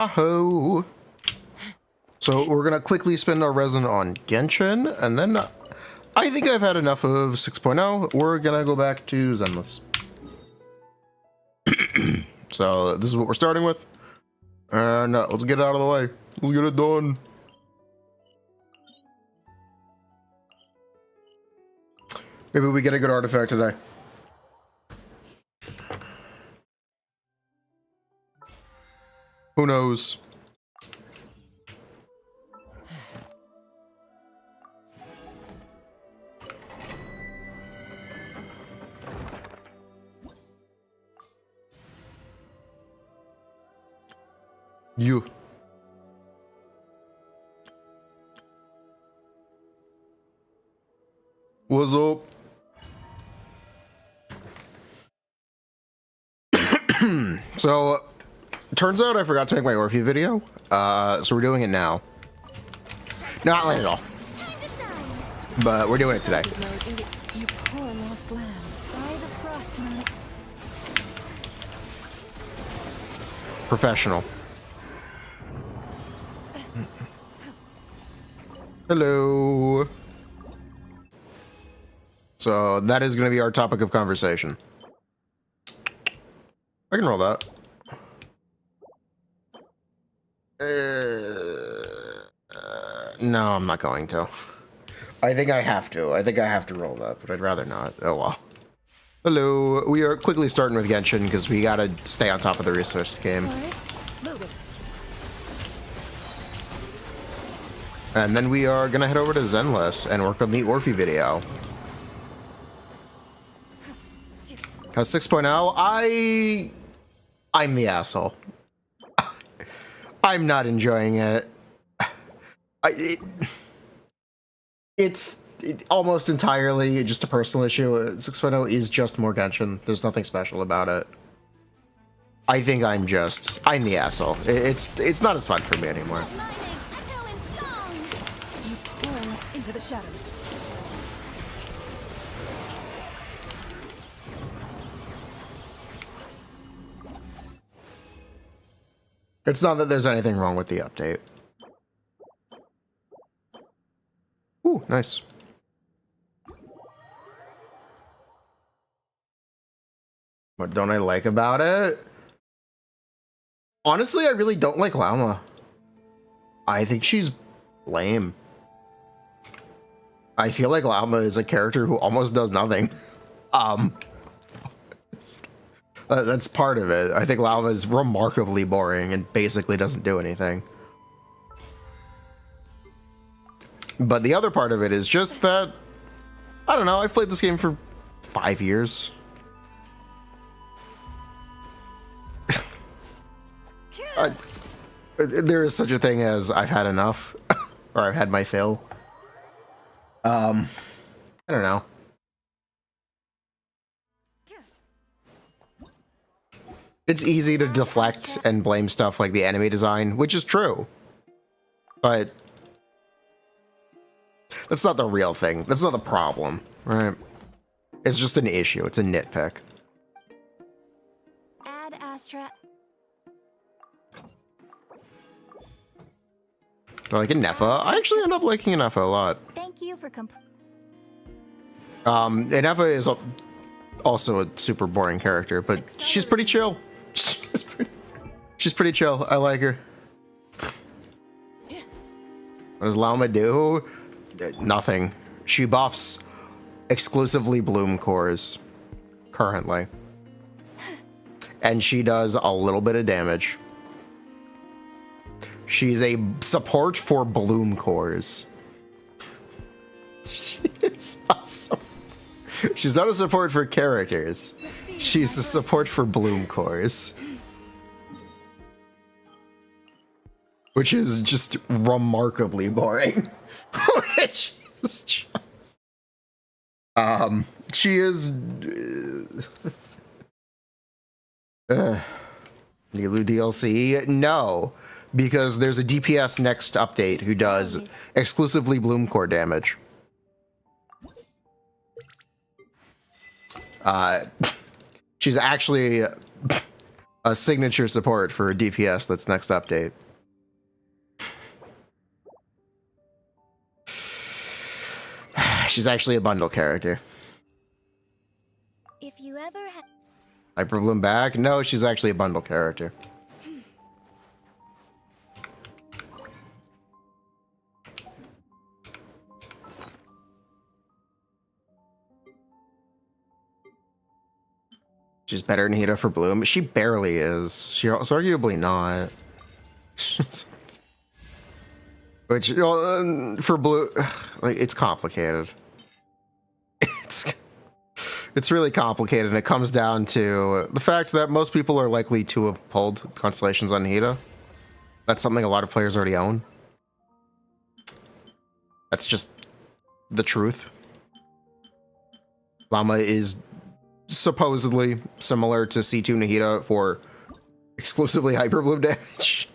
Aho! So we're gonna quickly spend our resin on Genshin, and then I think I've had enough of 6.0. We're gonna go back to Zenless. So this is what we're starting with. And let's get it out of the way. Let's get it done. Maybe we get a good artifact today. Who knows? You. What's up? So, turns out I forgot to make my Orphie video, so we're doing it now. Not late at all. But we're doing it today. You poor lost lamb. By the frost tonight. Professional. Hello. So that is going to be our topic of conversation. I can roll that. No, I'm not going to. I think I have to. I think I have to roll that, but I'd rather not. Oh well. Hello. We are quickly starting with Genshin because we gotta stay on top of the resource game. And then we are gonna head over to Zenless and work on the Orphie video. How's 6.0? I'm the asshole. I'm not enjoying it. It's almost entirely just a personal issue. 6.0 is just more Genshin. There's nothing special about it. I think I'm the asshole. It's not as fun for me anymore. Into the shadows. It's not that there's anything wrong with the update. Ooh, nice. What don't I like about it? Honestly, I really don't like Llama. I think she's lame. I feel like Llama is a character who almost does nothing. That's part of it. I think Llama is remarkably boring and basically doesn't do anything. But the other part of it is just that, I don't know, I've played this game for 5 years. There is such a thing as I've had enough, or I've had my fill. I don't know. It's easy to deflect and blame stuff like the enemy design, which is true. But that's not the real thing. That's not the problem, right? It's just an issue. It's a nitpick. Add Astra. Do I like Inefa? I actually end up liking Inefa a lot. Thank you for Inefa is also a super boring character, but she's pretty chill. She's pretty chill. I like her. What does Llama do? Nothing. She buffs exclusively bloom cores currently. And she does a little bit of damage. She's a support for bloom cores. She is awesome. She's not a support for characters. She's a support for bloom cores. Which is just remarkably boring. Which is just... she is... Nilu DLC? No. Because there's a DPS next update who does exclusively bloom core damage. She's actually a signature support for DPS that's next update. She's actually a bundle character. If you ever had Hyper Bloom back? No, she's actually a bundle character. She's better than Hita for Bloom. She barely is. She's arguably not. Which, you know, for Blue, like, it's complicated. It's really complicated, and it comes down to the fact that most people are likely to have pulled Constellations on Hita. That's something a lot of players already own. That's just the truth. Llama is supposedly similar to C2 Nahida for exclusively Hyper Bloom damage.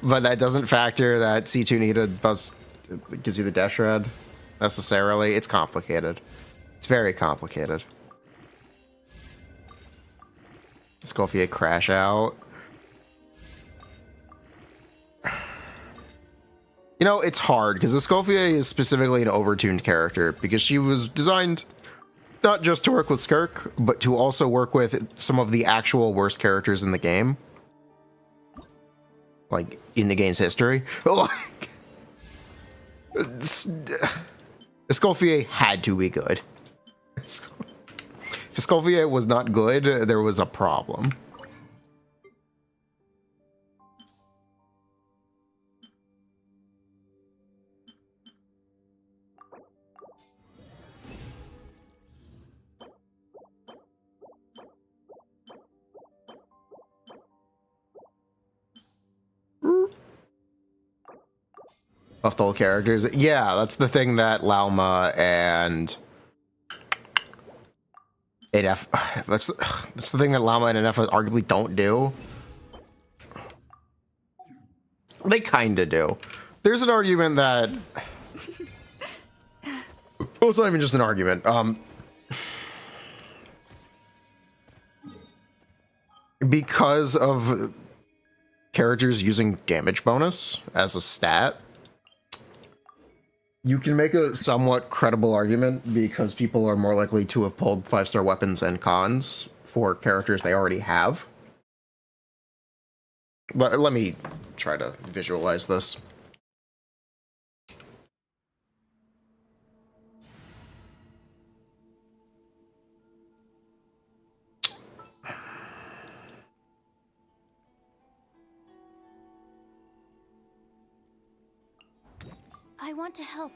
But that doesn't factor that C2 Nahida gives you the Dash Red necessarily. It's complicated. It's very complicated. Escoffier crash out. You know, it's hard because Escoffier is specifically an overtuned character because she was designed not just to work with Skirk, but to also work with some of the actual worst characters in the game. Like, in the game's history. Like, Escoffier had to be good. If Escoffier was not good, there was a problem. Buffed old characters. Yeah, that's the thing that Llama and NF. That's the thing that Llama and NF arguably don't do. They kinda do. There's an argument that. Well, it's not even just an argument. Because of characters using damage bonus as a stat, you can make a somewhat credible argument because people are more likely to have pulled 5-star weapons and cons for characters they already have. Let me try to visualize this. I want to help.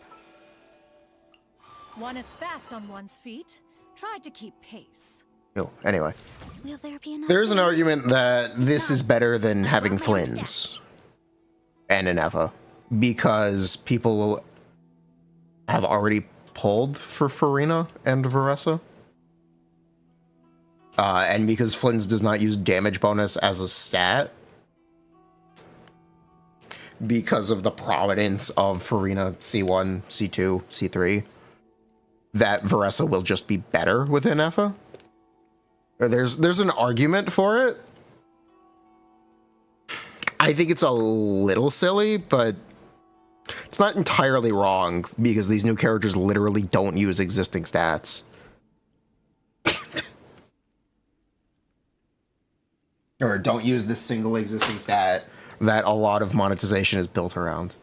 One is fast on one's feet. Try to keep pace. Oh, anyway. Will there be enough? There's an argument that this is better than having Flynn's and an Eva because people have already pulled for Furina and Veressa. And because Flynn's does not use damage bonus as a stat, because of the prominence of Furina C1, C2, C3, that Veressa will just be better within Eva. There's an argument for it. I think it's a little silly, but it's not entirely wrong because these new characters literally don't use existing stats. Or don't use this single existing stat that a lot of monetization is built around.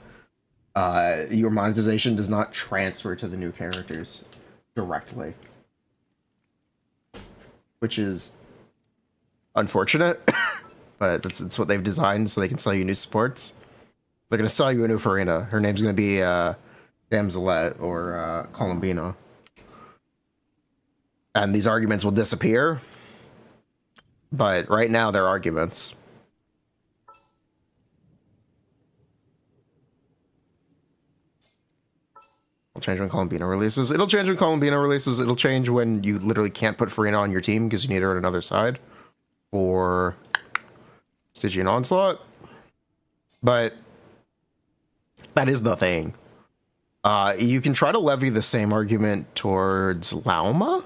Your monetization does not transfer to the new characters directly, which is unfortunate, but that's what they've designed so they can sell you new supports. They're going to sell you a new Furina. Her name's going to be Damselette or Columbina. And these arguments will disappear, but right now they're arguments. It'll change when Columbina releases. It'll change when Columbina releases. It'll change when you literally can't put Furina on your team because you need her on another side. Or Stygian Onslaught. But that is the thing. You can try to levy the same argument towards Llama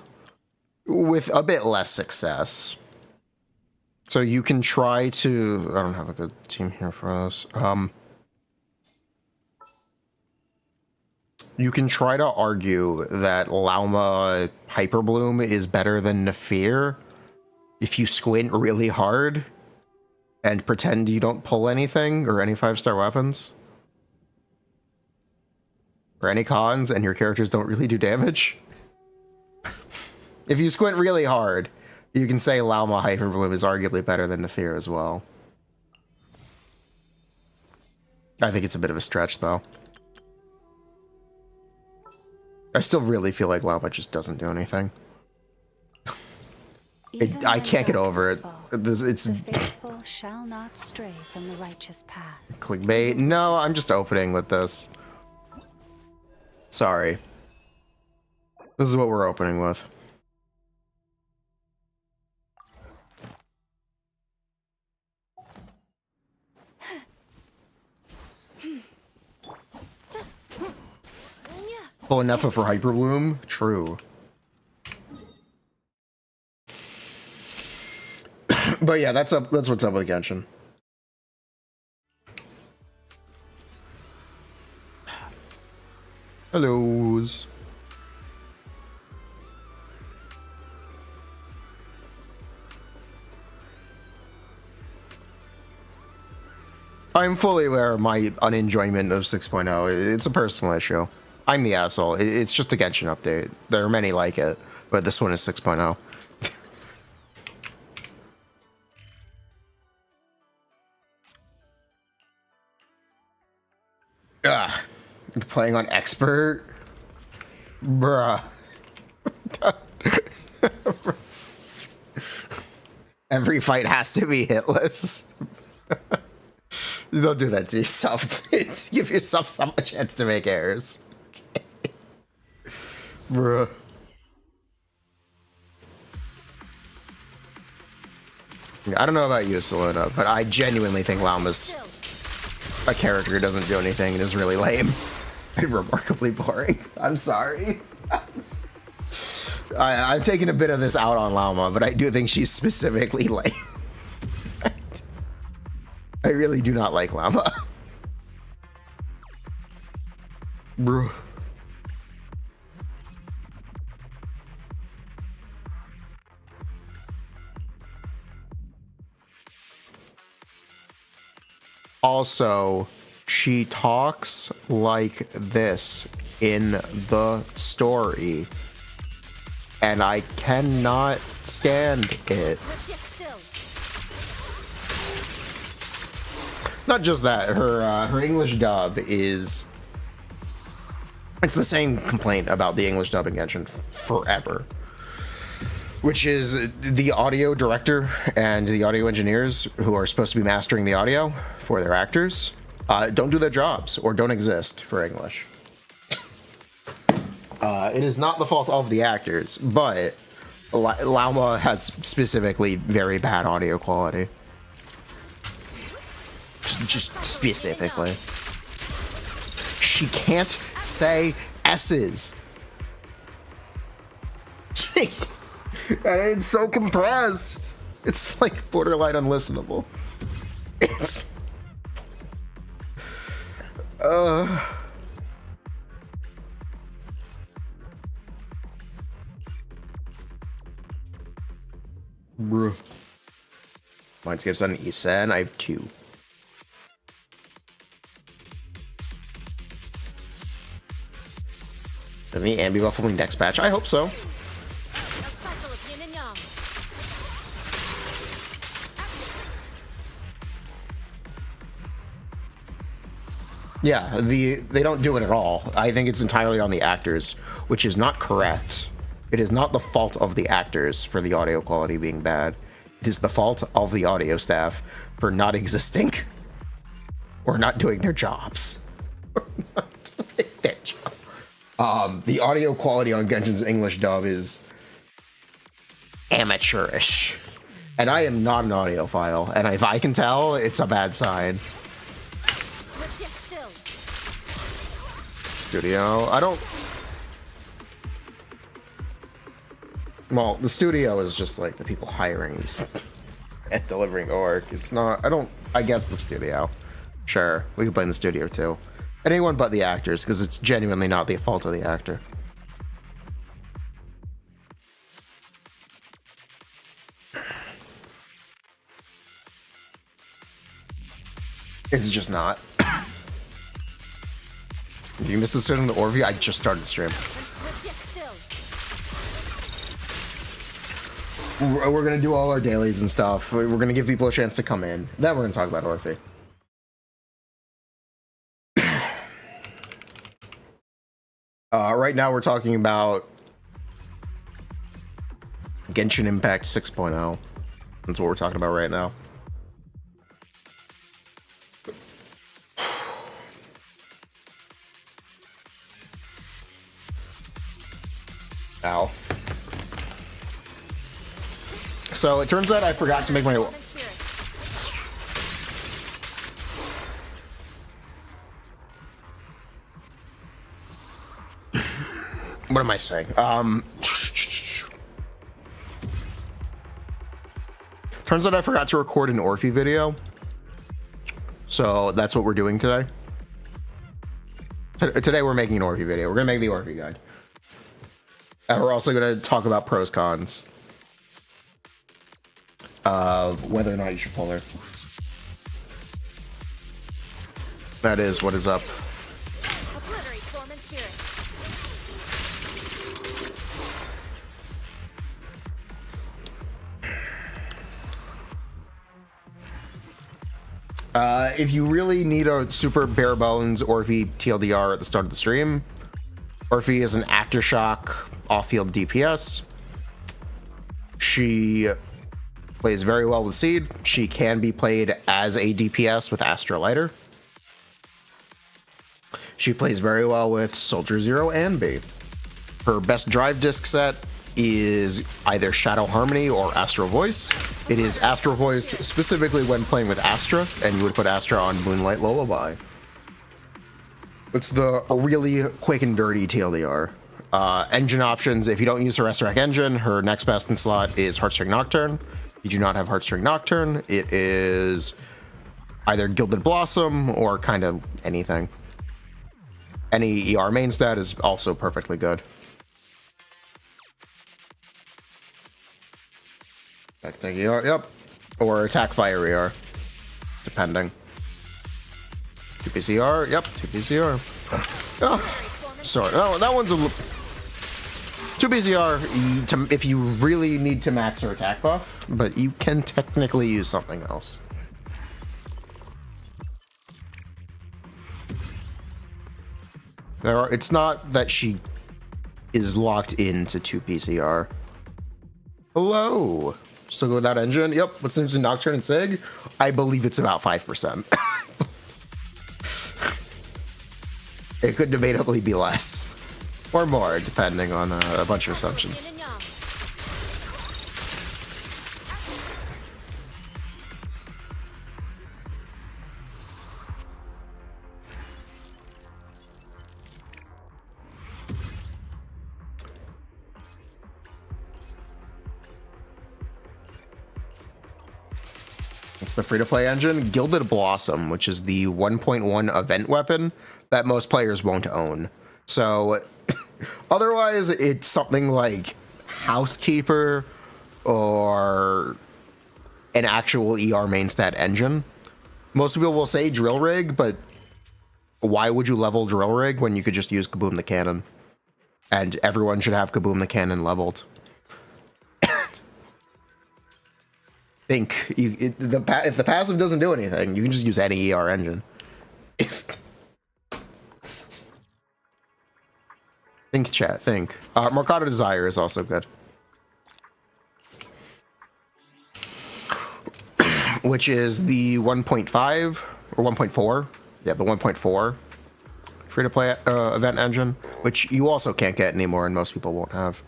with a bit less success. So you can try to... I don't have a good team here for this. You can try to argue that Llama Hyperbloom is better than Nefir if you squint really hard and pretend you don't pull anything or any 5-star weapons. Or any cons and your characters don't really do damage. If you squint really hard, you can say Llama Hyperbloom is arguably better than Nefir as well. I think it's a bit of a stretch, though. I still really feel like Llama just doesn't do anything. I can't get over it. It's the faithful shall not stray from the righteous path. clickbait. No, I'm just opening with this. Sorry. This is what we're opening with. Full enough for Hyperbloom? True. But yeah, that's what's up with Genshin. Hellos. I'm fully aware of my unenjoyment of 6.0. It's a personal issue. I'm the asshole. It's just a Genshin update. There are many like it, but this one is 6.0. Ugh. Playing on expert? Bruh. Every fight has to be hitless. Don't do that to yourself. Give yourself some chance to make errors. Bruh. I don't know about you, Selena, but I genuinely think Llama's a character who doesn't do anything and is really lame and remarkably boring. I'm sorry. I'm taking a bit of this out on Llama, but I do think she's specifically lame. I really do not like Llama. Bruh. Also, she talks like this in the story, and I cannot stand it. Not just that, her English dub is... It's the same complaint about the English dub in Genshin forever. Which is the audio director and the audio engineers who are supposed to be mastering the audio for their actors don't do their jobs or don't exist for English. It is not the fault of the actors, but Llama has specifically very bad audio quality. Just specifically. She can't say S's. And it's so compressed. It's like borderline unlistenable. It's... Bruh. Mindscape's on Isen. I have 2. The ambi buff will be next patch. I hope so. Yeah, they don't do it at all. I think it's entirely on the actors, which is not correct. It is not the fault of the actors for the audio quality being bad. It is the fault of the audio staff for not existing or not doing their jobs. The audio quality on Genshin's English dub is amateurish. And I am not an audiophile, and if I can tell, it's a bad sign. Studio. I don't... Well, the studio is just like the people hiring these And delivering orc. It's not, I guess the studio. Sure, we can play in the studio too. Anyone but the actors, because it's genuinely not the fault of the actor. It's just not. If you missed the stream of the Orphe, I just started the stream. We're gonna do all our dailies and stuff. We're gonna give people a chance to come in. Then we're gonna talk about Orphe. Right now we're talking about Genshin Impact 6.0. That's what we're talking about right now. Ow. So it turns out I forgot to make my... What am I saying? Turns out I forgot to record an Orphe video. So that's what we're doing today. Today we're making an Orphe video. We're gonna make the Orphe guide. And we're also gonna talk about pros cons of whether or not you should pull her. That is what is up. If you really need a super bare bones Orphe TLDR at the start of the stream, Orphe is an aftershock off-field DPS. She plays very well with Seed. She can be played as a DPS with Astra Lighter. She plays very well with Soldier Zero and B. Her best drive disc set is either Shadow Harmony or Astro Voice. It is Astro Voice specifically when playing with Astra, and you would put Astra on Moonlight Lullaby. It's the really quick and dirty TLDR. Engine options, if you don't use her Resurrect engine, her next best in slot is Heartstring Nocturne. If you do not have Heartstring Nocturne, it is either Gilded Blossom or kind of anything. Any ER main stat is also perfectly good. Attack ER, yep. Or attack fire ER, depending. 2PCR, yep, 2PCR. Oh, sorry, that one's a 2PCR if you really need to max her attack buff, but you can technically use something else. It's not that she is locked into 2PCR. Hello. Still go with that engine? Yep. What's the difference in Nocturne and Sig? I believe it's about 5%. It could debatably be less. Or more, depending on a bunch of assumptions. It's the free-to-play engine. Gilded Blossom, which is the 1.1 event weapon that most players won't own. So otherwise, it's something like Housekeeper or an actual ER main stat engine. Most people will say Drill Rig, but why would you level Drill Rig when you could just use Kaboom the Cannon? And everyone should have Kaboom the Cannon leveled. Think if the passive doesn't do anything, you can just use any ER engine. Think, chat. Think. Mercado Desire is also good, which is the 1.5 or 1.4. Yeah, the 1.4 free-to-play event engine, which you also can't get anymore, and most people won't have.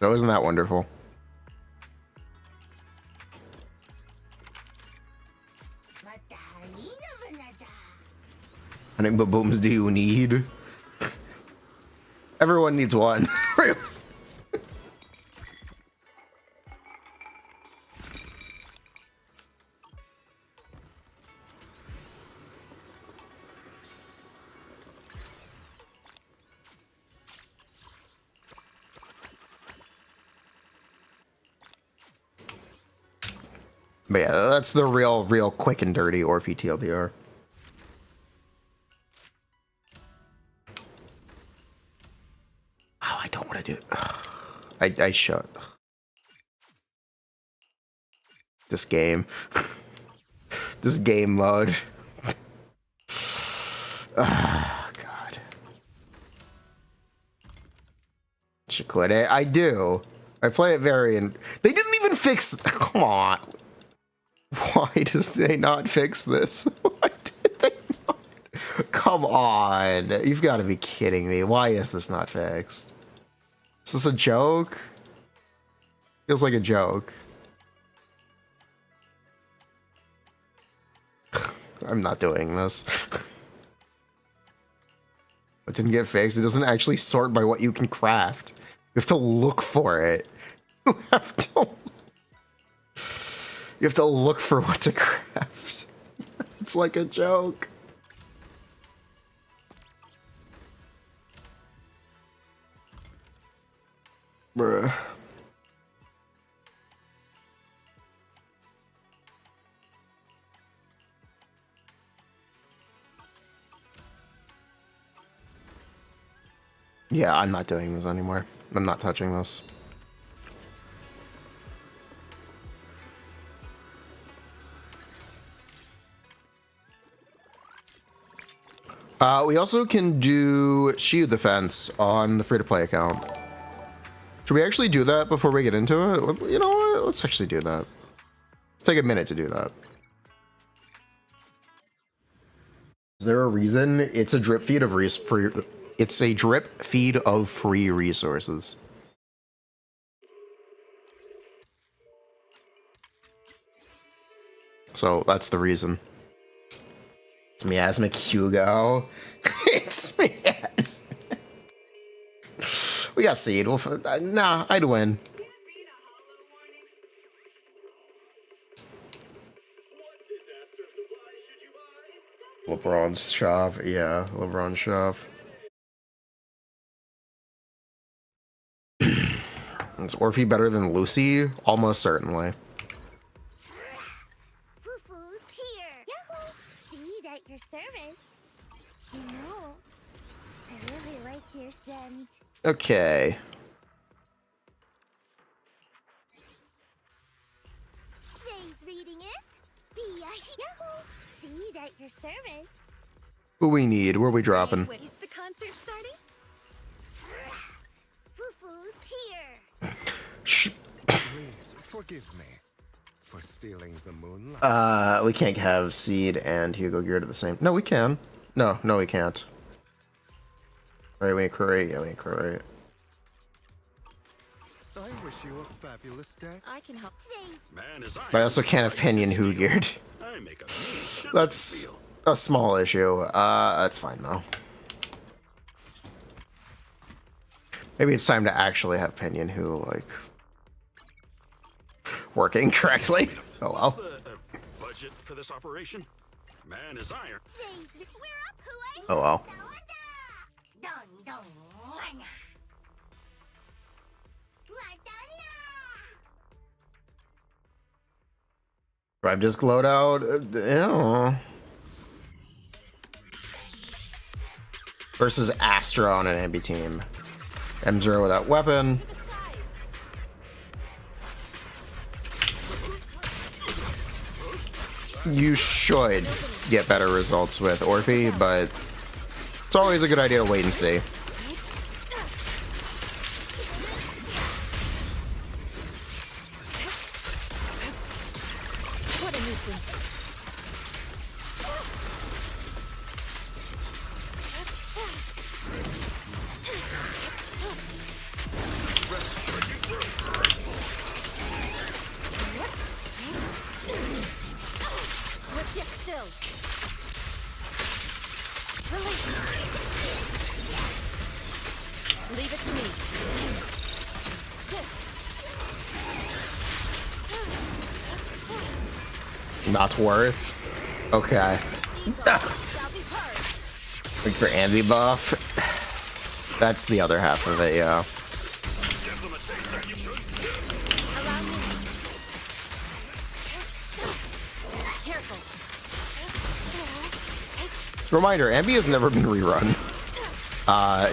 So isn't that wonderful? How many babooms do you need? Everyone needs one. But yeah, that's the real quick and dirty Orphe TLDR. Oh, I don't want to do it. I should. This game. This game mode. Ah, God. Should quit it. I do. I play it very. They didn't even fix. Come on. Why does they not fix this? Why did they not? Come on. You've got to be kidding me. Why is this not fixed? Is this a joke? Feels like a joke. I'm not doing this. It didn't get fixed. It doesn't actually sort by what you can craft. You have to look for it. You have to look for what to craft. It's like a joke. Bruh. Yeah, I'm not doing this anymore. I'm not touching this. We also can do Shiyu defense on the free-to-play account. Should we actually do that before we get into it? You know what? Let's actually do that. Let's take a minute to do that. Is there a reason? It's a drip feed of it's a drip feed of free resources. So that's the reason. It's Miasmic Hugo. It's Mias. We got Seed. Nah, I'd win. LeBron's shop. Yeah, LeBron's shop. Is Orphe better than Lucy? Almost certainly. Foo-foo's here. Yahoo! See at your service. You know, I really like your scent. Okay. Today's reading is Yahoo! See at your service. Who we need? Where are we dropping? Is the concert starting? Foo-foo's here. Please forgive me for stealing the moonlight. We can't have Seed and Hugo geared at the same. No, we can. No, we can't. All right, we need Curry. Yeah, we need Curry. I wish you a fabulous day. I can help. Today's But I also can't have Pinion Who geared. That's a small issue. That's fine though. Maybe it's time to actually have Pinion Who like working correctly. Oh well. Budget for this operation? Man is iron. we're up, Hooey. Oh well. Drive disc loadout. Ew. Versus Astra on an ambi team. M0 without weapon. You should get better results with Orphe, but it's always a good idea to wait and see. What a nuisance. Sit still. Release. Leave it to me. Shift. Not worth. Okay. Wait for ambi buff. That's the other half of it, yeah. Reminder, Ambi has never been rerun.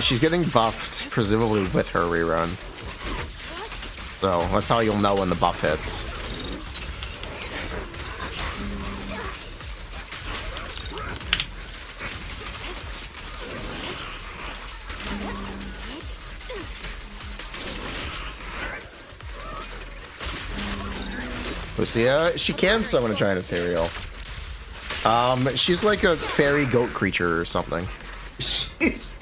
She's getting buffed, presumably with her rerun. So that's how you'll know when the buff hits. Lucia, she can summon a giant ethereal. She's like a fairy goat creature or something. She's...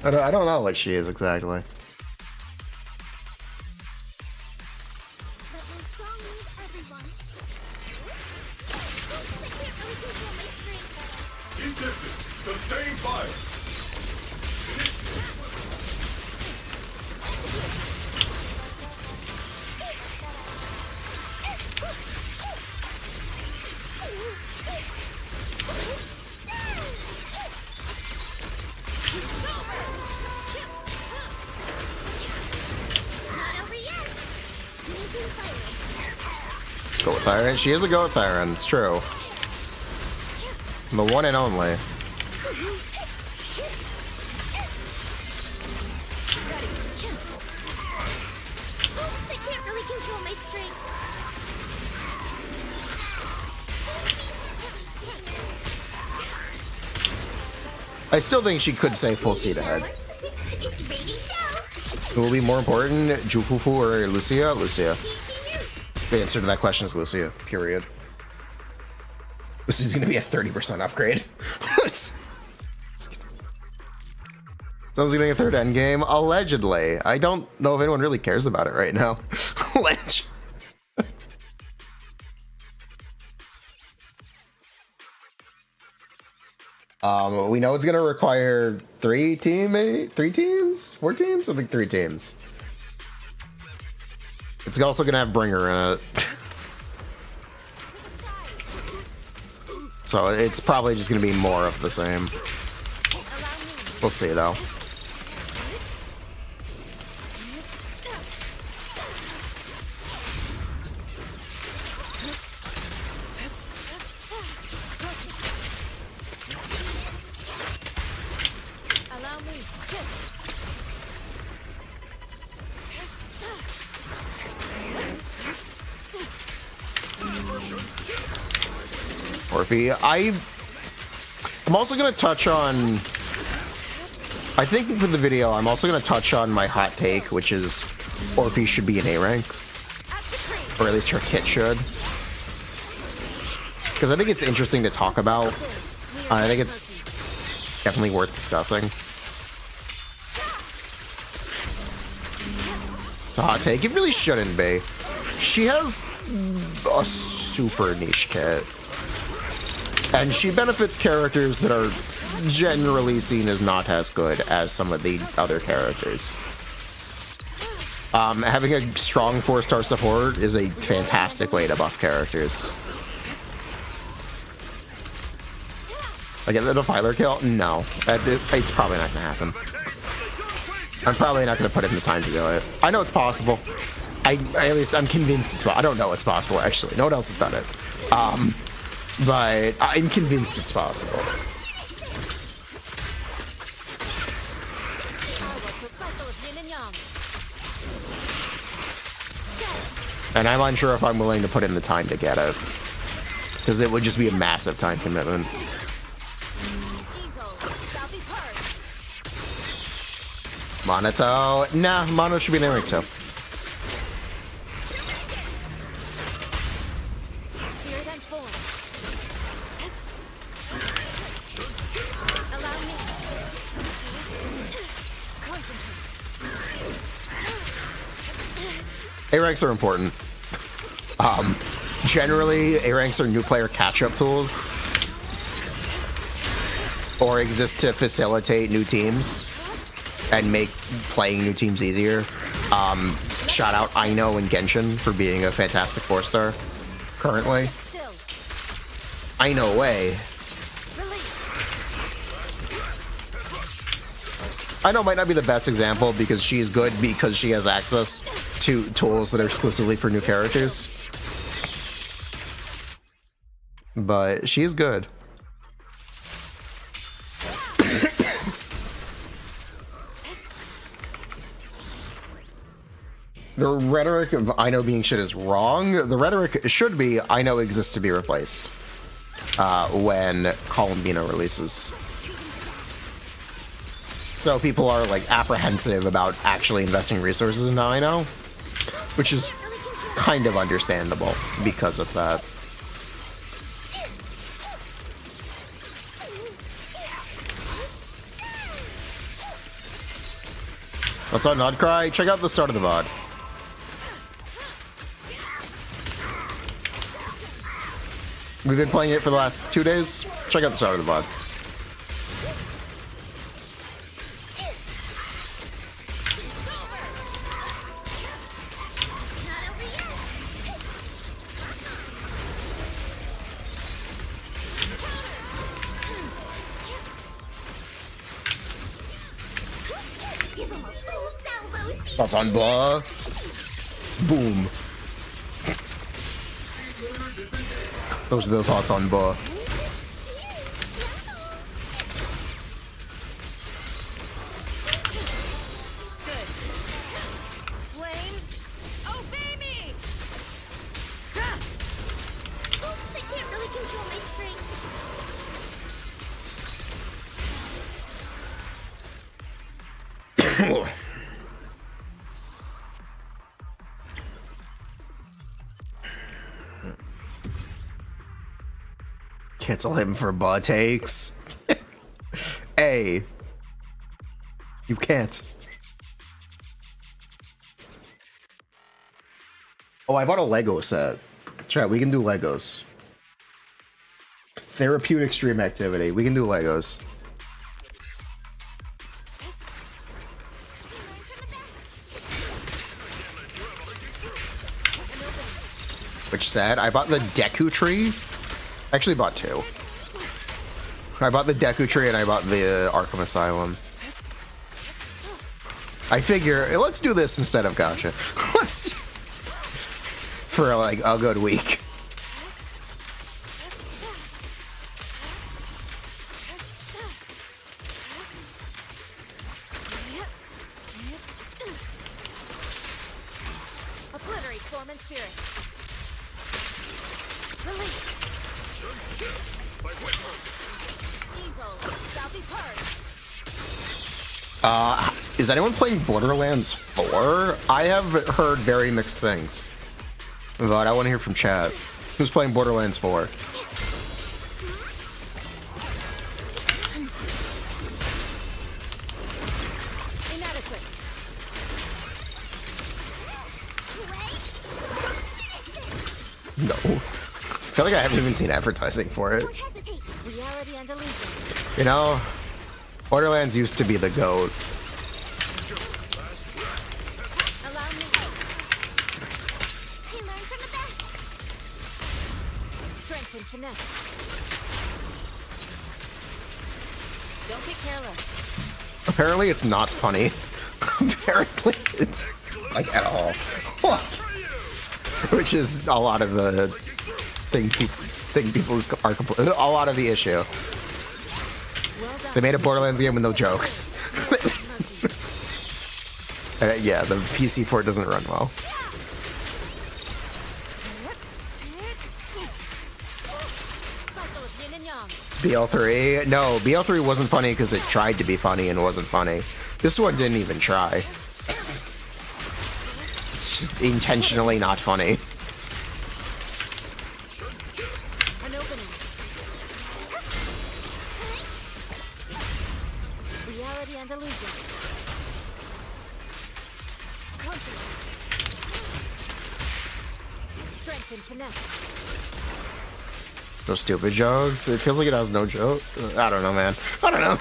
I don't know what she is exactly. Keep distance. Sustain fire. Go with Thyron. She is a go with Thyron, it's true. The one and only. I can't really control my strength. I still think she could say full seat ahead. It's raining down. Who will be more important, Jufufu or Lucia? Lucia. The answer to that question is Lucia, period. This is going to be a 30% upgrade. Someone's getting a third endgame? Allegedly. I don't know if anyone really cares about it right now. Ledge. We know it's going to require 3 teams? 4 teams? I think 3 teams. It's also going to have Bringer in it. So it's probably just going to be more of the same. We'll see, though. Orphe, I'm also going to touch on... I think for the video, I'm also going to touch on my hot take, which is Orphe should be an A rank. Or at least her kit should. Because I think it's interesting to talk about. I think it's definitely worth discussing. It's a hot take. It really shouldn't be. She has a super niche kit. And she benefits characters that are generally seen as not as good as some of the other characters. Having a strong 4-star support is a fantastic way to buff characters. Like a Defiler kill? No. It's probably not going to happen. I'm probably not going to put in the time to do it. I know it's possible. At least I'm convinced it's possible. I don't know it's possible, actually. No one else has done it. But I'm convinced it's possible. And I'm unsure if I'm willing to put in the time to get it. Because it would just be a massive time commitment. Monato? Nah, Mono should be an rank 2. A ranks are important. Generally, A ranks are new player catch-up tools, or exist to facilitate new teams and make playing new teams easier. Shout out Aino and Genshin for being a fantastic 4-star currently. Aino way. Aino might not be the best example because she's good because she has access to tools that are exclusively for new characters. but she's good. The rhetoric of I know being shit is wrong. The rhetoric should be I know exists to be replaced when Columbina releases. So people are like apprehensive about actually investing resources in I know, which is kind of understandable because of that. What's up, Nodcry? Check out the start of the VOD. We've been playing it for the last 2 days. Check out the start of the VOD. Thoughts on Ba? Boom. Those are the thoughts on Ba. Flames, obey me! I can't really control my strength. Cancel him for Ba takes. Hey. You can't. Oh, I bought a Lego set. Chat, we can do Legos. Therapeutic stream activity. We can do Legos. Which said, I bought the Deku tree. Actually bought two. I bought the Deku tree and I bought the Arkham Asylum. I figure, let's do this instead of Gacha. Let's... for like a good week. Obliterate form and spirit. Release. Evil shall be purged. Is anyone playing Borderlands 4? I have heard very mixed things. But I want to hear from chat. Who's playing Borderlands 4? Inadequate. No. I feel like I haven't even seen advertising for it. Don't hesitate. Reality and illusion. You know, Borderlands used to be the GOAT. Allow me. I learned from the best. Strength and finesse. Don't be careless. Apparently it's not funny. Apparently it's like at all. Which is a lot of the thing people are a lot of the issue. Well done. They made a Borderlands game with no jokes. Yeah, the PC port doesn't run well. Cycle of yin and yang. It's BL3. No, BL3 wasn't funny because it tried to be funny and wasn't funny. This one didn't even try. It's just intentionally not funny. An opening. Reality and illusion. Confidence. Strength and finesse. Those stupid jokes. It feels like it has no joke. I don't know, man. I don't know.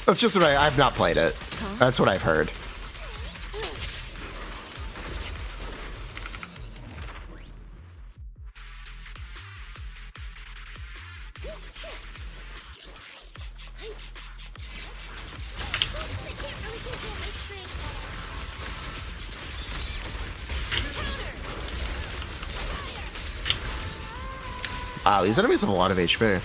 That's just what I've not played it. That's what I've heard. I can't really control my strength. Wow, these enemies have a lot of HP.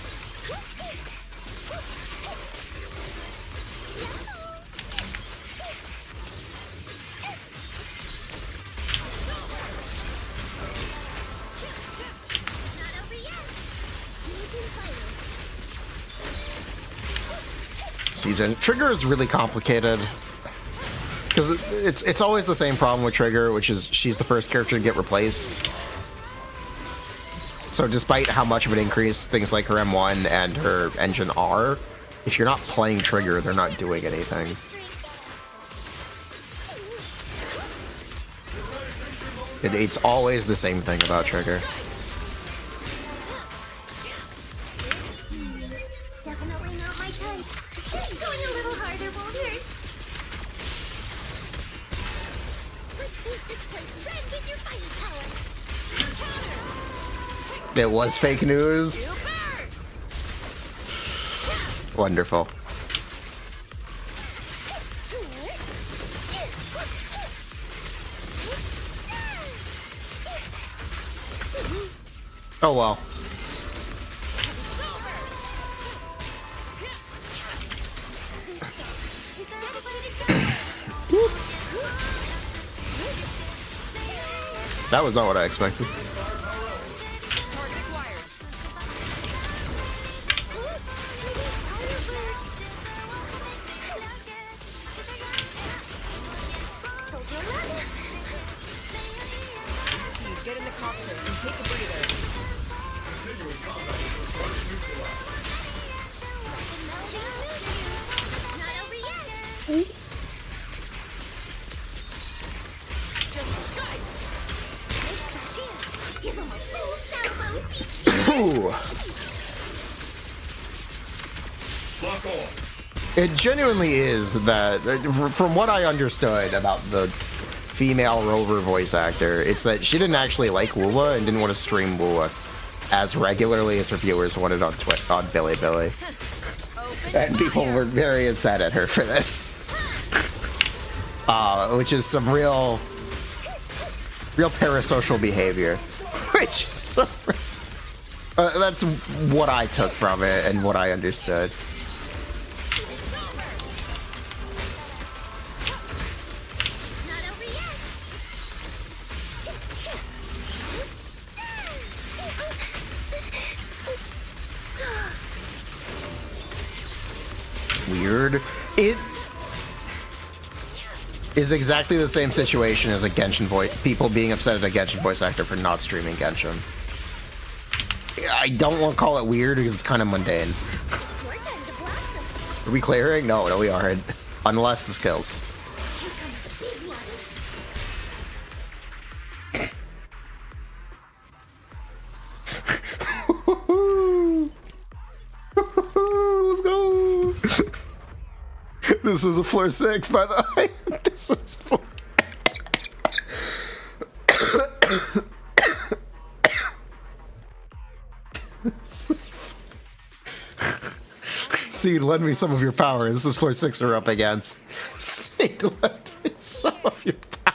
Season. Trigger is really complicated because it's always the same problem with Trigger, which is she's the first character to get replaced. So despite how much of an increase things like her M1 and her engine are, if you're not playing Trigger, they're not doing anything. It's always the same thing about Trigger. Definitely not my type. Going a little harder won't hurt. Let's make this place red with your fighting power. It was fake news. Wonderful. Oh well. That was not what I expected. Get in the cockpit and take a breather. Not over yet. Just strike. It's the chance. Give him a full salvo. Ooh. Lock on. It genuinely is that, from what I understood about the female Rover voice actor, it's that she didn't actually like Woowa and didn't want to stream Woowa as regularly as her viewers wanted on Bilibili. And people were very upset at her for this. Which is some real parasocial behavior. Which is so... that's what I took from it and what I understood. Not over yet. Weird. It is exactly the same situation as a Genshin voice. People being upset at a Genshin voice actor for not streaming Genshin. I don't want to call it weird because it's kind of mundane. It's your time to blossom. Are we clearing? No, we aren't. Unless the skills. Here comes the big one. Let's go. This was a floor 6, by the way. This was floor... Seed, lend me some of your power. This is floor 6 we're up against. Seed, lend me some of your power.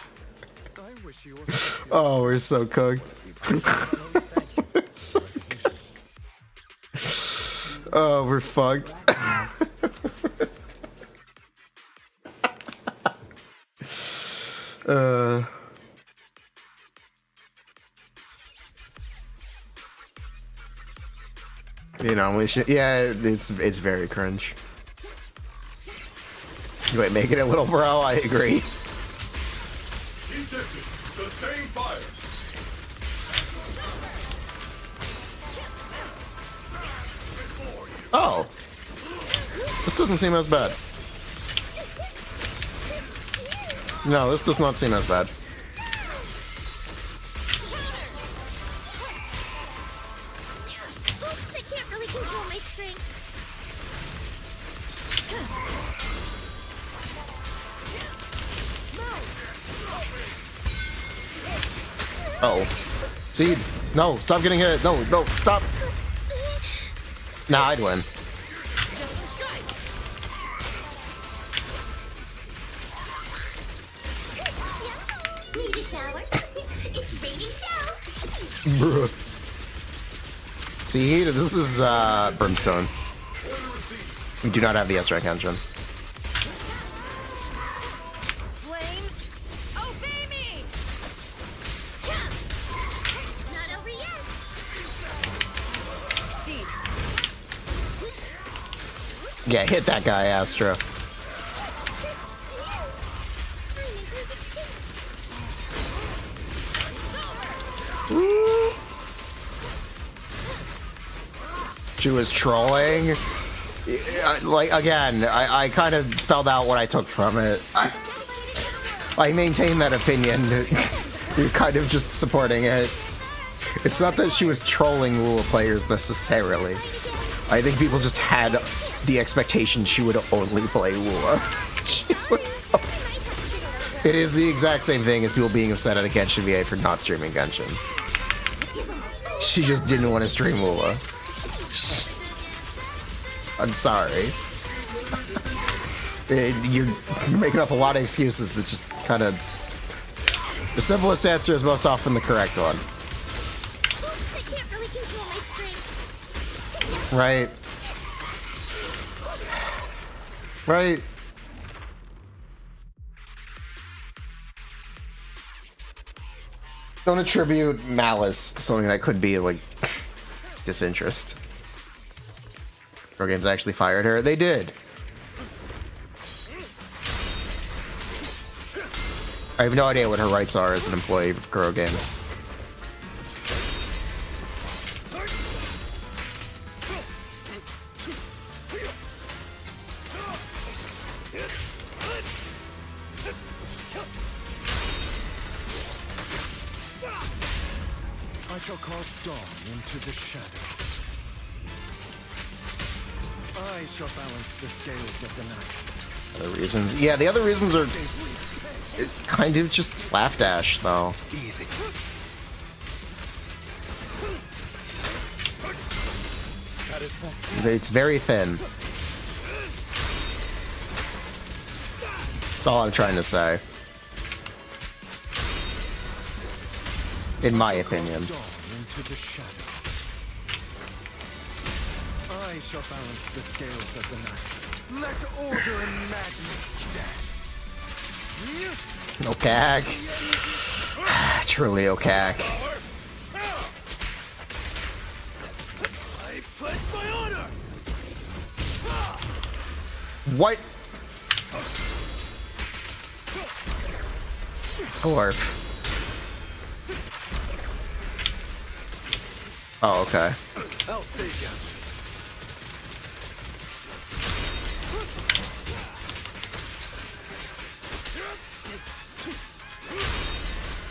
I wish you were. Oh, we're so cooked. We're so cooked. Oh, we're fucked. You know, we should, yeah, it's very cringe. You might make it a little bro, I agree. Keep distance. Sustain fire. Oh. This doesn't seem as bad. No, this does not seem as bad. Oops, I can't really control my strength. Uh-oh. Seed. No, stop getting hit. No, stop. Nah, I'd win. Need a shower? It's raining shower. Bruh. See, this is Brimstone. We do not have the S-Rank engine. Flames, obey me! Not over yet. Yeah, hit that guy, Astra. She was trolling. Like, again, I kind of spelled out what I took from it. I maintain that opinion. You're kind of just supporting it. It's not that she was trolling Lula players necessarily. I think people just had the expectation she would only play Lula. It is the exact same thing as people being upset at a Genshin VA for not streaming Genshin. She just didn't want to stream Lula. I'm sorry. You're making up a lot of excuses that just kind of... The simplest answer is most often the correct one. I can't really control my strength. Right. Right. Don't attribute malice to something that could be, like, disinterest. Pro Games actually fired her. They did. I have no idea what her rights are as an employee of Kuro Games. I shall cast dawn into the shadow. I shall balance the scales of the night. Other reasons. Yeah, the other reasons are kind of just slapdash, though. Easy. It's very thin. That's all I'm trying to say. In my opinion. Dawn into the shadow. I shall balance the scales of the night. Let order and madness death. Okag. Truly Okag. I pledge my honor. What? Orphe. Oh, okay. I'll save you.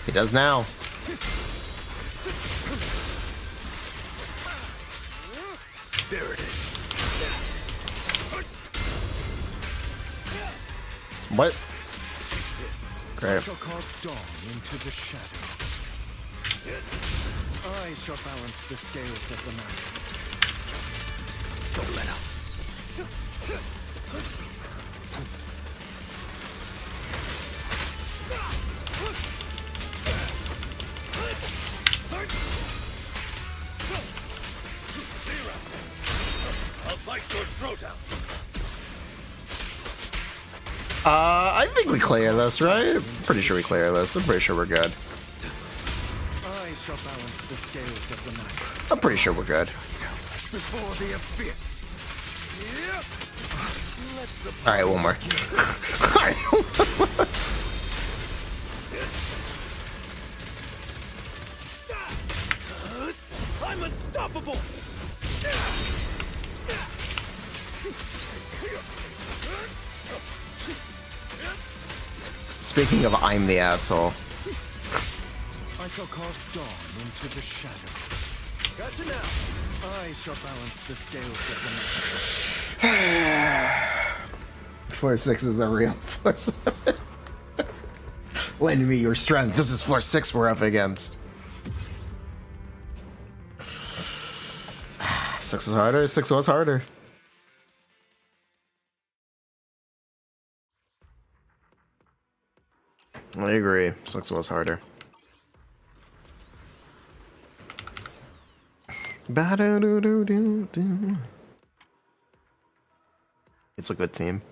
He does now. There it is. What? Great. Shall cast dawn into the shadow. I shall balance the scales of the night. Don't let up. I'll bite your throat out. I think we clear this, right? I'm pretty sure we clear this. I'm pretty sure we're good. I shall balance the scales of the night. I'm pretty sure we're good. Before the abyss. Alright, one more. Alright. I'm unstoppable. Speaking of I'm the asshole. I shall cast dawn into the shadow. Gotcha now. I shall balance the scales of the night. Floor 6 is the real floor 7. Lend me your strength. This is floor 6 we're up against. 6 was harder. 6 was harder. I agree. 6 was harder. Ba-da-do-do-do-do. It's a good theme.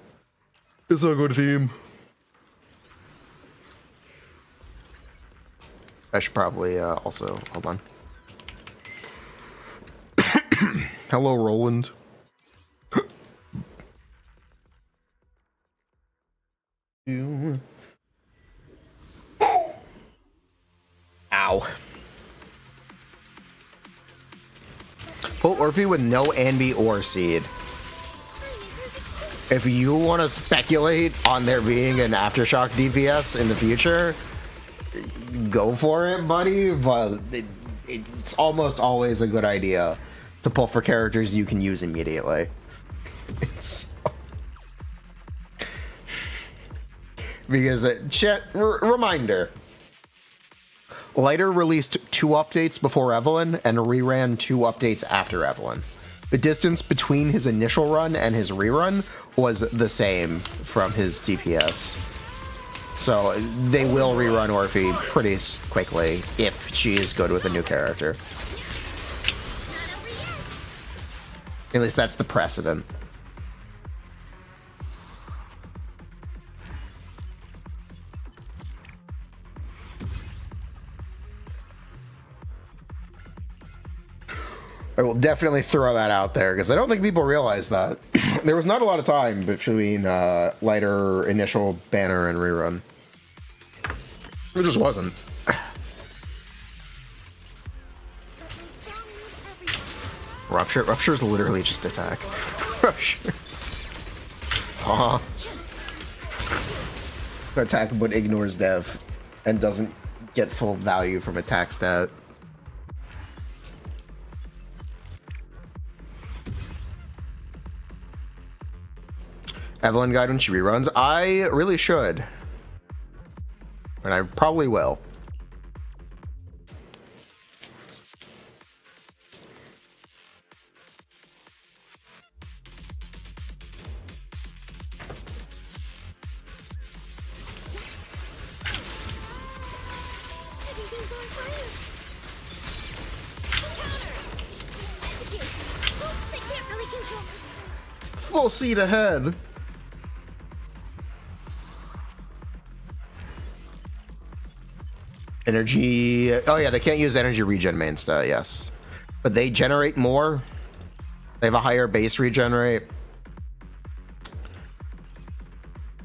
It's a good theme. I should probably also hold on. Hello, Roland. Ow. Pull Orphe with no Anbi or Seed. If you want to speculate on there being an Aftershock DPS in the future, go for it, buddy, but it's almost always a good idea to pull for characters you can use immediately. It's... Because, reminder, Lighter released 2 updates before Evelyn and reran 2 updates after Evelyn. The distance between his initial run and his rerun was the same from his DPS. So they will rerun Orphe pretty quickly if she is good with a new character. At least that's the precedent. I will definitely throw that out there because I don't think people realize that. There was not a lot of time between Lighter, initial, banner, and rerun. There just wasn't. Rupture? Rupture is literally just attack. Rupture. Attack but ignores dev and doesn't get full value from attack stat. Evelyn guide when she reruns? I really should. And I probably will. Full seat ahead. Energy. Oh yeah, they can't use energy regen main stat, yes. But they generate more. They have a higher base regenerate.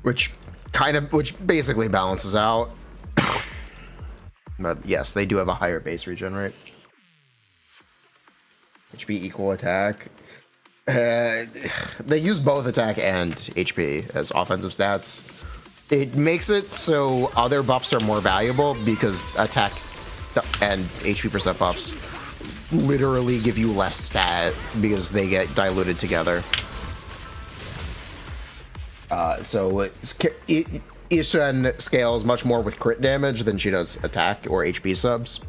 Which basically balances out. But yes, they do have a higher base regenerate. HP equal attack. They use both attack and HP as offensive stats. It makes it so other buffs are more valuable because attack and HP percent buffs literally give you less stat because they get diluted together. So Ishan scales much more with crit damage than she does attack or HP subs.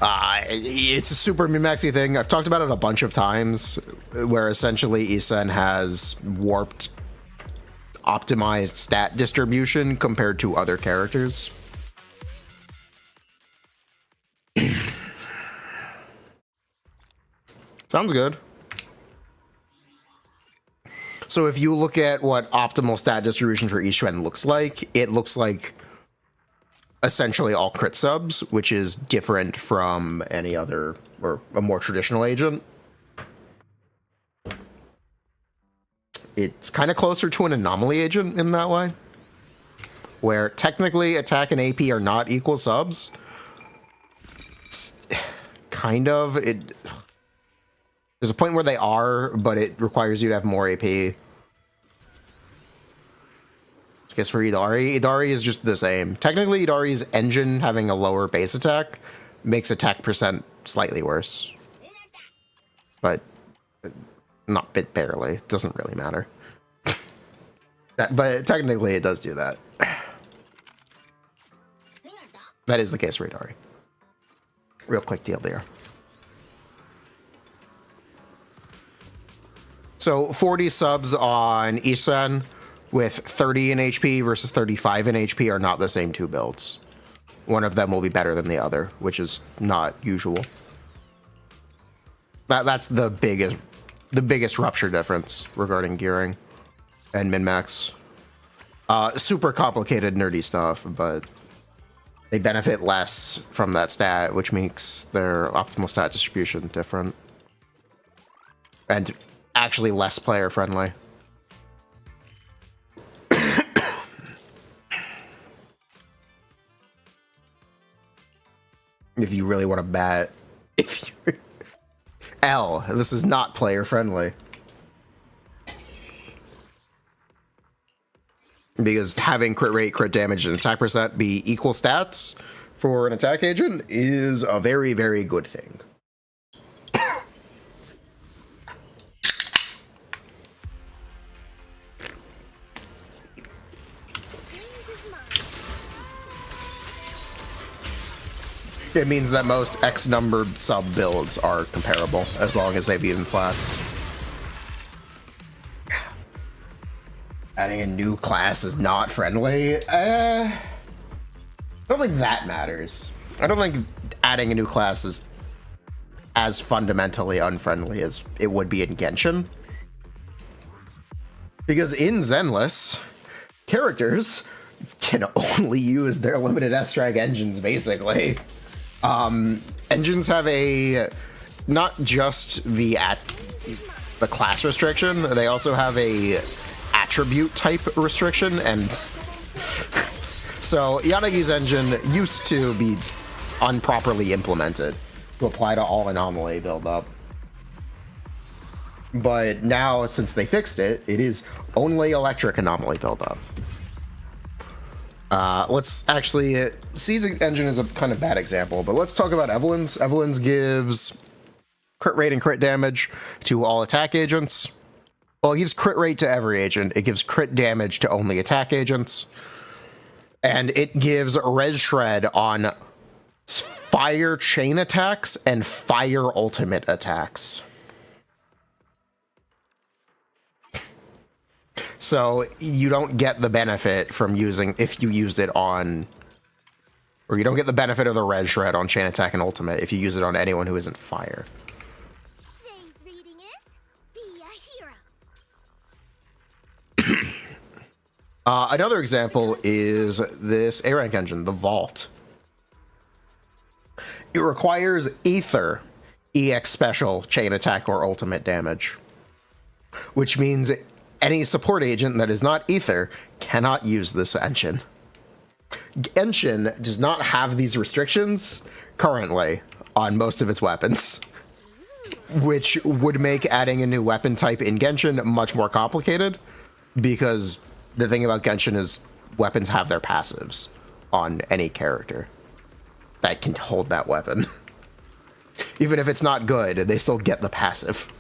It's a super min-maxy thing. I've talked about it a bunch of times where essentially Ishan has warped optimized stat distribution compared to other characters. Sounds good. So if you look at what optimal stat distribution for Ishan looks like, it looks like essentially all crit subs, which is different from any other or a more traditional agent. It's kind of closer to an anomaly agent in that way, where technically attack and AP are not equal subs. It's kind of. There's a point where they are, but it requires you to have more AP. I guess for Idari is just the same. Technically, Idari's engine having a lower base attack makes attack percent slightly worse, but not barely. It doesn't really matter. But technically, it does do that. That is the case for Idari. Real quick TLDR. So 40 subs on Ishan with 30 in HP versus 35 in HP are not the same two builds. One of them will be better than the other, which is not usual. That's the biggest rupture difference regarding gearing and min-max. Super complicated, nerdy stuff, but they benefit less from that stat, which makes their optimal stat distribution different. And actually less player friendly. If you really want to bat, if you L, this is not player friendly. Because having crit rate, crit damage, and attack percent be equal stats for an attack agent is a very, very good thing. It means that most X-numbered sub-builds are comparable, as long as they've even flats. Adding a new class is not friendly. I don't think that matters. I don't think adding a new class is as fundamentally unfriendly as it would be in Genshin. Because in Zenless, characters can only use their limited S-Rank engines, basically. Engines have a not just the class restriction, they also have a attribute type restriction, and so Yanagi's engine used to be improperly implemented to apply to all anomaly buildup. But now, since they fixed it, it is only electric anomaly buildup. Let's actually... C's engine is a kind of bad example, but let's talk about Evelyn's. Evelyn's gives crit rate and crit damage to all attack agents. Well, it gives crit rate to every agent. It gives crit damage to only attack agents. And it gives Res Shred on fire chain attacks and fire ultimate attacks. So you don't get the benefit from using, if you used it on, or you don't get the benefit of the Res Shred on chain attack and ultimate if you use it on anyone who isn't fire. Today's reading is Be a Hero. Another example is this A-Rank engine, the Vault. It requires Ether, EX special, chain attack, or ultimate damage. Which means any support agent that is not Ether cannot use this engine. Genshin does not have these restrictions currently on most of its weapons, which would make adding a new weapon type in Genshin much more complicated, because the thing about Genshin is weapons have their passives on any character that can hold that weapon. Even if it's not good, they still get the passive.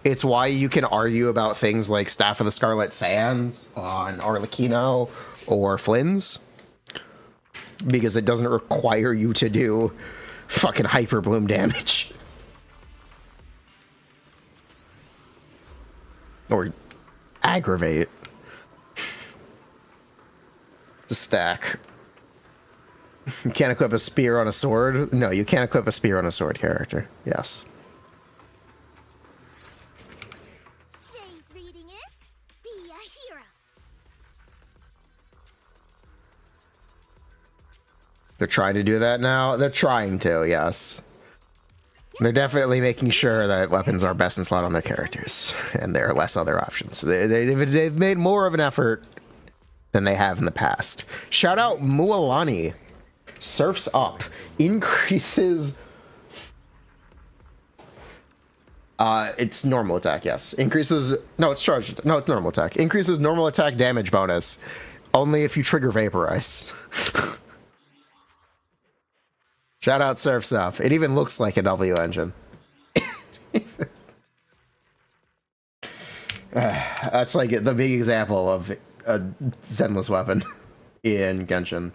It's why you can argue about things like Staff of the Scarlet Sands on Arlecchino or Flynn's, because it doesn't require you to do fucking Hyper Bloom damage. Or aggravate. The stack. You can't equip a spear on a sword? No, you can't equip a spear on a sword character. Yes. Today's reading is Be a Hero. They're trying to do that now? They're trying to, yes. They're definitely making sure that weapons are best in slot on their characters, and there are less other options. They've made more of an effort than they have in the past. Shout out Mualani. Surfs up. Increases... it's normal attack, yes. Increases... No, it's charged. No, it's normal attack. Increases normal attack damage bonus only if you trigger Vaporize. Shout out Surfs Up. It even looks like a W engine. That's like the big example of a Zenless weapon in Genshin.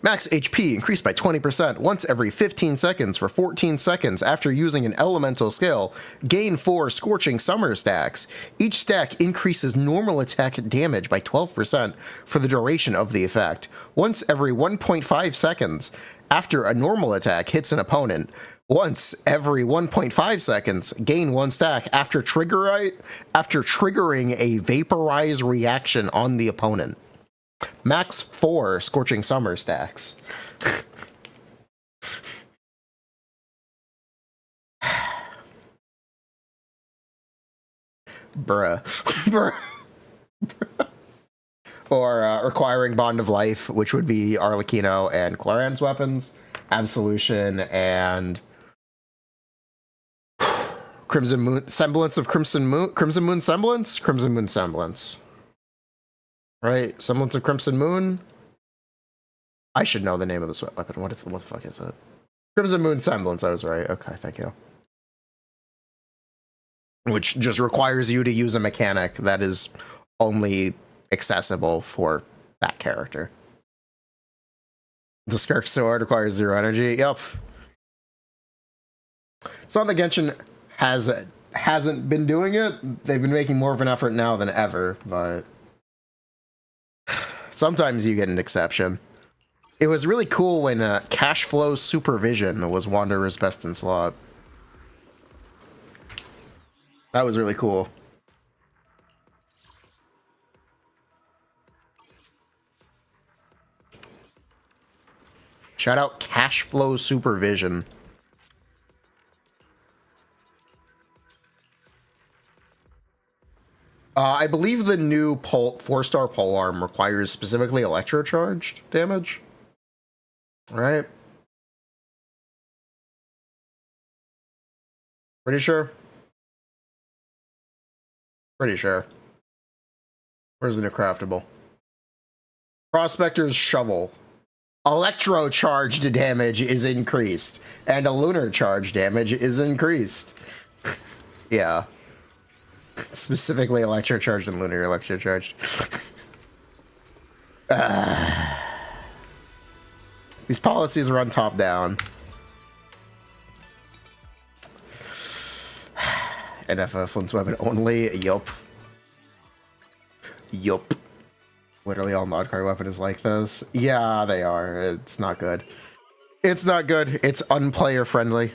Max HP increased by 20% once every 15 seconds for 14 seconds after using an elemental skill. Gain 4 Scorching Summer stacks. Each stack increases normal attack damage by 12% for the duration of the effect. Once every 1.5 seconds after a normal attack hits an opponent. Once every 1.5 seconds, gain 1 stack after triggering a vaporize reaction on the opponent. Max 4 Scorching Summer stacks. Bruh. Bruh. Or requiring Bond of Life, which would be Arlecchino and Claran's weapons, Absolution, and Crimson Moon, Semblance of Crimson Moon Semblance? Crimson Moon Semblance. Right? Semblance of Crimson Moon? I should know the name of this weapon. What the fuck is it? Crimson Moon Semblance, I was right. Okay, thank you. Which just requires you to use a mechanic that is only accessible for that character. The Skirk Sword requires 0 energy. Yep. It's not that Genshin hasn't been doing it. They've been making more of an effort now than ever, but sometimes you get an exception. It was really cool when Cash Flow Supervision was Wanderer's best in slot. That was really cool. Shout out Cash Flow Supervision. I believe the new 4-star polearm requires specifically electrocharged damage. Right? Pretty sure. Pretty sure. Where's the new craftable? Prospector's Shovel. Electro-charged damage is increased, and a lunar charge damage is increased. Yeah. Specifically electro-charged and lunar electro-charged. These policies run top-down. NFF Flint's weapon only. Yup. Yup. Literally all mod card weapon is like this. Yeah, they are. It's not good. It's not good. It's unplayer friendly.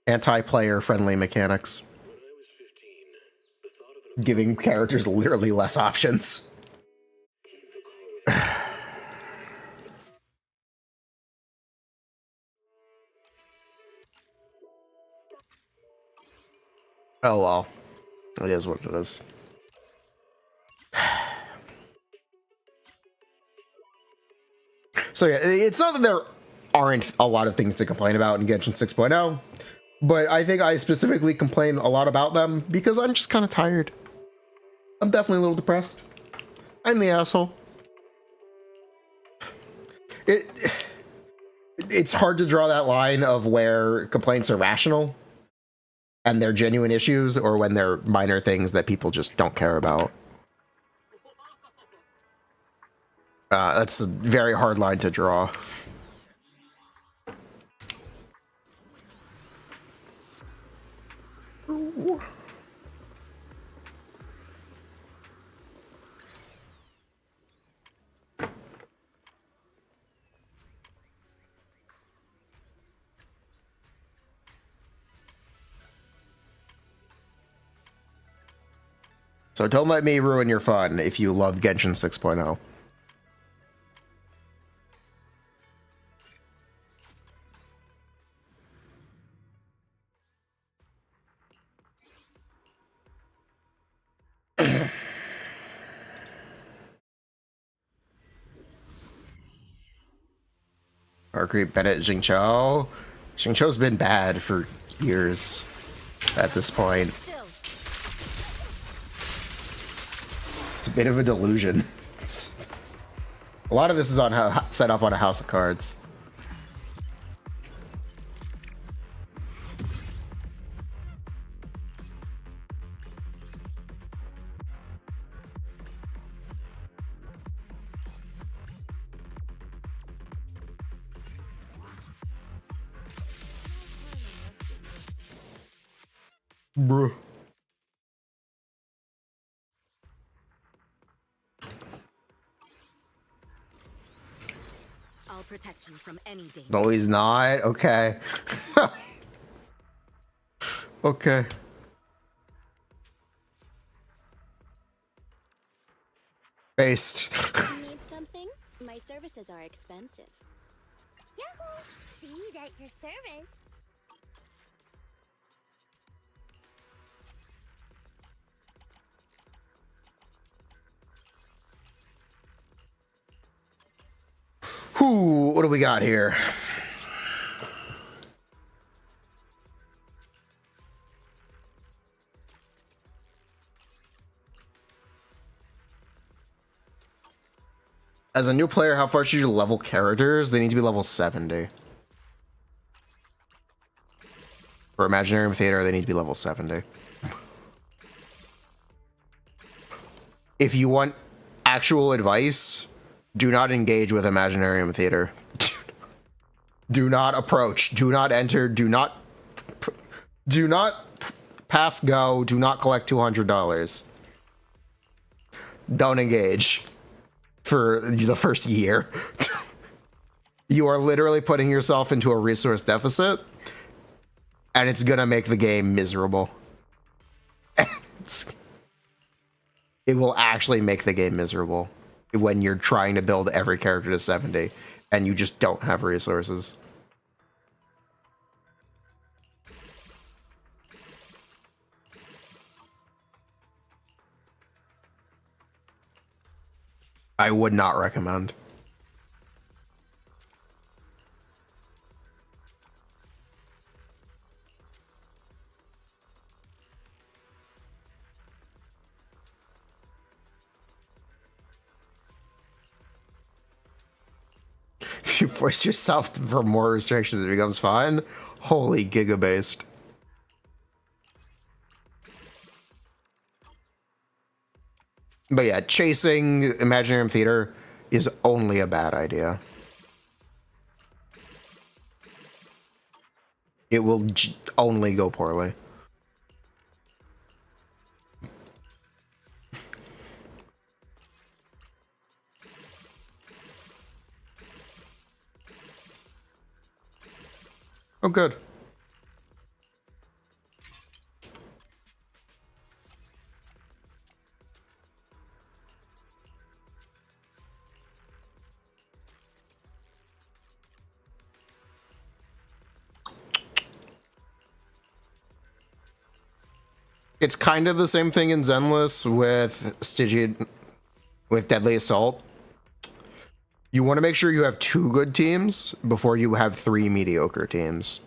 Anti-player friendly mechanics. Giving characters literally less options. Oh well, it is what it is. So yeah, it's not that there aren't a lot of things to complain about in Genshin 6.0, but I think I specifically complain a lot about them because I'm just kind of tired. I'm definitely a little depressed. I'm the asshole. It's hard to draw that line of where complaints are rational and they're genuine issues, or when they're minor things that people just don't care about. That's a very hard line to draw. So don't let me ruin your fun if you love Genshin 6.0. Creep Bennett Jingqiu. Jingqiu's been bad for years at this point. It's a bit of a delusion. A lot of this is on set up on a House of Cards. Bruh. I'll protect you from any danger. No, he's not. Okay. Okay. Based. Need something? My services are expensive. Yahoo! See that your service. Whew, what do we got here? As a new player, how far should you level characters? They need to be level 70. For Imaginarium Theater, they need to be level 70. If you want actual advice, do not engage with Imaginarium Theater. Do not approach. Do not enter. Do not pass go. Do not collect $200. Don't engage for the first year. You are literally putting yourself into a resource deficit, and it's gonna make the game miserable. It will actually make the game miserable when you're trying to build every character to 70 and you just don't have resources. I would not recommend. If you force yourself for more restrictions, it becomes fun. Holy giga-based. But yeah, chasing Imaginarium Theater is only a bad idea. It will only go poorly. Oh, good. It's kind of the same thing in Zenless with Stygian, with Deadly Assault. You want to make sure you have 2 good teams before you have 3 mediocre teams.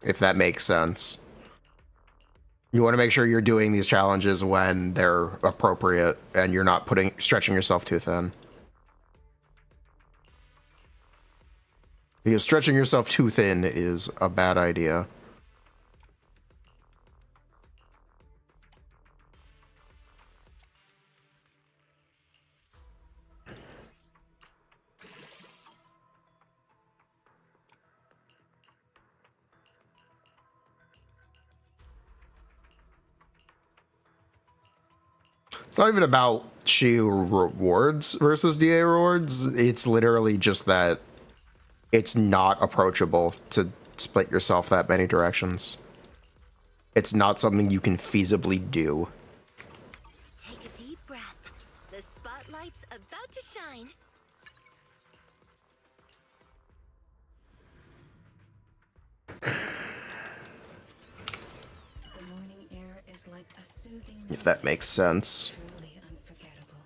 If that makes sense. You want to make sure you're doing these challenges when they're appropriate and you're not stretching yourself too thin. Because stretching yourself too thin is a bad idea. It's not even about Shiyu rewards versus DA rewards. It's literally just that it's not approachable to split yourself that many directions. It's not something you can feasibly do. Take a deep breath. The spotlight's about to shine. The morning air is like a soothing If that makes sense. truly unforgettable.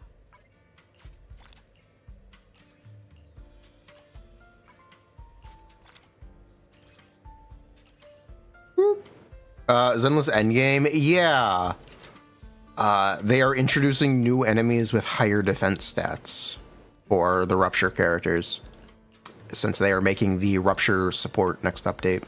Zenless Endgame, yeah. They are introducing new enemies with higher defense stats for the Rupture characters, since they are making the Rupture support next update.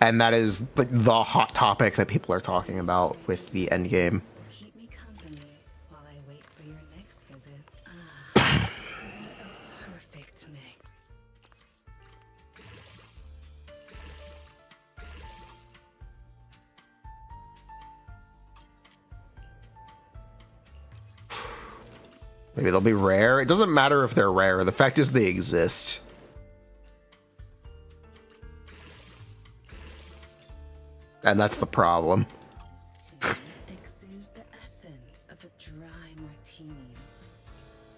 And that is the hot topic that people are talking about with the Endgame. Keep me company while I wait for your next visit. Perfect Maybe they'll be rare. It doesn't matter if they're rare. The fact is they exist. And that's the problem. Exudes the essence of a dry martini.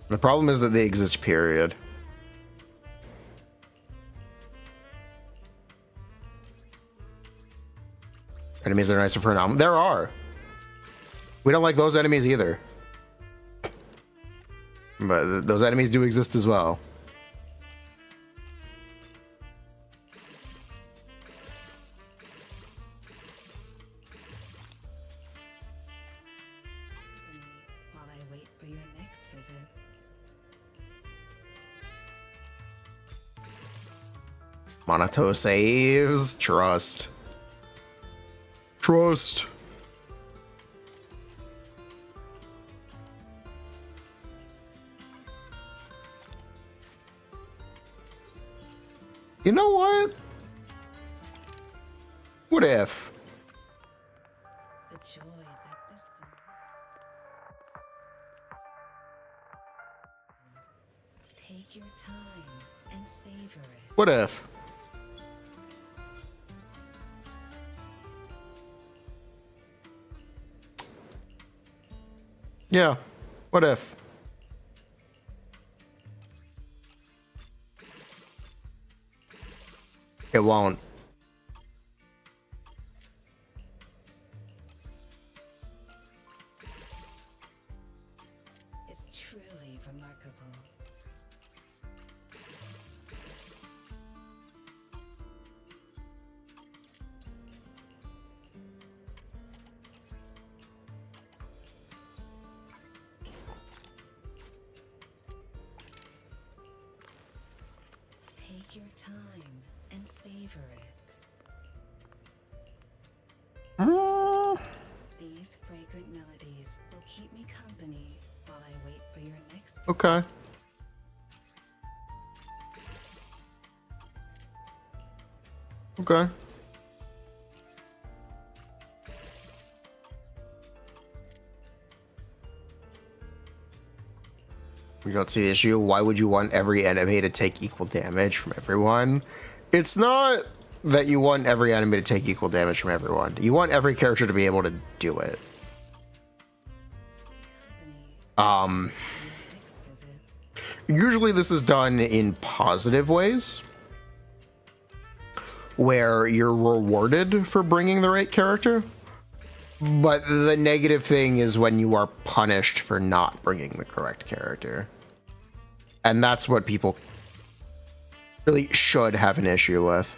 The problem is that they exist, period. Enemies that are nicer for an album. There are. We don't like those enemies either. But those enemies do exist as well. While I wait for your next visit. Monato saves. Trust. Trust. You know what? What if? The joy that this Take your time and savor it. What if? Yeah. What if? It won't. It's truly remarkable. Take your time and savor it. These fragrant melodies will keep me company while I wait for your next. Okay. Okay. You don't see the issue. Why would you want every enemy to take equal damage from everyone? It's not that you want every enemy to take equal damage from everyone. You want every character to be able to do it. Usually this is done in positive ways, where you're rewarded for bringing the right character. But the negative thing is when you are punished for not bringing the correct character. And that's what people really should have an issue with.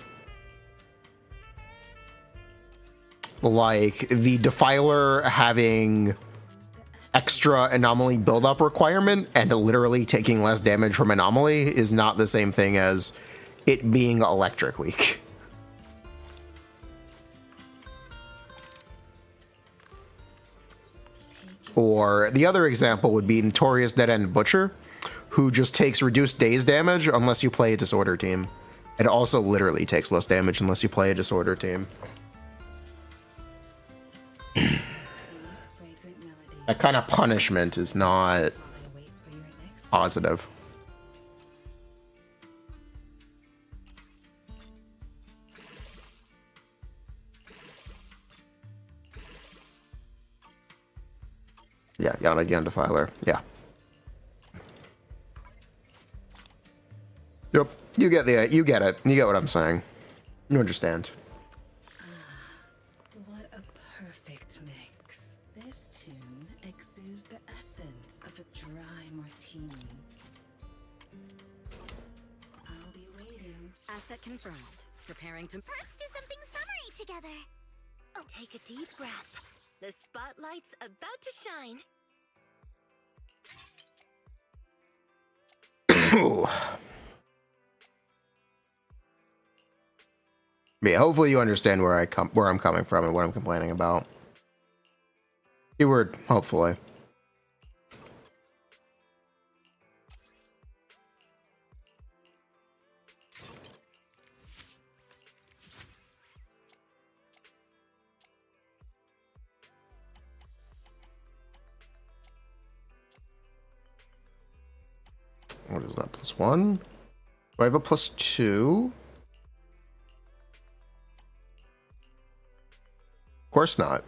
Like the Defiler having extra anomaly buildup requirement and literally taking less damage from anomaly is not the same thing as it being electric weak. Or the other example would be Notorious Dead End Butcher, who just takes reduced days damage unless you play a disorder team. It also literally takes less damage unless you play a disorder team. That kind of punishment is not positive. Yeah, Yana again, Defiler. Yeah. Yep. You get it. You get what I'm saying. You understand. What a perfect mix. This tune exudes the essence of a dry martini. I'll be waiting. Asset confirmed. Preparing to... Let's do something summery together. Oh, take a deep breath. The spotlight's about to shine. Yeah, hopefully you understand where I'm coming from and what I'm complaining about. Keyword, hopefully. What is that? +1? Do I have a +2? Of course not.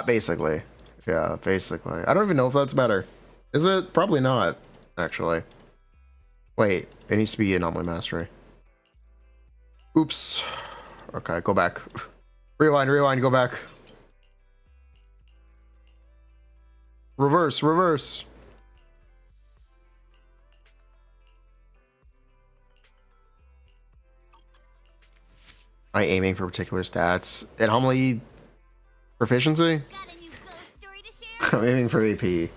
Basically. Yeah, basically. I don't even know if that's better. Is it? Probably not, actually. Wait, it needs to be anomaly mastery. Oops. Okay, go back. Rewind, rewind, go back. Reverse, reverse. Am I aiming for particular stats? Anomaly proficiency? Got a new ghost story to share? I'm aiming for AP.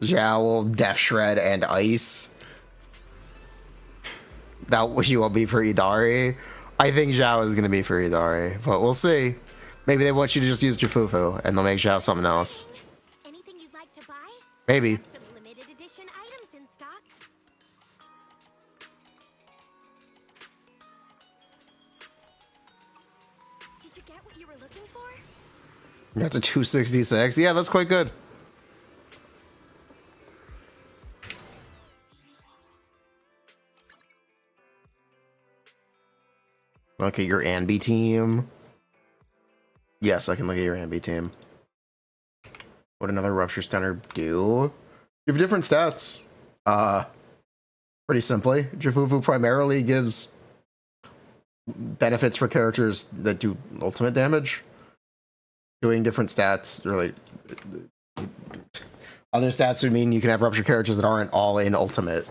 Jowl, Death Shred, and Ice. That what you will be for Idari. I think Zhao is gonna be for Idari, but we'll see. Maybe they want you to just use Jafufu and they'll make Zhao something else. Anything you'd like to buy? Maybe. Some limited edition items in stock. Did you get what you were looking for? That's a 266. Yeah, that's quite good. Look at your Anby team. Yes, I can look at your Anby team. What another Rupture Stunner do? You have different stats. Pretty simply, Jafufu primarily gives benefits for characters that do ultimate damage. Doing different stats, really. Other stats would mean you can have Rupture characters that aren't all in ultimate.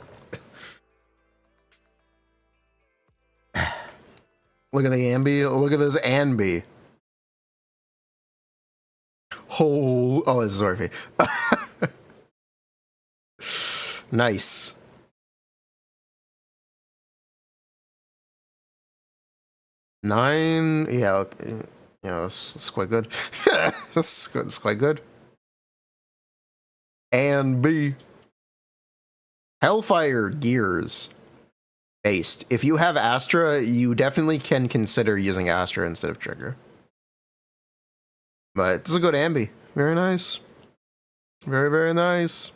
Look at the Anby. Look at this Anby. Oh, this is Orphe. Nice. Nine. Yeah. Okay. Yeah, that's quite good. That's quite good. And B. Hellfire Gears. Based. If you have Astra, you definitely can consider using Astra instead of Trigger. But this is a good Ambi. Very nice. Very, very nice.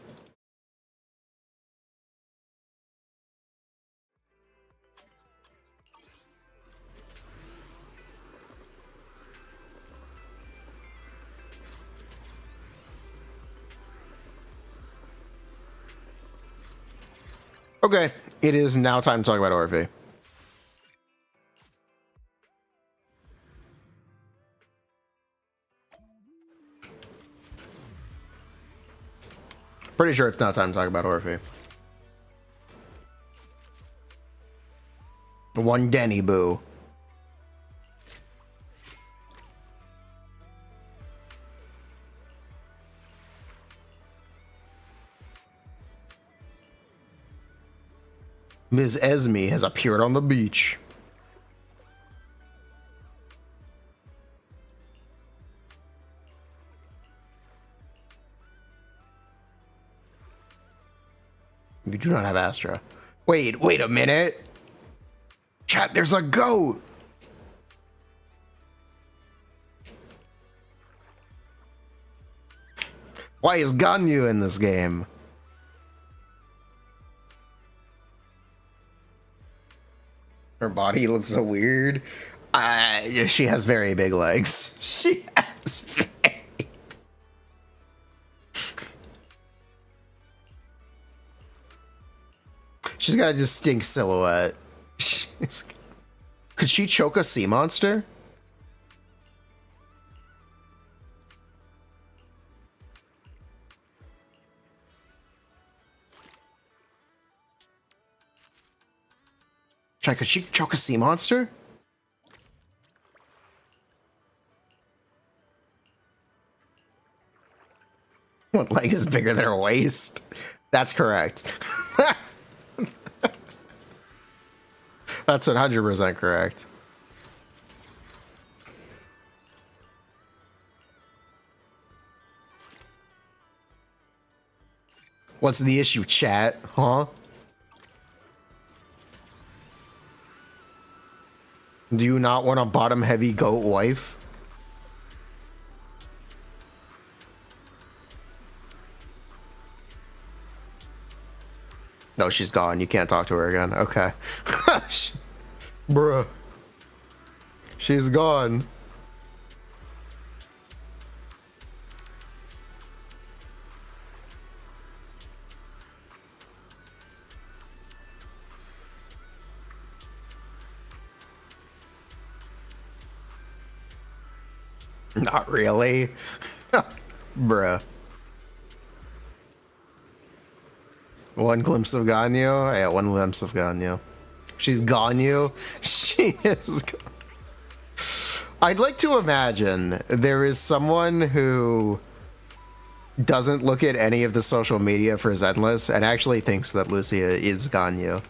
Okay, it is now time to talk about Orphe. Pretty sure it's now time to talk about Orphe. One Denny Boo. Ms. Esme has appeared on the beach. You do not have Astra. Wait a minute. Chat, there's a goat. Why is Ganyu in this game? Her body looks so weird. She has very big legs. She has very... She's got a distinct silhouette. Could she choke a sea monster? Could she choke a sea monster? One leg is bigger than her waist. That's correct. That's 100% correct. What's the issue, chat? Huh? Do you not want a bottom-heavy goat wife? No, she's gone. You can't talk to her again. Okay. Bruh. She's gone. Not really. Bruh. One glimpse of Ganyu? Yeah, one glimpse of Ganyu. She's Ganyu? She is. I'd like to imagine there is someone who doesn't look at any of the social media for Zenless and actually thinks that Lucia is Ganyu.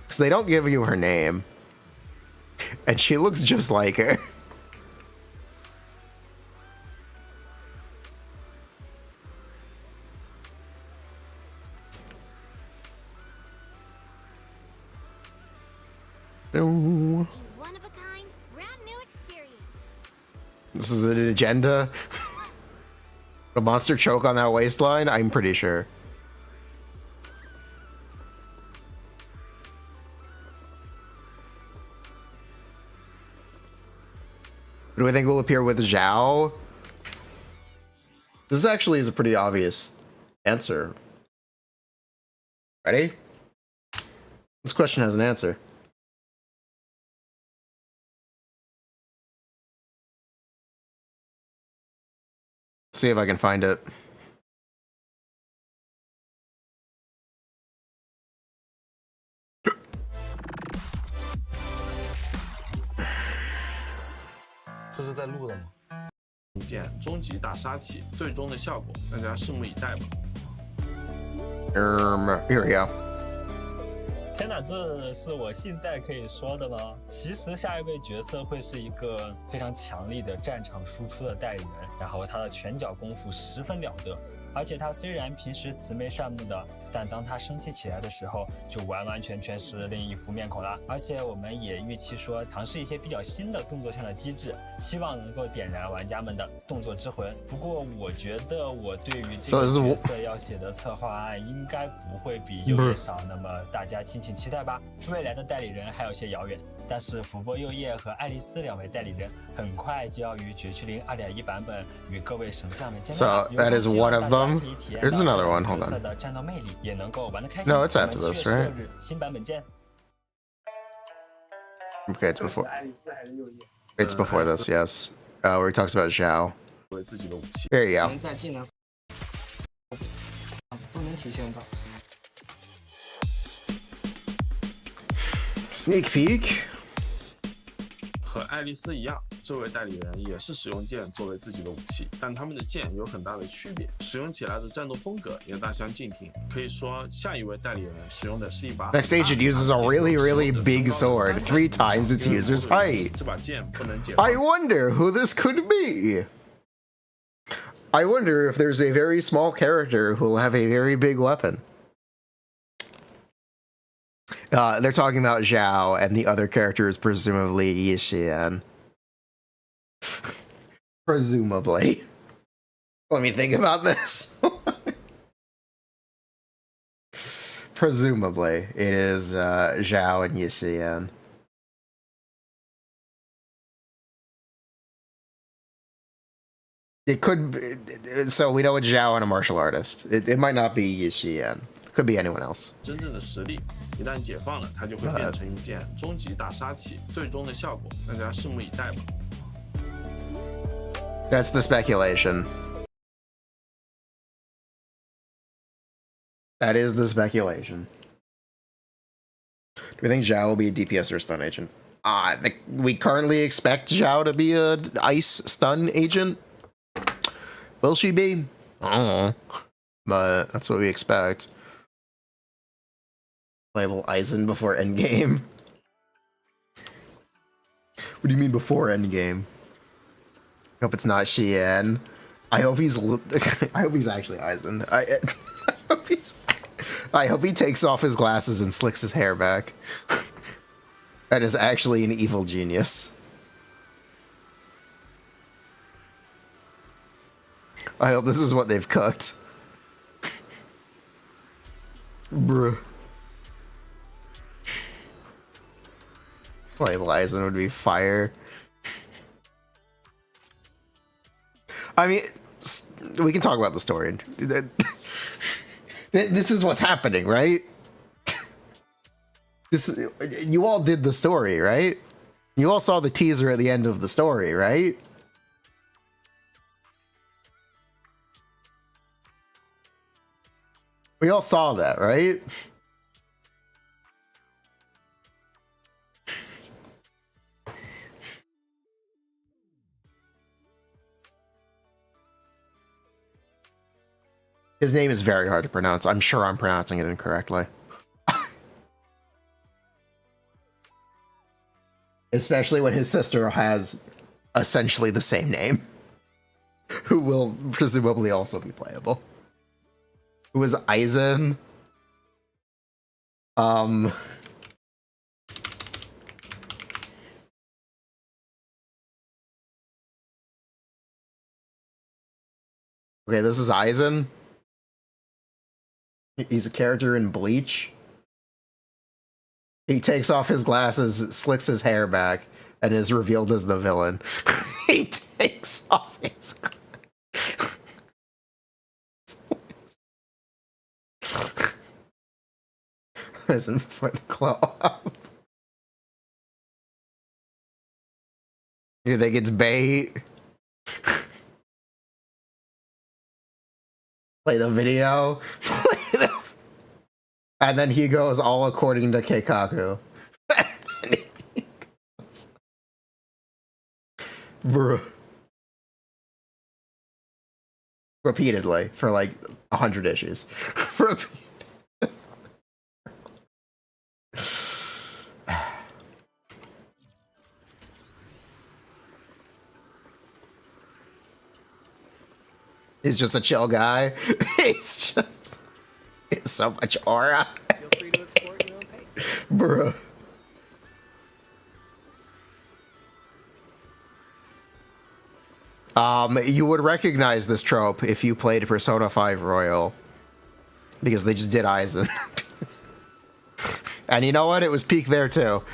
Because they don't give you her name. And she looks just like her. No. One of a kind, brand new experience. This is an agenda. A monster choke on that waistline? I'm pretty sure. Do I think will appear with Zhao? This actually is a pretty obvious answer. Ready? This question has an answer. See if I can find it.这是在录的吗？一件终极大杀器，最终的效果大家拭目以待吧。Here we go. 天哪，这是我现在可以说的吗？其实下一位角色会是一个非常强力的战场输出的代理人，然后他的拳脚功夫十分了得，而且他虽然平时慈眉善目的，但当他生气起来的时候，就完完全全是另一副面孔了。而且我们也预期说尝试一些比较新的动作上的机制，希望能够点燃玩家们的动作之魂。不过我觉得我对于这个角色要写的策划案应该不会比右叶少，那么大家敬请期待吧。未来的代理人还有些遥远，但是福波右叶和爱丽丝两位代理人很快就要于绝区零 2.1 版本与各位神将们见面。So that is one of them. There's another one. Hold on. 的战斗魅力也能够玩得开心。 No, it's after this, right? 新版本见。 Okay, it's before. It's before this, yes. Where he talks about Zhao. 为自己的武器。 There you go. 在技能都能体现到。 Sneak peek. 和爱丽丝一样，这位代理人也是使用剑作为自己的武器，但他们的剑有很大的区别，使用起来的战斗风格也大相径庭。可以说，下一位代理人使用的是一把 Next agent uses a really, really big sword, 3 times its user's height. 这把剑不能解 I wonder who this could be. I wonder if there's a very small character who will have a very big weapon. They're talking about Zhao, and the other character is presumably Yixian. Presumably. Let me think about this. Presumably, it is Zhao and Yixian. It could be, so we know it's Zhao and a martial artist. It might not be Yixian. It could be anyone else. 真正的实力一旦解放了，它就会变成一件终极大杀器，最终的效果大家拭目以待吧。 That's the speculation. That is the speculation. Do we think Zhao will be a DPS or a stun agent? We currently expect Zhao to be a ice stun agent. Will she be? I don't know. But that's what we expect. Playable Aizen before Endgame. What do you mean before Endgame? I hope it's not Xian. I hope he's I hope he's actually Aizen. I hope he takes off his glasses and slicks his hair back. That is actually an evil genius. I hope this is what they've cooked. Bruh. Playable Aizen would be fire. I mean, we can talk about the story. This is what's happening, right? You all did the story, right? You all saw the teaser at the end of the story, right? We all saw that, right? His name is very hard to pronounce. I'm sure I'm pronouncing it incorrectly. Especially when his sister has essentially the same name. Who will presumably also be playable. Who is Aizen? Okay, this is Aizen. He's a character in Bleach. He takes off his glasses, slicks his hair back, and is revealed as the villain. He takes off his glasses. Aizen before the glow up. You think it's bait? Play the video. And then he goes all according to Keikaku. Bruh. Repeatedly for like 100 issues. He's just a chill guy. He's so much aura. Feel free to explore at your own pace. Bruh. You would recognize this trope if you played Persona 5 Royal. Because they just did Aizen. And you know what? It was peak there too.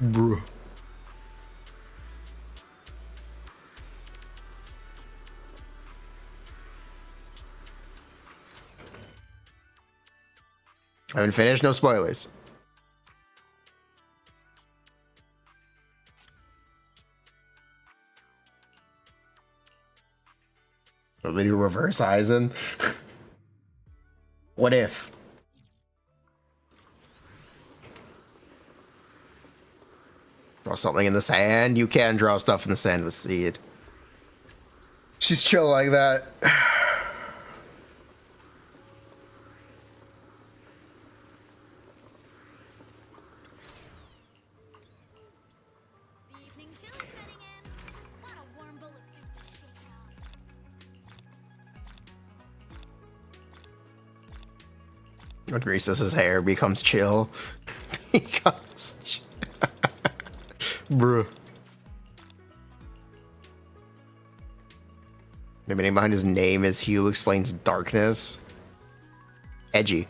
Bruh. I haven't finished, no spoilers. Will they do reverse Aizen? What if? Draw something in the sand? You can draw stuff in the sand with seed. She's chill like that. The evening chill is setting in. Want a warm bowl of soup to shake it off. When Greases' hair becomes chill. Becomes chill. Bruh. The meaning behind his name is Hugh explains darkness. Edgy.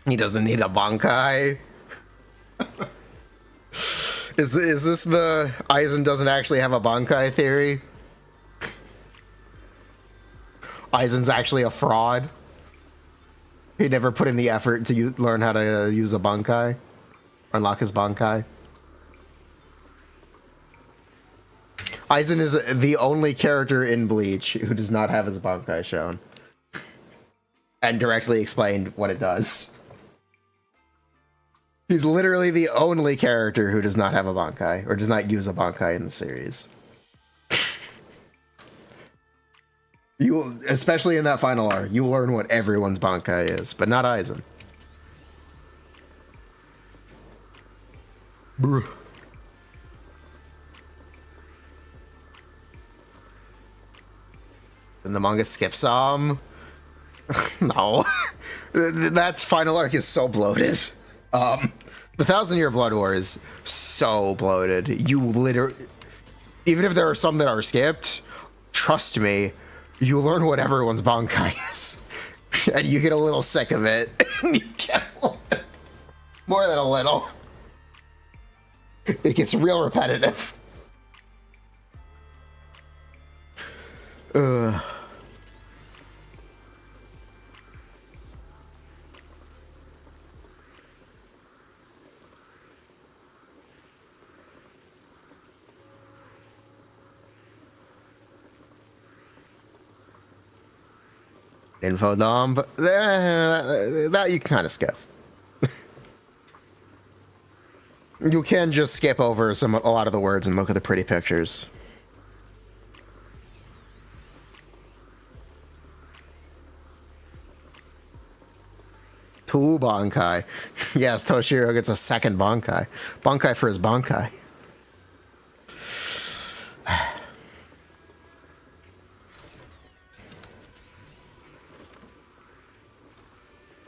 He doesn't need a Bankai. Is this the Aizen doesn't actually have a Bankai theory? Aizen's actually a fraud. He never put in the effort to learn how to use a Bankai. Unlock his Bankai. Aizen is the only character in Bleach who does not have his Bankai shown. And directly explained what it does. He's literally the only character who does not have a Bankai, or does not use a Bankai in the series. You will, especially in that final arc, you will learn what everyone's Bankai is, but not Aizen. Bruh. And the manga skips some. No. That final arc is so bloated. The 1,000-Year Blood War is so bloated. You literally, even if there are some that are skipped, trust me, you learn what everyone's Bankai is. And you get a little sick of it. You get a little bit, more than a little. It gets real repetitive. Info dump. That you can kind of skip. You can just skip over a lot of the words and look at the pretty pictures. Two Bankai. Yes, Toshiro gets a second Bankai. Bankai for his Bankai.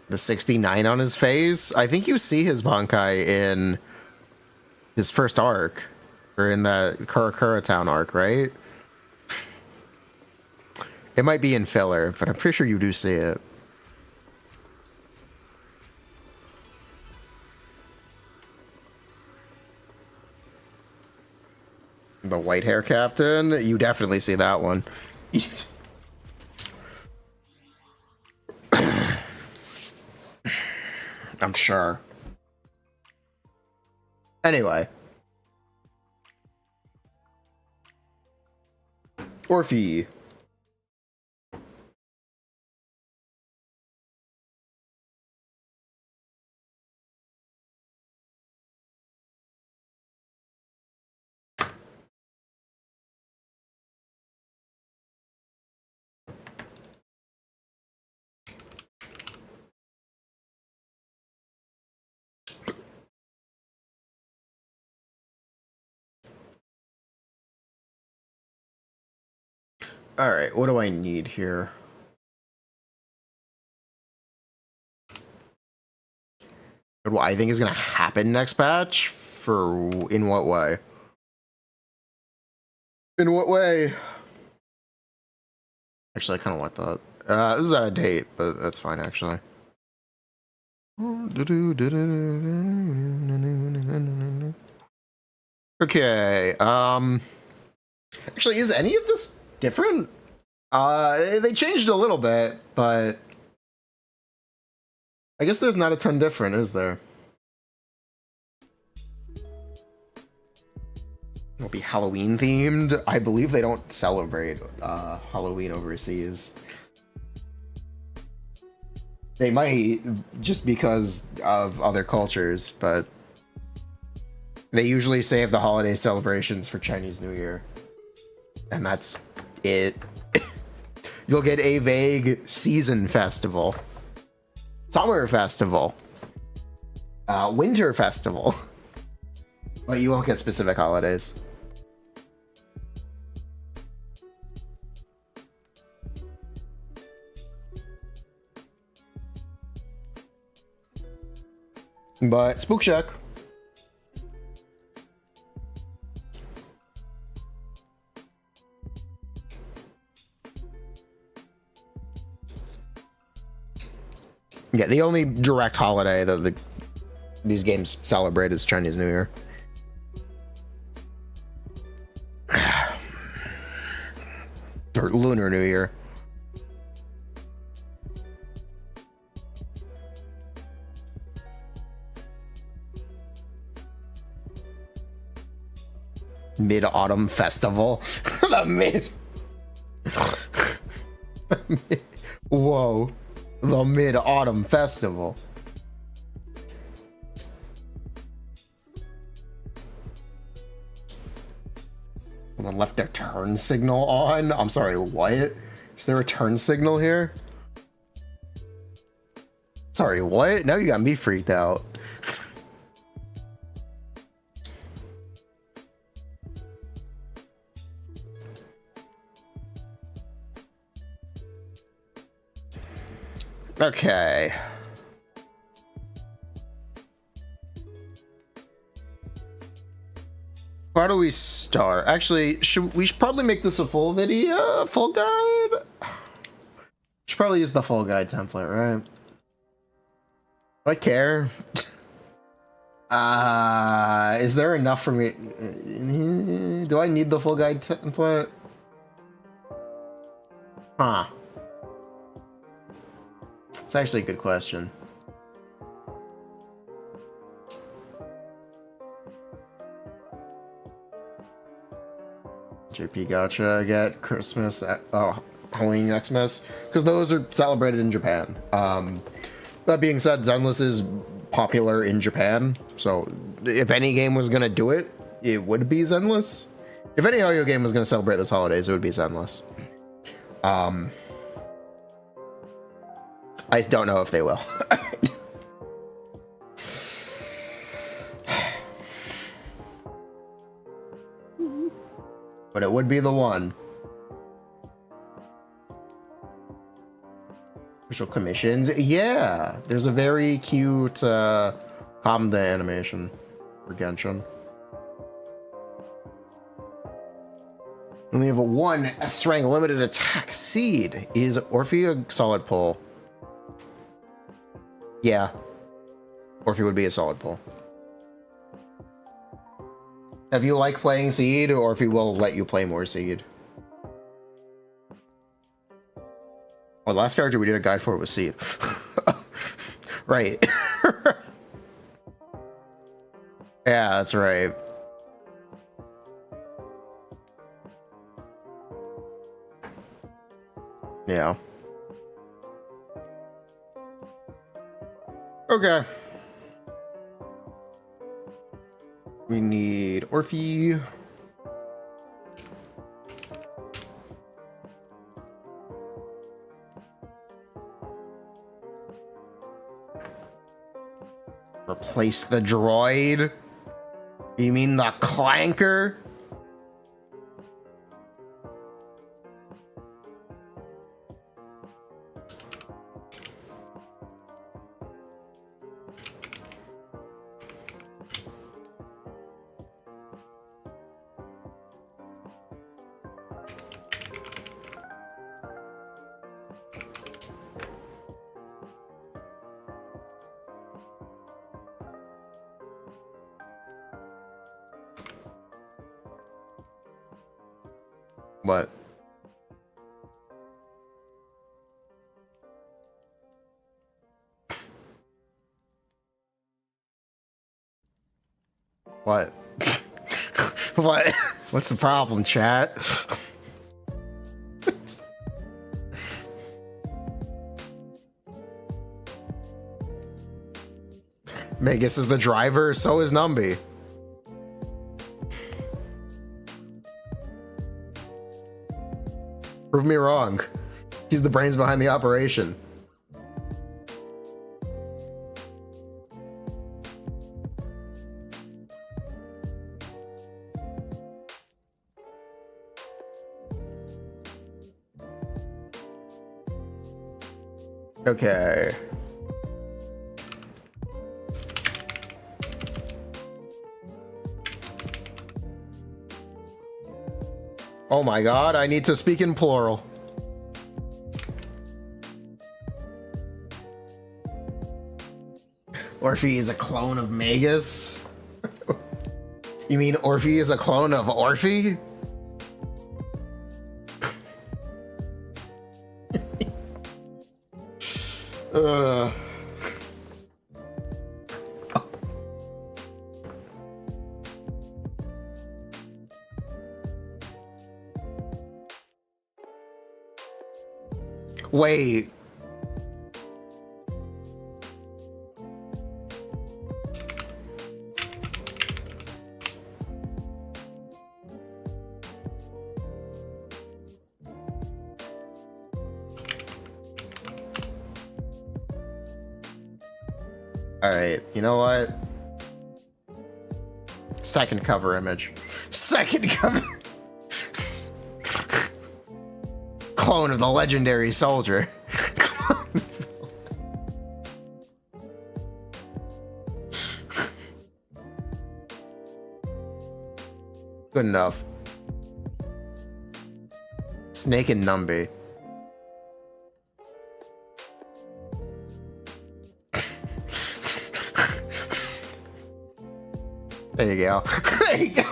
The 69 on his face. I think you see his Bankai in his first arc, or in the Kurakura Town arc, right? It might be in filler, but I'm pretty sure you do see it. The white hair captain, you definitely see that one. I'm sure. Anyway. Orphie. All right, what do I need here? What I think is going to happen next patch? For in what way? In what way? Actually, I kind of want that. This is out of date, but that's fine, actually. Okay, actually, is any of this different? They changed a little bit, but I guess there's not a ton different, is there? It'll be Halloween themed. I believe they don't celebrate Halloween overseas. They might, just because of other cultures, but they usually save the holiday celebrations for Chinese New Year. And that's it. You'll get a vague season festival, summer festival, winter festival, but you won't get specific holidays. But Spook Shack. Yeah, the only direct holiday that these games celebrate is Chinese New Year. Or Lunar New Year. Mid-Autumn Festival. The mid... Whoa. The Mid-Autumn Festival. Someone left their turn signal on? I'm sorry, what? Is there a turn signal here? Sorry, what? Now you got me freaked out. Okay. How do we start? Actually, we should probably make this a full video, full guide? Should probably use the full guide template, right? Do I care? Is there enough for me? Do I need the full guide template? Huh. It's actually a good question. JP gotcha. I get Christmas, Halloween, Xmas, because those are celebrated in Japan. That being said, Zenless is popular in Japan, so if any game was gonna do it, it would be Zenless. If any audio game was gonna celebrate this holidays, it would be Zenless. I just don't know if they will. But it would be the one. Official commissions. Yeah, there's a very cute Kamda animation for Genshin. And we have a 1 S rank limited attack seed. Is Orphe a solid pull? Yeah. Orphe would be a solid pull. If you like playing Seed, Orphe will let you play more Seed. Well, the last character we did a guide for was Seed. Right. Yeah, that's right. Yeah. Okay. We need Orphe. Replace the droid? You mean the clanker? What? What? What? What's the problem, chat? Magus is the driver, so is Numby. Prove me wrong. He's the brains behind the operation. Okay. Oh my god, I need to speak in plural. Orphe is a clone of Magus? You mean Orphe is a clone of Orphe? Wait. Alright, you know what? Second cover image. Second cover. Clone of the legendary soldier. Good enough. Snake and Numby. There you go. There you go.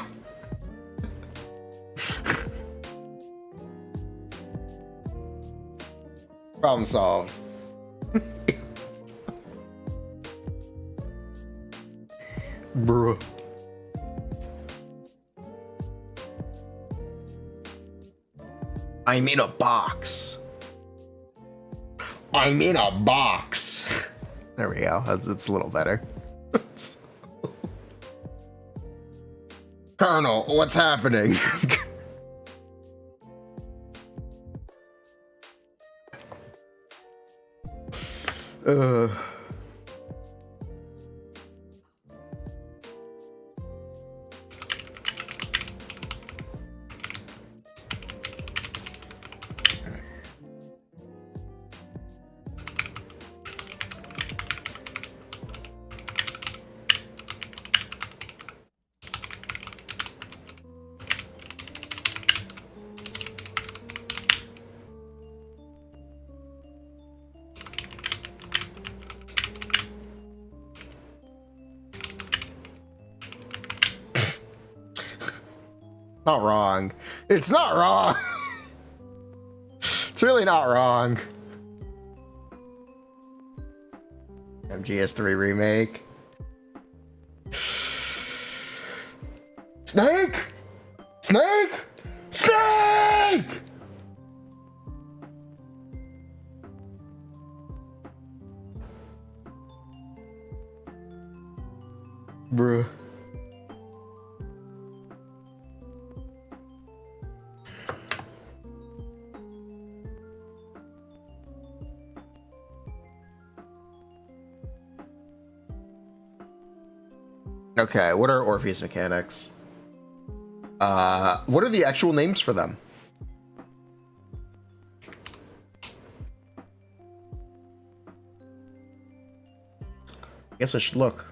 Problem solved. Bruh. I'm in a box. I'm in a box. There we go. It's a little better. Colonel, what's happening? Not wrong. It's not wrong. It's really not wrong. MGS3 remake. Snake! Snake! Snake! Bruh. Okay, what are Orphe's mechanics? What are the actual names for them? I guess I should look.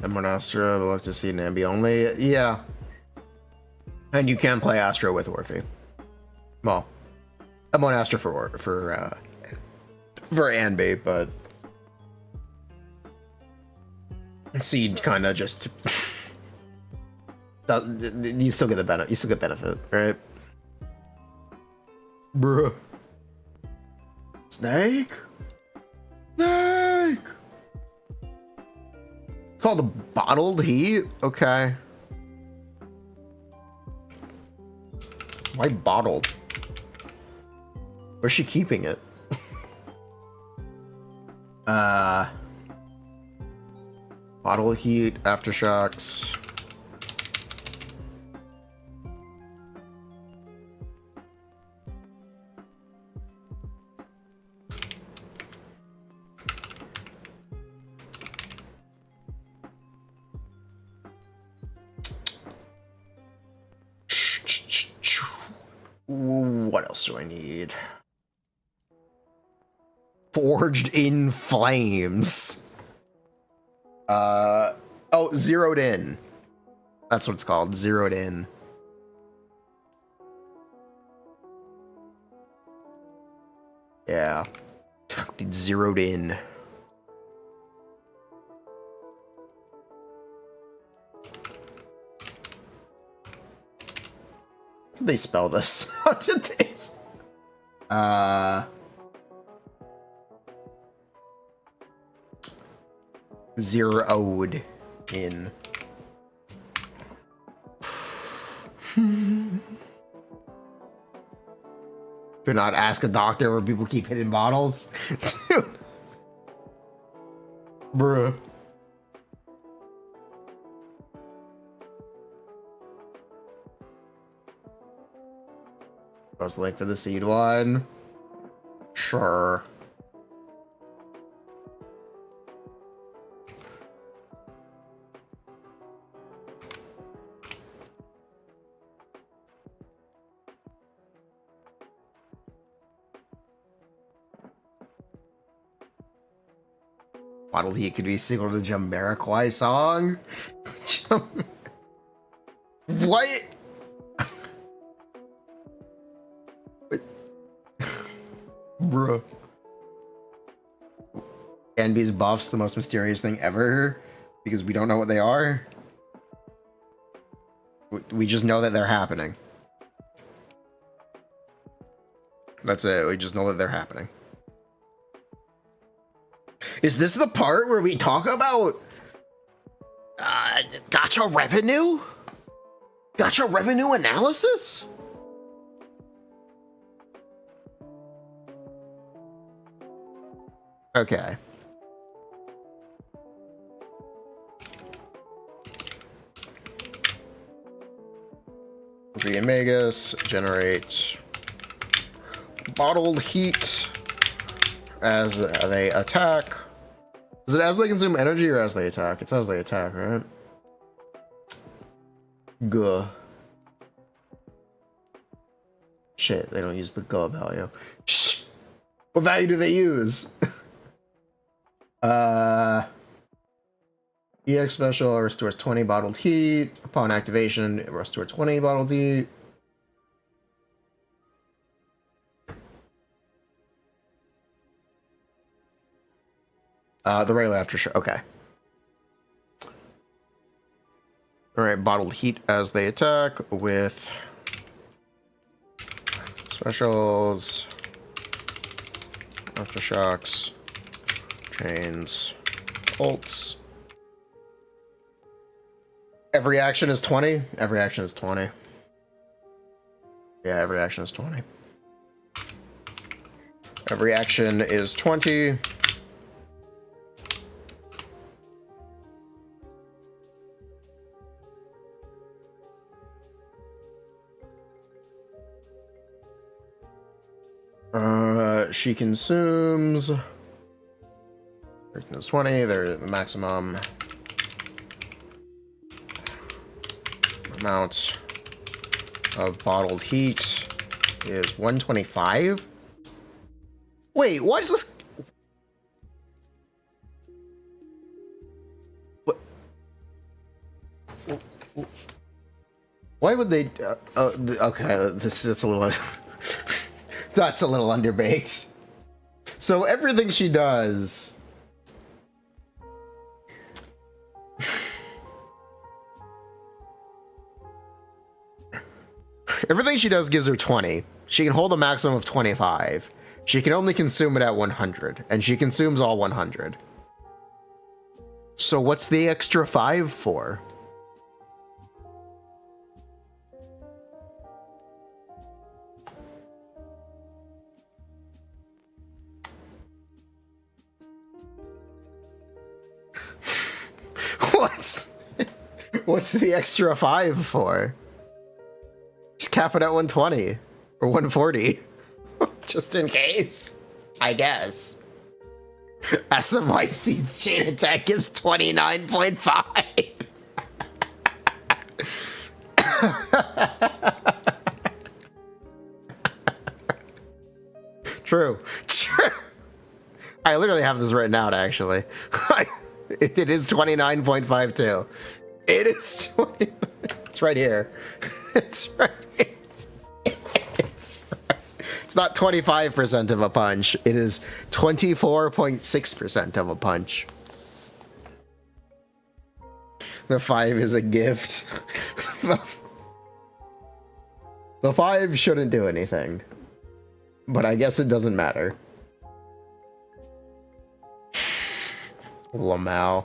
M1 Astra, we'll look to see Nambi only. Yeah. And you can play Astra with Orphe. Well, M1 Astra for Anby, but Seed kind of just you still get the benefit. You still get benefit, right? Bruh. Snake. Snake. It's called the bottled heat. Okay. Why bottled? Where's she keeping it? Bottle heat, aftershocks. What else do I need? Forged in Flames. Oh, Zeroed In. That's what it's called, Zeroed In. Yeah. Need Zeroed In. How did they spell this? How did they? Zeroed in. Do not ask a doctor where people keep hidden bottles. Dude. Bruh. I was late for the seed one. Sure. Bottled Heat could be sequel to Jamiroquai song. What? Bruh. Envy's buffs, the most mysterious thing ever, because we don't know what they are. We just know that they're happening. That's it. We just know that they're happening. Is this the part where we talk about gacha revenue? Gacha revenue analysis? Okay. Orphe and Magus generate bottled heat as they attack. Is it as they consume energy or as they attack? It's as they attack, right? Guh. Shit, they don't use the guh value. Shh. What value do they use? EX special restores 20 bottled heat. Upon activation, it restores 20 bottled heat. The regular aftershock. Okay. Alright, bottled heat as they attack with specials, aftershocks, chains, ults. Every action is 20? Every action is 20. Yeah, every action is 20. Every action is 20. She consumes. Is 20. Their maximum amount of bottled heat is 125. Wait, what is this? What? Why would they? Okay, that's a little. That's a little underbaked. So everything she does. Everything she does gives her 20. She can hold a maximum of 25. She can only consume it at 100, and she consumes all 100. So what's the extra 5 for? What's the extra 5 for? Just cap it at 120 or 140, just in case, I guess. As the Vice Seeds chain attack gives 29.5. True. I literally have this written out, actually. It is 29.52. It is 20. It's right here. It's right here. It's not 25% of a punch. It is 24.6% of a punch. The 5 is a gift. The 5 shouldn't do anything. But I guess it doesn't matter. Llama.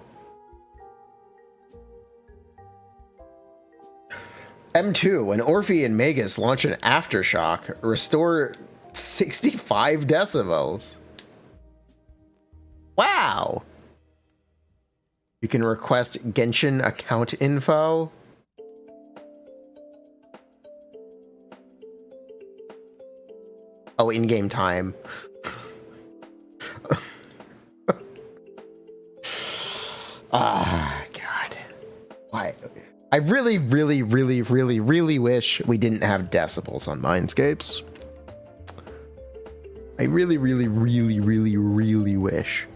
M2, when Orphe and Magus launch an aftershock, restore 65 decibels. Wow. You can request Genshin account info. Oh, in-game time. Ah, God. Why? I really, really, really, really, really wish we didn't have decibels on Mindscapes. I really, really, really, really, really wish.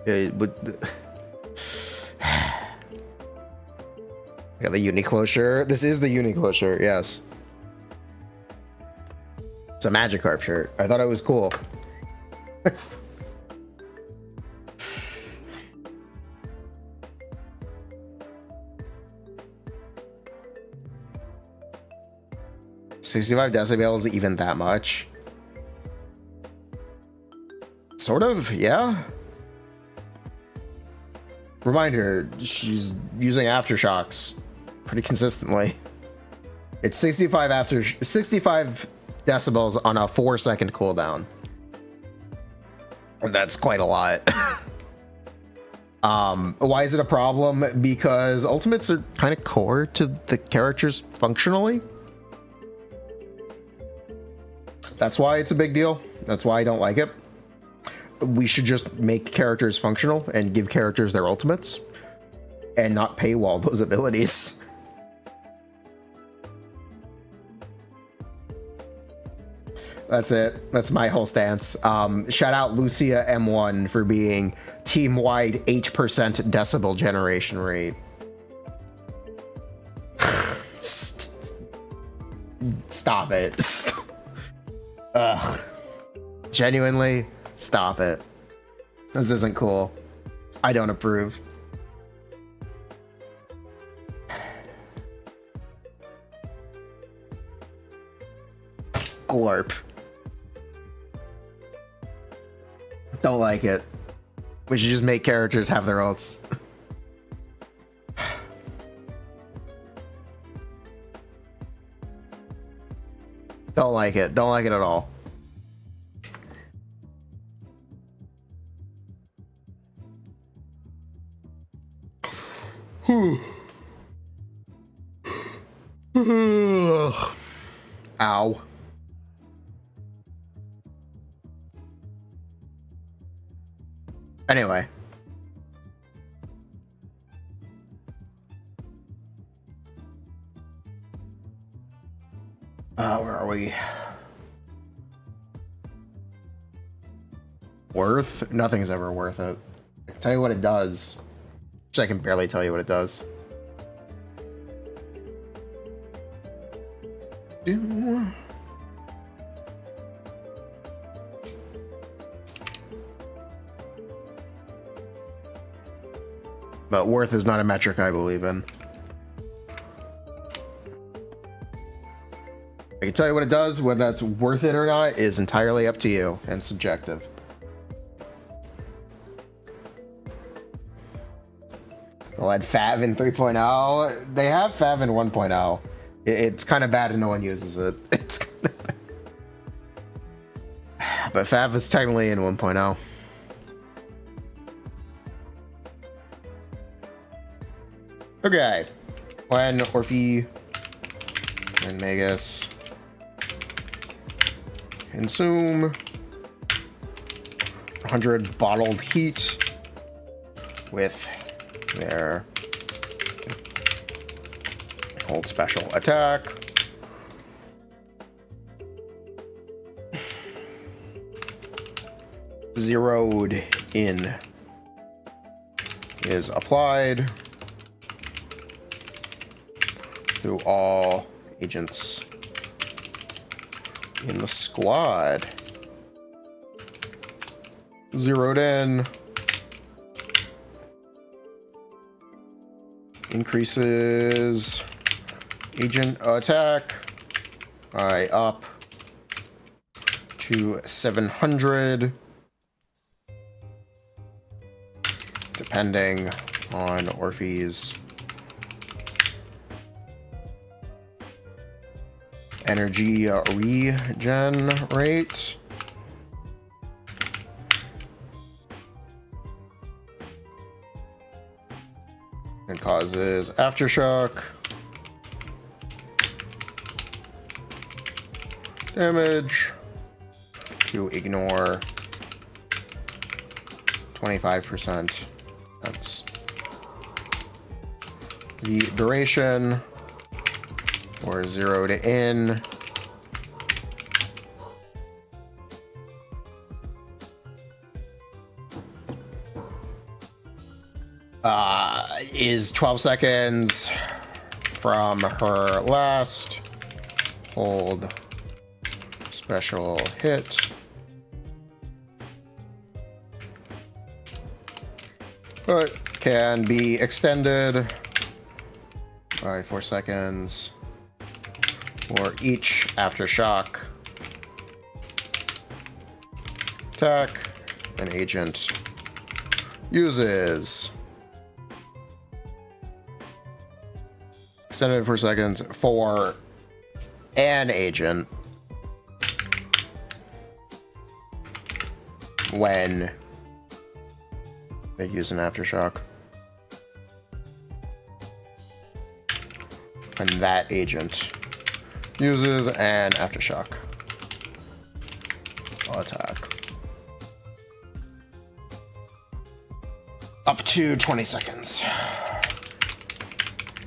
Yeah, the Uniqlo shirt. This is the Uniqlo shirt, yes. It's a Magikarp shirt. I thought it was cool. $65 decibels, even that much? Sort of, yeah. Reminder, she's using aftershocks pretty consistently. It's 65 decibels on a 4-second cooldown. That's quite a lot. Why is it a problem? Because ultimates are kind of core to the characters functionally. That's why it's a big deal. That's why I don't like it. We should just make characters functional and give characters their ultimates and not paywall those abilities. That's it. That's my whole stance. Shout out Lucia M1 for being team-wide 8% decibel generation rate. Stop it. Ugh. Genuinely, stop it. This isn't cool. I don't approve. Glorp. Don't like it. We should just make characters have their ults. Don't like it. Don't like it at all. Ow. Anyway. Where are we? Worth? Nothing's ever worth it. I can tell you what it does. Actually, I can barely tell you what it does. But worth is not a metric I believe in. I can tell you what it does. Whether that's worth it or not is entirely up to you and subjective. They'll add Fav in 3.0. They have Fav in 1.0. It's kind of bad and no one uses it. It's but Fav is technically in 1.0. Okay. When Orphe and Magus consume 100 bottled heat with their hold special attack. Zeroed in is applied to all agents in the squad. Zeroed in increases agent attack by up to 700 depending on Orphe's energy regen rate. It causes aftershock damage to ignore 25%. That's the duration, or 0 to in. is 12 seconds from her last hold special hit. But can be extended by 4 seconds for each aftershock attack an agent uses. Extended 4 seconds for an agent when they use an aftershock. And that agent uses an aftershock attack. Up to 20 seconds.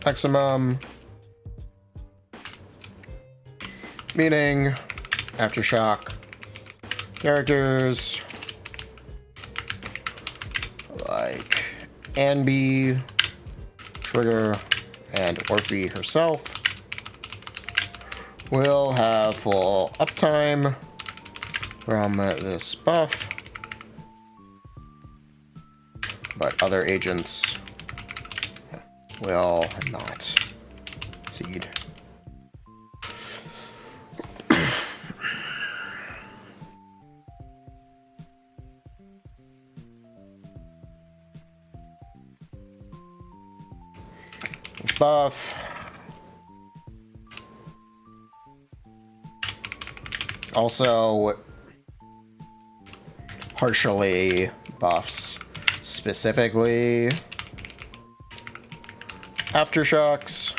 Maximum. Meaning aftershock characters like Anby, Trigger, and Orphe herself will have full uptime from this buff, but other agents will not succeed. This buff also partially buffs specifically aftershocks,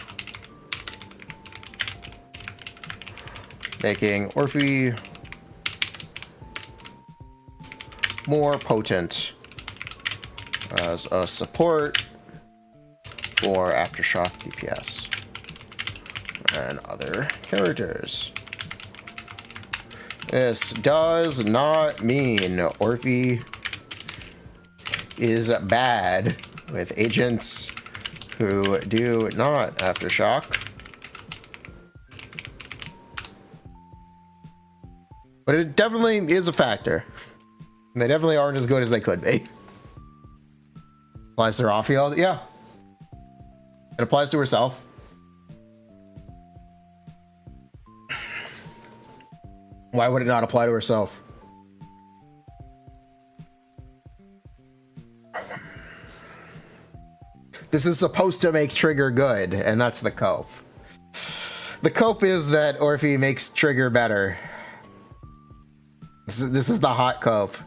making Orphe more potent as a support for aftershock DPS and other characters. This does not mean Orphe is bad with agents who do not aftershock, but it definitely is a factor. They definitely aren't as good as they could be. Applies to Orphe, yeah. It applies to herself. Why would it not apply to herself? This is supposed to make Trigger good, and that's the cope. The cope is that Orphe makes Trigger better. This is the hot cope.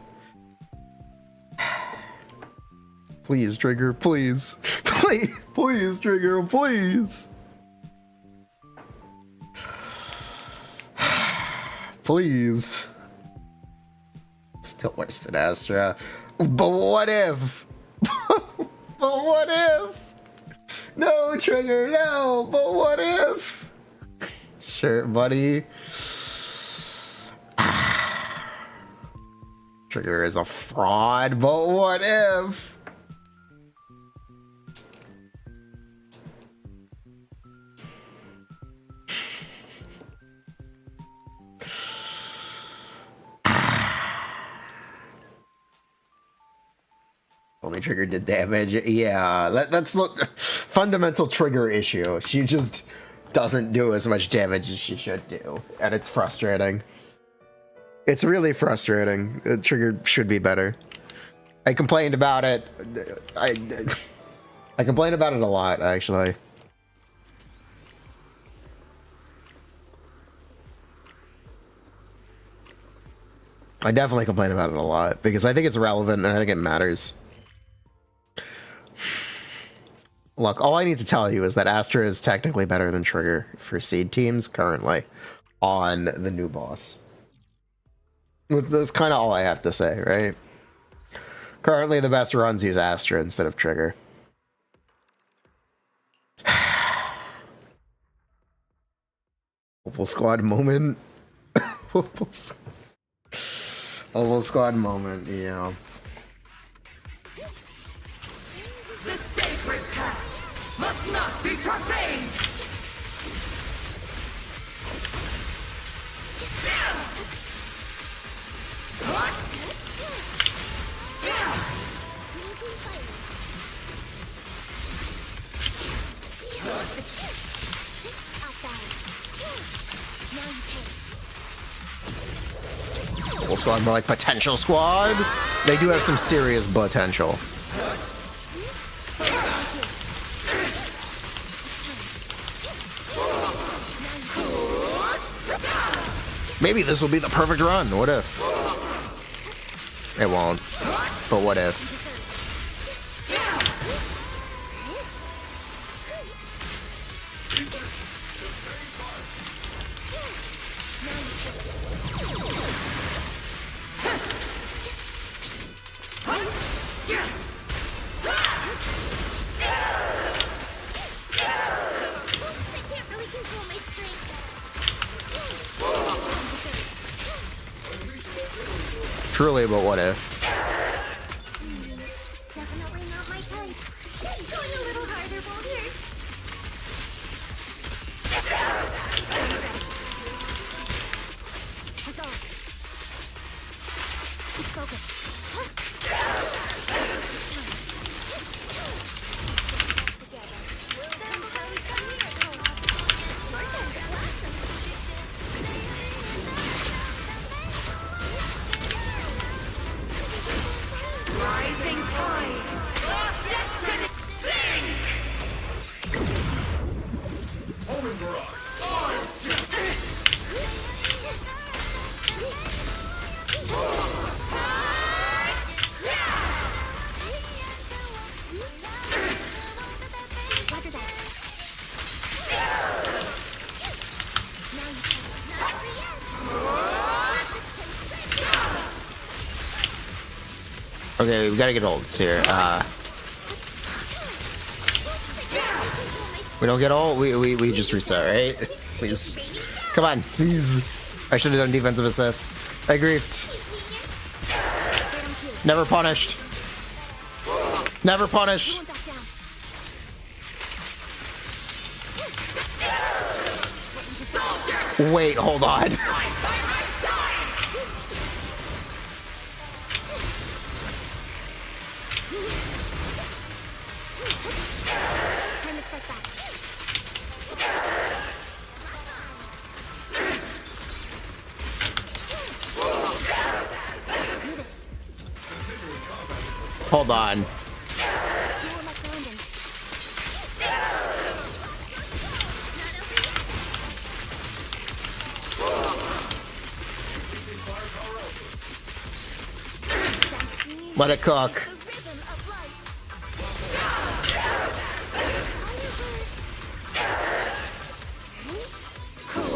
Please, Trigger, please. Please, Trigger, please. Please. Still worse than Astra. But what if? But what if? No, Trigger, no. But what if? Sure, buddy. Trigger is a fraud, but what if? Only Trigger did damage. Yeah, that's look fundamental Trigger issue. She just doesn't do as much damage as she should do, and it's frustrating. It's really frustrating. Trigger should be better. I complained about it. I complained about it a lot, actually. I definitely complain about it a lot because I think it's relevant and I think it matters. Look, all I need to tell you is that Astra is technically better than Trigger for seed teams currently on the new boss. That's kind of all I have to say, right? Currently, the best runs use Astra instead of Trigger. Opal Squad moment. Opal Squad moment, yeah. This must not be profaned! Full squad, more like potential squad. They do have some serious potential. Maybe this will be the perfect run. What if? It won't. But what if? Truly, but what if? Definitely not my type. Going a little harder won't hurt. That's all. Keep focused. Rising tide! Destiny sink! Homing barrage. Roger that. Okay, we gotta get ults here. We don't get ult, we just reset, right? Please. Come on, please. I should have done defensive assist. I griefed. Never punished. Never punished. Wait, hold on. Hold on. Let it cook.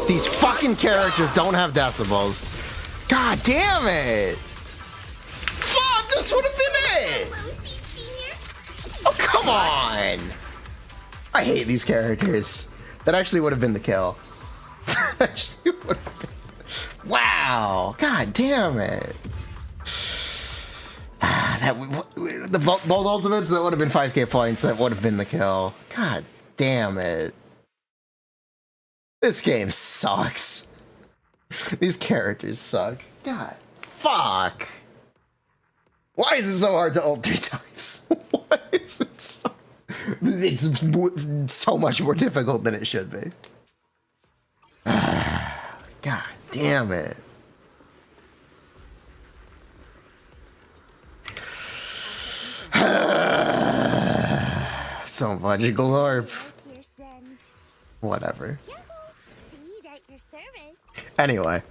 These fucking characters don't have decibels. God damn it! Fuck, this would have been it! Oh, come on! I hate these characters. That actually would have been the kill. That actually would have been... Wow! God damn it! Both ultimates, that would have been 5k points. That would have been the kill. God damn it. This game sucks. These characters suck. God. Fuck. Why is it so hard to ult 3 times? Why is it so... It's so much more difficult than it should be. God damn it. So much glorp. Whatever. Anyway.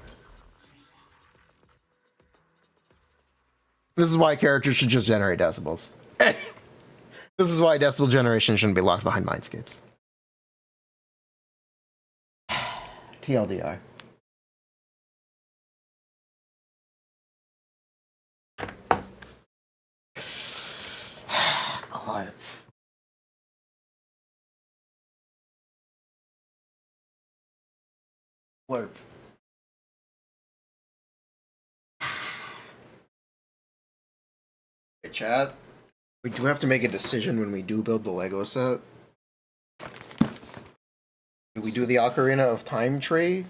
This is why characters should just generate decibels. This is why decibel generation shouldn't be locked behind mindscapes. TLDR. Quiet. Word. Hey, chat. We do have to make a decision when we do build the Lego set. Do we do the Ocarina of Time tree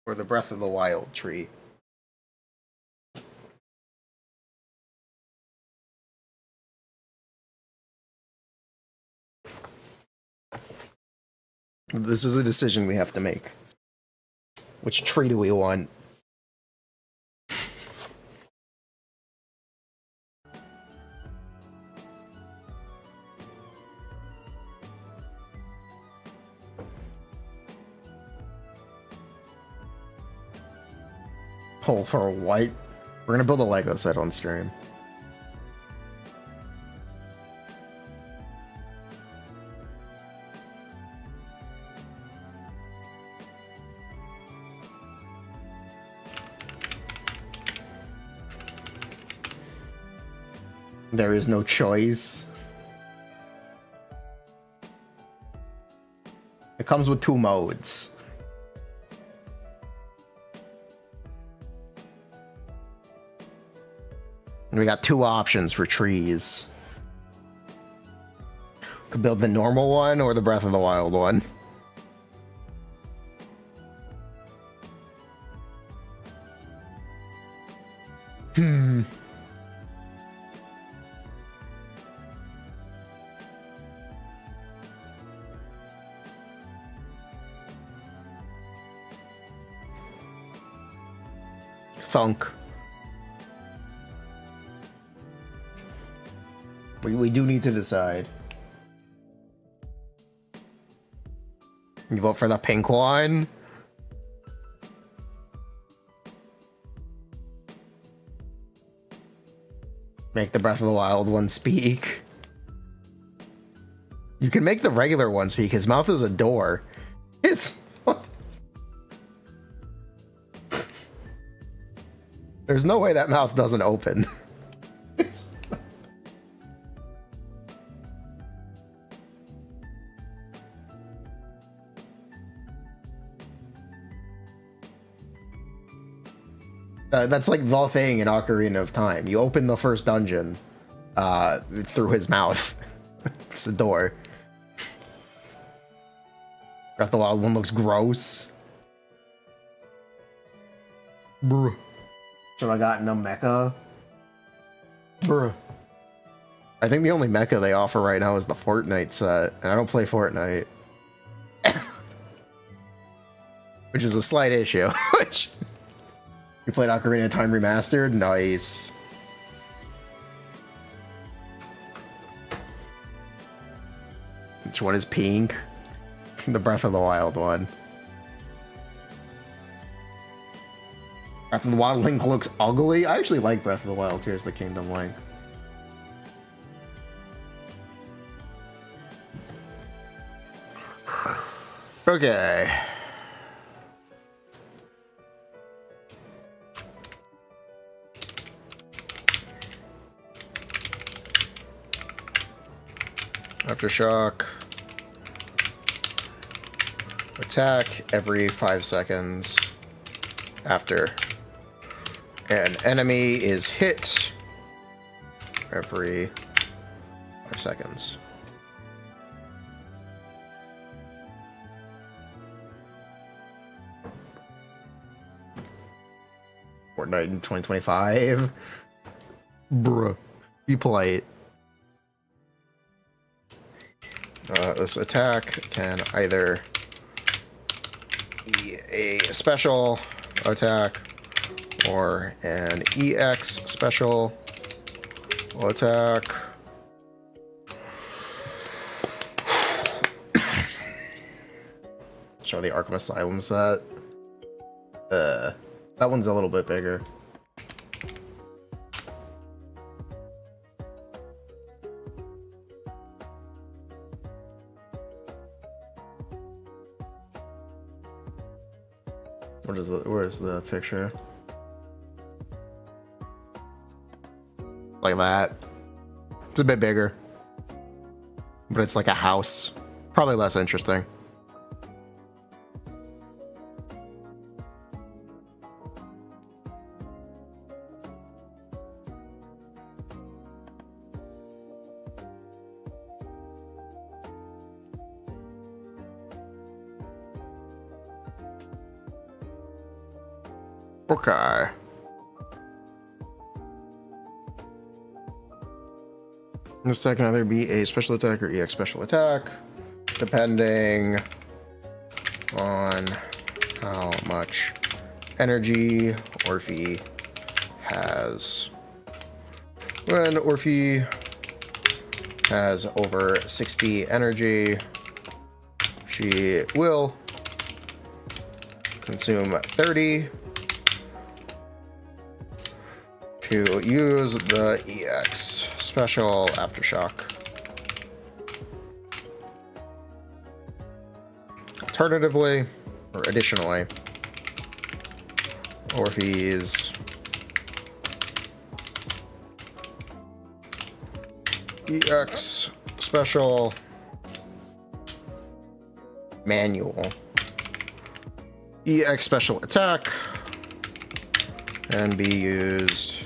or the Breath of the Wild tree? This is a decision we have to make. Which tree do we want? Oh, for a white? We're gonna build a Lego set on stream. There is no choice. It comes with 2 modes. And we got 2 options for trees. Could build the normal one or the Breath of the Wild one. Thunk. We do need to decide. You vote for the pink one? Make the Breath of the Wild one speak. You can make the regular one speak. His mouth is a door. There's no way that mouth doesn't open. That's like the thing in Ocarina of Time. You open the first dungeon through his mouth. It's a door. Breath of the Wild one looks gross. Bruh. Should I gotten a mecha? Bruh. I think the only mecha they offer right now is the Fortnite set, and I don't play Fortnite. Which is a slight issue. Which... You played Ocarina of Time Remastered? Nice. Which one is pink? The Breath of the Wild one. Breath of the Wild Link looks ugly. I actually like Breath of the Wild Tears of the Kingdom Link. Okay. Aftershock. Attack every 5 seconds after an enemy is hit every 5 seconds. Fortnite in 2025. Bruh. Be polite. This attack can either be a special attack or an EX special attack. Show the Arkham Asylum set. That one's a little bit bigger. Where's the picture? Like that. It's a bit bigger. But it's like a house. Probably less interesting. Okay. This attack can either be a special attack or EX special attack, depending on how much energy Orphe has. When Orphe has over 60 energy, she will consume 30 to use the EX special aftershock. Alternatively, or additionally, Orphe's EX special manual EX special attack can be used.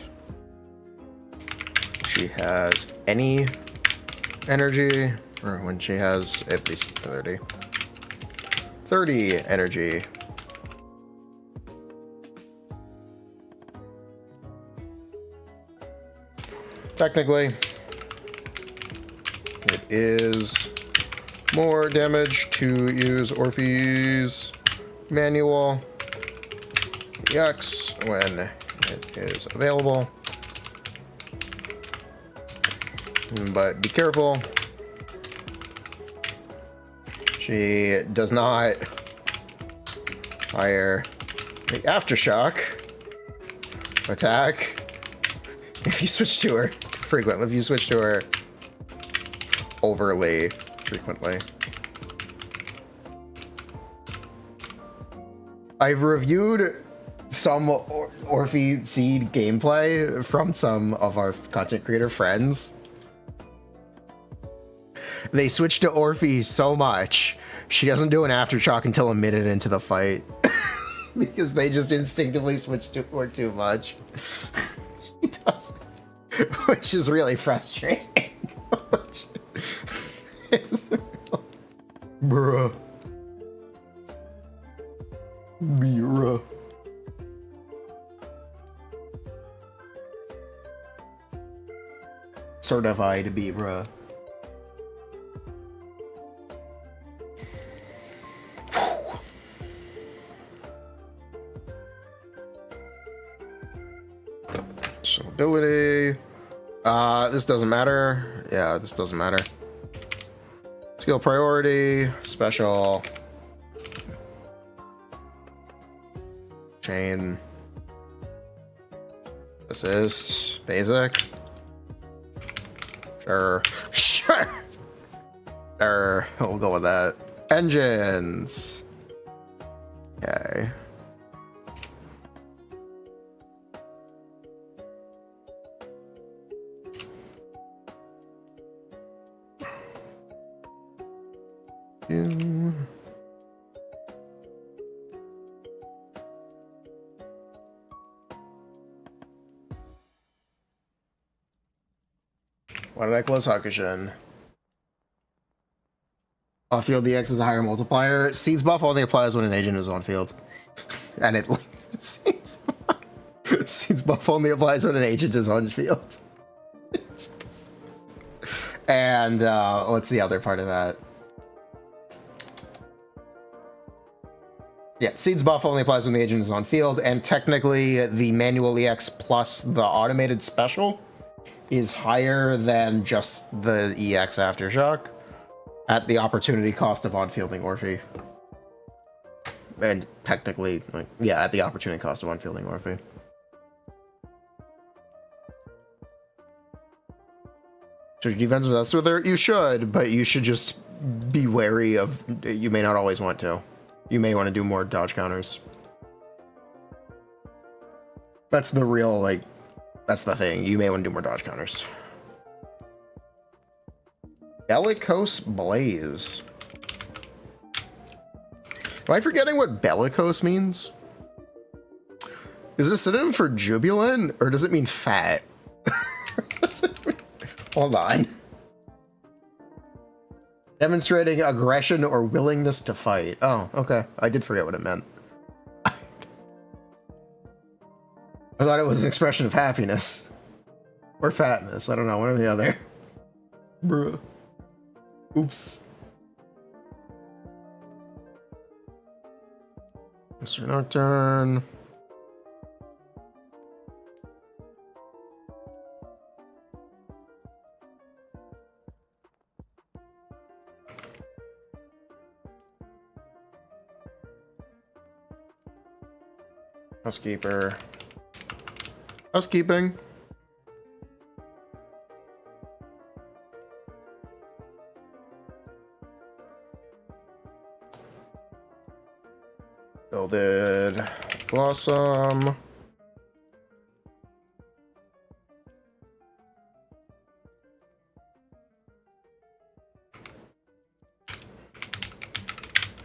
She has any energy, or when she has at least 30 energy. Technically, it is more damage to use Orphe's manual EX when it is available. But be careful. She does not fire the aftershock attack if you switch to her frequently. If you switch to her overly frequently. I've reviewed some Orphe Seed gameplay from some of our content creator friends. They switch to Orphe so much, she doesn't do an aftershock until a minute into the fight. Because they just instinctively switch to her too much. She doesn't. Which is really frustrating. Bruh. Bruh. Certified Beaver. So ability. This doesn't matter. Yeah, this doesn't matter. Skill priority, special. Chain. Assist, basic. Sure. Sure. Sure. We'll go with that. Engines. Okay. Why did I close Hakushin? Off-field DX is a higher multiplier. Seeds buff only applies when an agent is on field. And it Seeds buff only applies when an agent is on field. And what's the other part of that? Yeah, Seeds buff only applies when the agent is on field, and technically the manual EX plus the automated special is higher than just the EX aftershock at the opportunity cost of on-fielding Orphe. And technically, like, yeah, at the opportunity cost of on-fielding Orphe. Should you defensive vest with her? You should, but you should just be wary of, you may not always want to. You may want to do more dodge counters. That's the real, like, that's the thing. You may want to do more dodge counters. Bellicose Blaze. Am I forgetting what bellicose means? Is it a synonym for jubilant, or does it mean fat? Hold on. Demonstrating aggression or willingness to fight. Oh, okay. I did forget what it meant. I thought it was an expression of happiness. Or fatness. I don't know, one or the other. Bruh. Oops. Mr. Nocturne. Housekeeper. Housekeeping. Builded Blossom.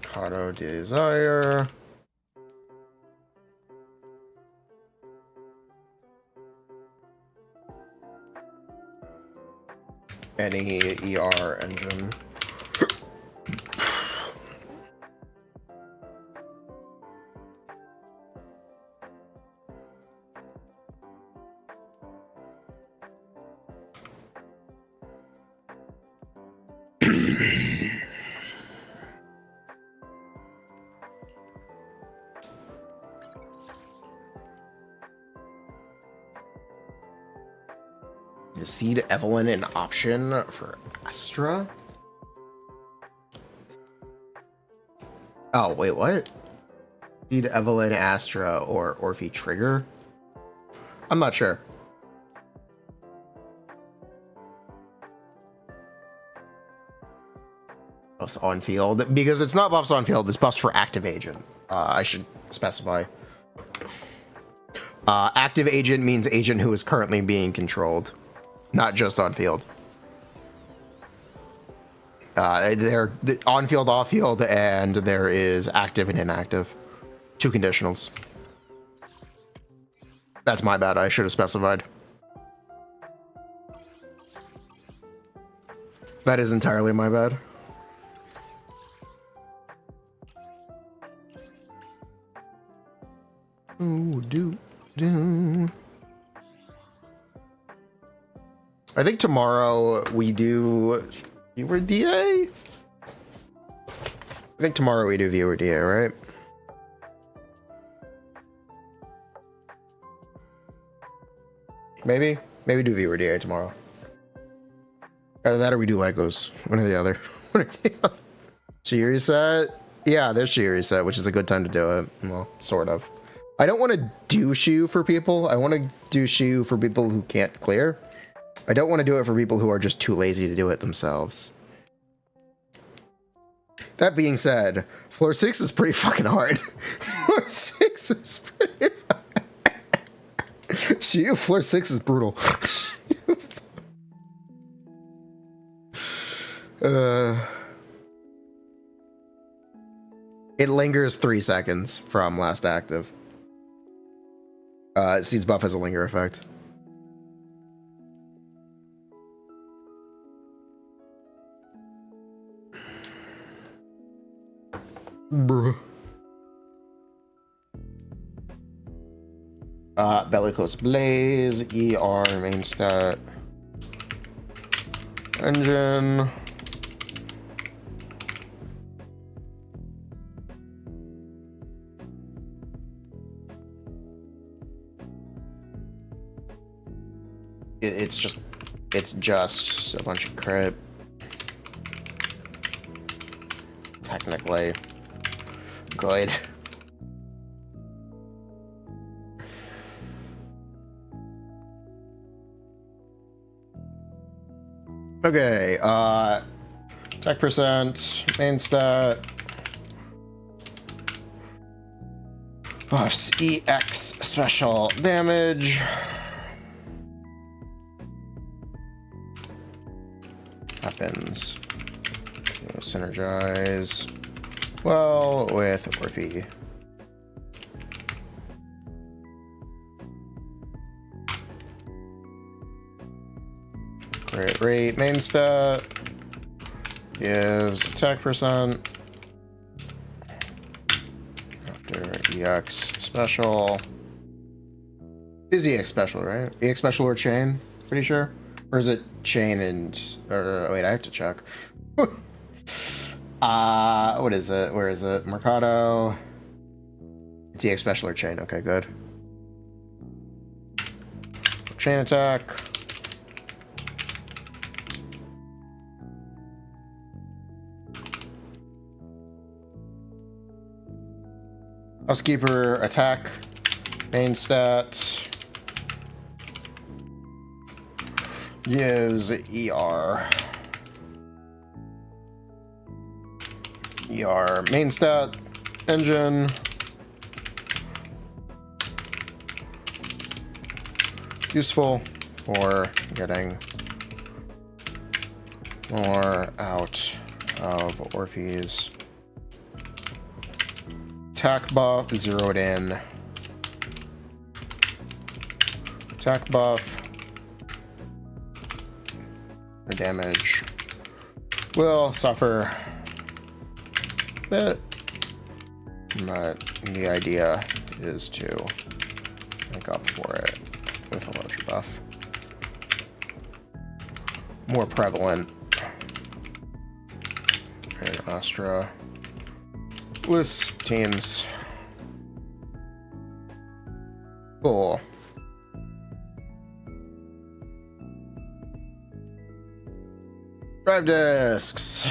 Kato Desire. Any ER engine. Is Seed Evelyn an option for Astra? Oh, wait, what? Seed Evelyn, Astra, or Orphe Trigger? I'm not sure. Buffs on field. Because it's not buffs on field, it's buffs for active agent. I should specify. Active agent means agent who is currently being controlled. Not just on field. They're on field, off field, and there is active and inactive. 2 conditionals. That's my bad. I should have specified. That is entirely my bad. Ooh, do. I think tomorrow we do viewer DA? I think tomorrow we do viewer DA, right? Maybe do viewer DA tomorrow. Either that or we do Legos. One or the other. Shiyu set? Yeah, there's Shiyu set, which is a good time to do it. Well, sort of. I don't want to do Shiyu for people. I want to do Shiyu for people who can't clear. I don't want to do it for people who are just too lazy to do it themselves. That being said, floor 6 is pretty fucking hard. Floor 6 is pretty Shiyu, floor 6 is brutal. It lingers 3 seconds from last active. Seeds buff has a linger effect. Bruh. Bellicose Blaze, ER main stat. Engine. It's just a bunch of crit. Technically. Good. Okay, attack percent, main stat. Buffs, EX special damage. Happens. Synergize well with Orphe. Crit rate main stat gives attack percent after EX special Is EX special, right? EX special or chain? Pretty sure. Or is it chain and... wait, I have to check. What is it? Where is it? Mercado. It's EX special or chain. Okay, good. Chain attack. Housekeeper attack. Main stat. Use ER. ER. Main stat. Engine. Useful for getting more out of Orphe's attack buff, zeroed in. Attack buff. Or damage will suffer a bit, but the idea is to make up for it with a larger buff. More prevalent in Astra list teams. Cool. Drive discs.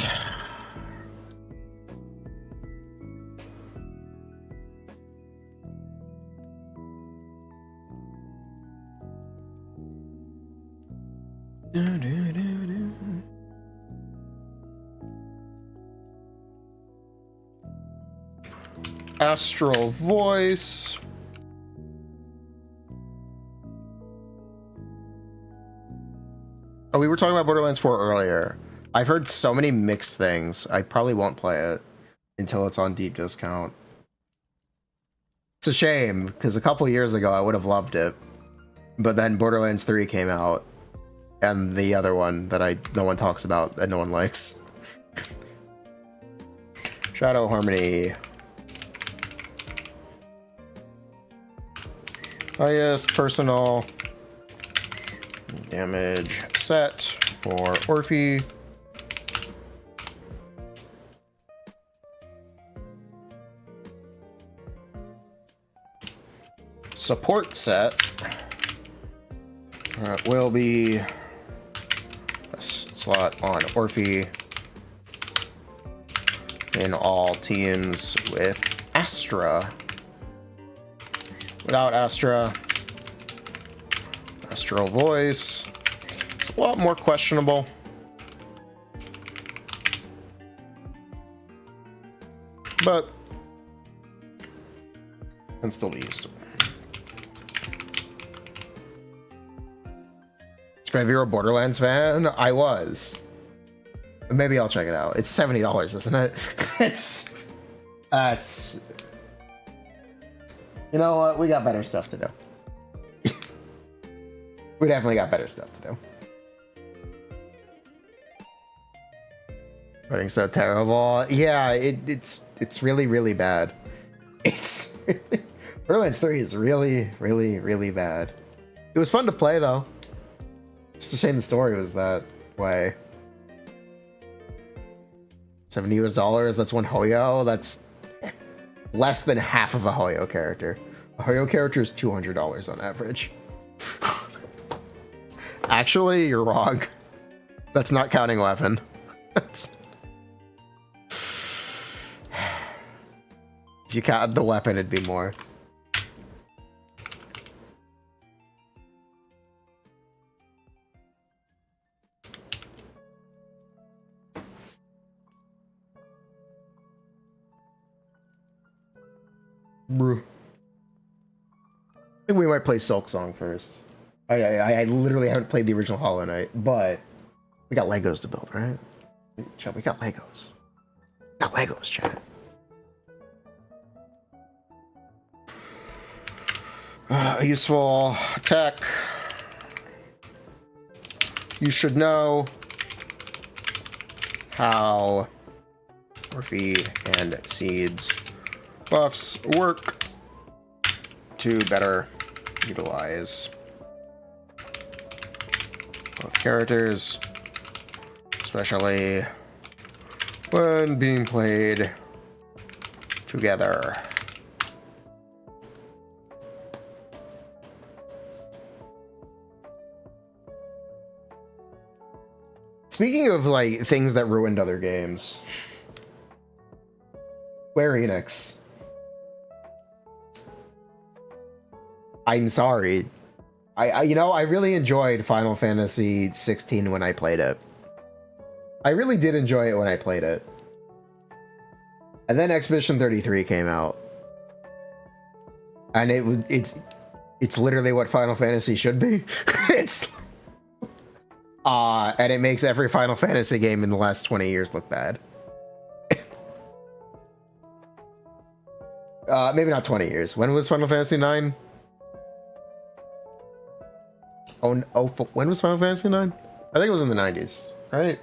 Astral voice. Oh, we were talking about Borderlands 4 earlier. I've heard so many mixed things. I probably won't play it until it's on deep discount. It's a shame, because a couple years ago I would have loved it. But then Borderlands 3 came out, and the other one that no one talks about and no one likes. Shadow Harmony. Highest personal damage set for Orphe. Support set will be a slot on Orphe in all teams with Astra. Without Astra, Astral Voice, it's a lot more questionable. But can still be used. If you're a Borderlands fan, I was. Maybe I'll check it out. It's $70, isn't it? That's. You know what? We got better stuff to do. We definitely got better stuff to do. Running so terrible. Yeah, it's really, really bad. It's Borderlands 3 is really, really, really bad. It was fun to play though. Just a shame the story was that way. $70, that's one Hoyo. That's less than half of a Hoyo character. A Hoyo character is $200 on average. Actually, you're wrong. That's not counting weapon. If you count the weapon, it'd be more. I think we might play Silk Song first. I literally haven't played the original Hollow Knight, but we got Legos to build, right? Chat, we got Legos. We got Legos, chat. Useful tech. You should know how Orphe and Seeds buffs work to better utilize both characters, especially when being played together. Speaking of like things that ruined other games, Square Enix. I'm sorry. I you know, I really enjoyed Final Fantasy 16 when I played it. I really did enjoy it when I played it. And then Expedition 33 came out. And it's literally what Final Fantasy should be. It's and it makes every Final Fantasy game in the last 20 years look bad. Maybe not 20 years. When was Final Fantasy 9? When was Final Fantasy 9? I think it was in the 90s, right?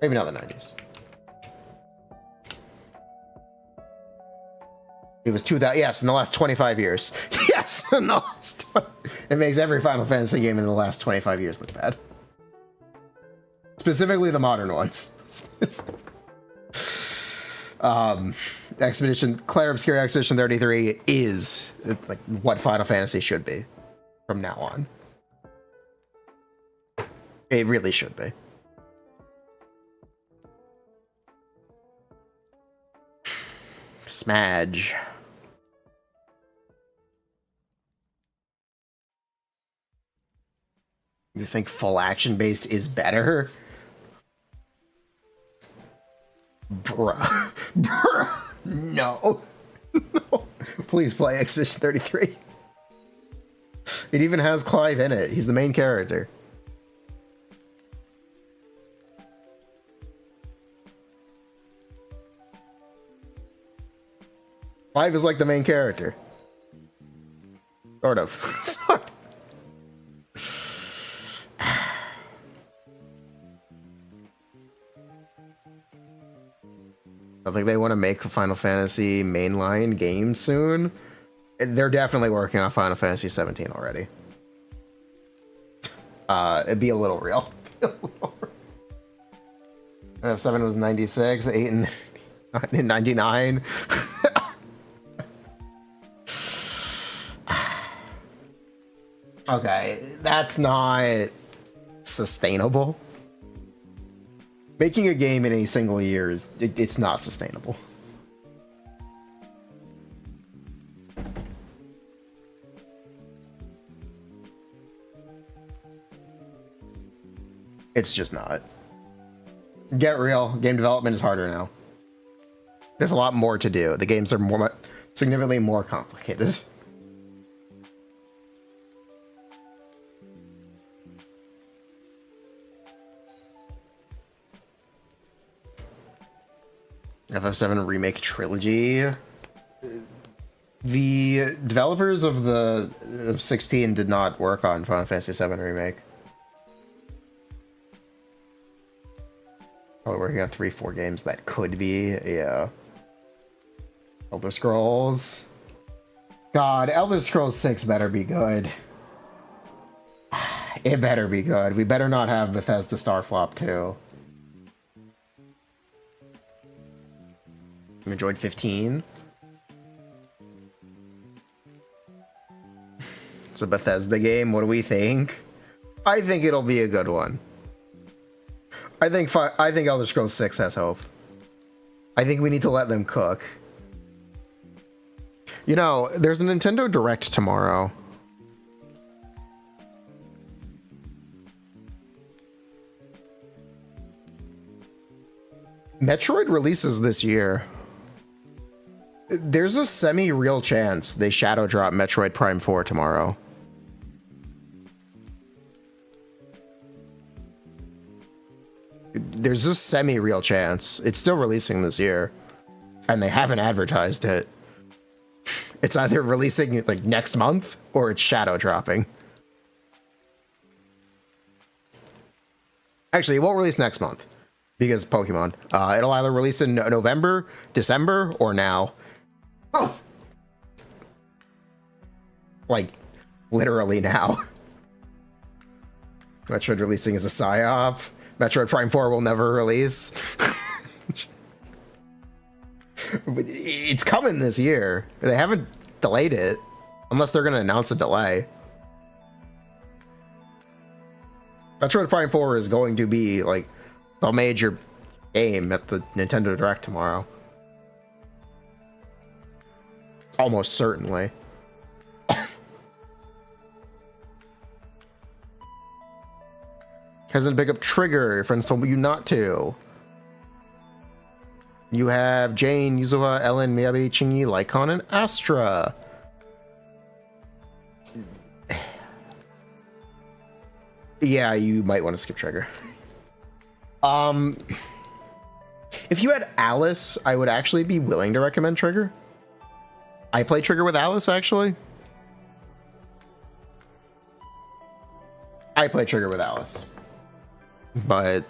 Maybe not the 90s. It was 2000. Yes, in the last 25 years. Yes, in the last. It makes every Final Fantasy game in the last 25 years look bad. Specifically the modern ones. Claire Obscure Expedition 33 is like what Final Fantasy should be from now on. It really should be. Smudge. You think full action based is better? Bruh. Bruh. No. No. Please play Expedition 33. It even has Clive in it. He's the main character. Clive is like the main character. Sort of. Sorry. I think they want to make a Final Fantasy mainline game soon. They're definitely working on Final Fantasy 17 already. It'd be a little real. F7 was 96, 8 and 99. Okay, that's not sustainable. Making a game in a single year is it's not sustainable. It's just not. Get real. Game development is harder now. There's a lot more to do. The games are significantly more complicated. FF7 Remake Trilogy. The developers of 16 did not work on Final Fantasy 7 Remake. Probably working on 3-4 games that could be, yeah. Elder Scrolls. God, Elder Scrolls 6 better be good. It better be good. We better not have Bethesda Starflop 2. You enjoyed 15? It's a Bethesda game. What do we think? I think it'll be a good one. I think Elder Scrolls 6 has hope. I think we need to let them cook. You know, there's a Nintendo Direct tomorrow. Metroid releases this year. There's a semi-real chance they shadow drop Metroid Prime 4 tomorrow. There's a semi-real chance. It's still releasing this year. And they haven't advertised it. It's either releasing like next month or it's shadow dropping. Actually, it won't release next month because Pokemon. It'll either release in November, December, or now. Oh. Like, literally now. Metroid releasing as a PSYOP. Metroid Prime 4 will never release. It's coming this year. They haven't delayed it. Unless they're going to announce a delay. Metroid Prime 4 is going to be, like, a major game at the Nintendo Direct tomorrow. Almost certainly. Hasn't picked up Trigger. Your friends told you not to. You have Jane, Yuzuha, Ellen, Miyabi, Chingy, Lycon, and Astra. Yeah, you might want to skip Trigger. If you had Alice, I would actually be willing to recommend Trigger. I play Trigger with Alice, actually. I play Trigger with Alice. But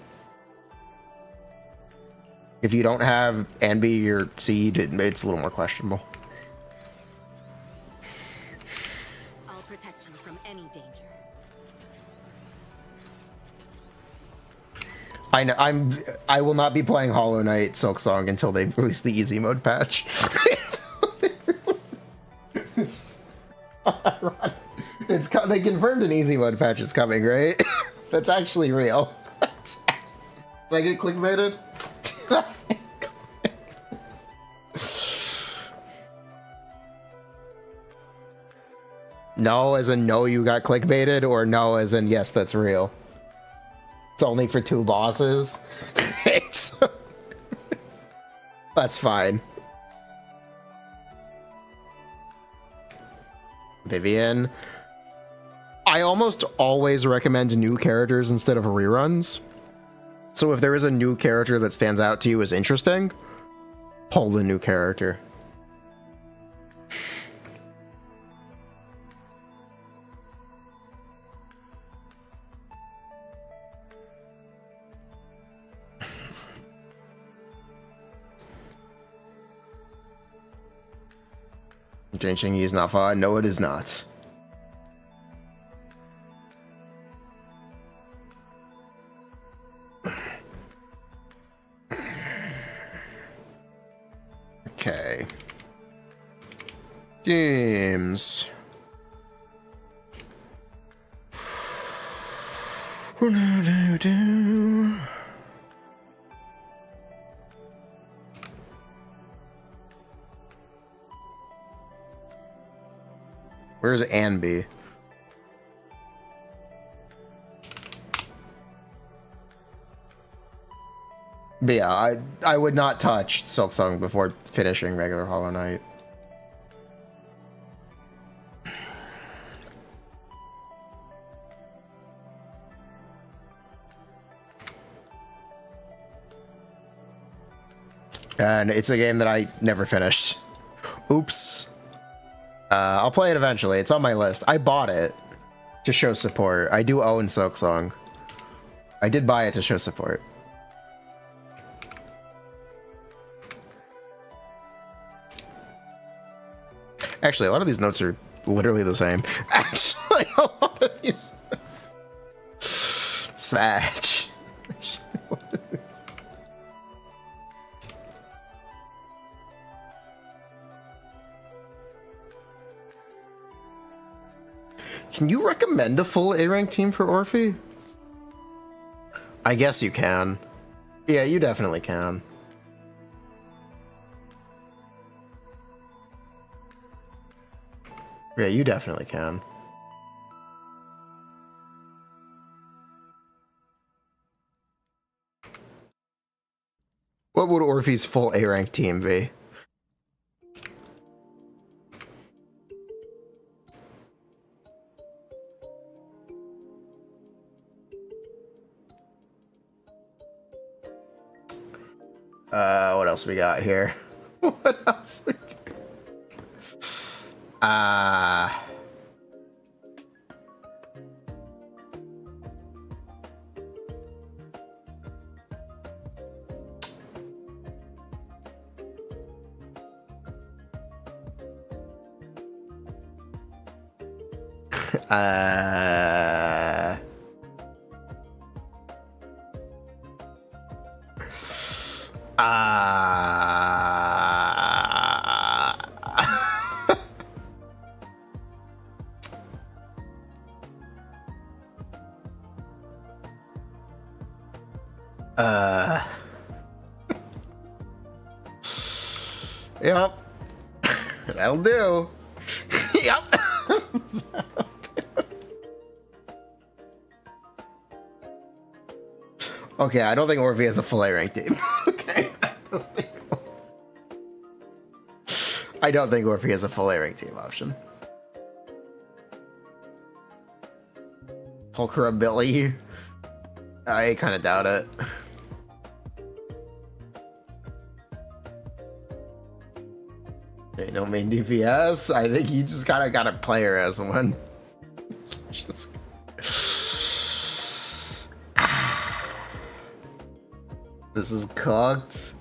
if you don't have Anby or Seed, it's a little more questionable. I'll protect you from any danger. I will not be playing Hollow Knight Silksong until they release the easy mode patch. They confirmed an easy mode patch is coming, right? That's actually real. Did I get clickbaited? No as in no you got clickbaited, or no as in yes that's real? It's only for 2 bosses. That's fine. Vivian. I almost always recommend new characters instead of reruns. So if there is a new character that stands out to you as interesting, pull the new character. Genshin is not fun. No, it is not. Okay. Games. Where's Anby? But yeah, I would not touch Silksong before finishing regular Hollow Knight. And it's a game that I never finished. Oops. I'll play it eventually. It's on my list. I bought it to show support. I do own Silksong. I did buy it to show support. Actually, a lot of these notes are literally the same. Actually, a lot of these... Smash. Can you recommend a full A-rank team for Orphe? I guess you can. Yeah, you definitely can. Yeah, you definitely can. What would Orphe's full A-rank team be? What else we got here? What else we got? Yep. That'll do. Yep. Okay, I don't think Orphe has a fillet rank team. Okay. I don't think Orphe has a fillet rank team option. Pulchra Billy. I kind of doubt it. Okay, no main DPS. I think you just kind of got to play her as one. Just... This is cooked.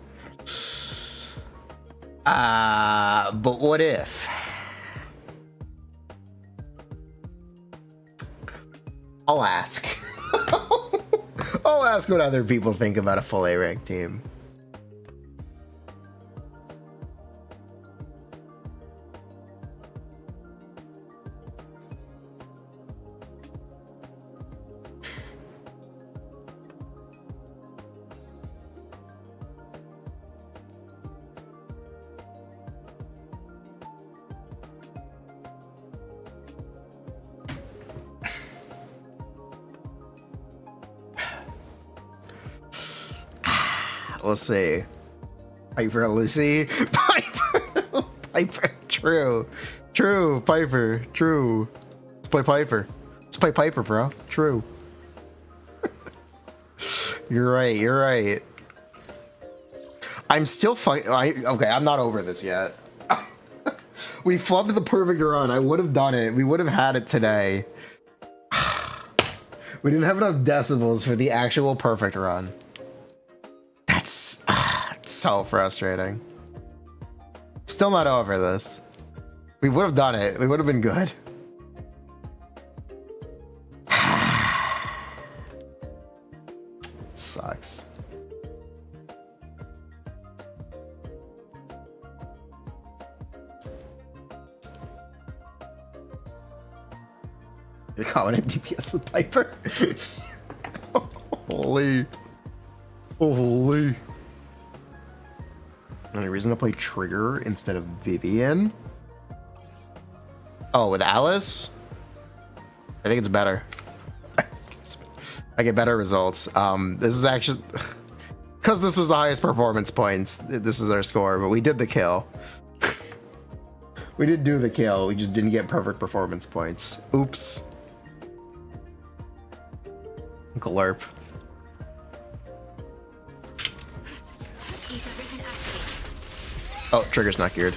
But what if? I'll ask. I'll ask what other people think about a full A rank team. We'll see. Piper, Lucy. Piper. Piper. True. True. Piper. True. Let's play Piper. Let's play Piper, bro. True. You're right. You're right. I'm still okay, I'm not over this yet. We flubbed the perfect run. I would have done it. We would have had it today. We didn't have enough decibels for the actual perfect run. That's so frustrating. Still not over this. We would have done it. We would have been good. It sucks. You're calling it DPS with Piper? Holy. Holy. Any reason to play Trigger instead of Vivian? Oh, with Alice? I think it's better. I get better results. This is actually... Because this was the highest performance points, this is our score, but we did the kill. We did do the kill, we just didn't get perfect performance points. Oops. Glurp. Oh, Trigger's not geared.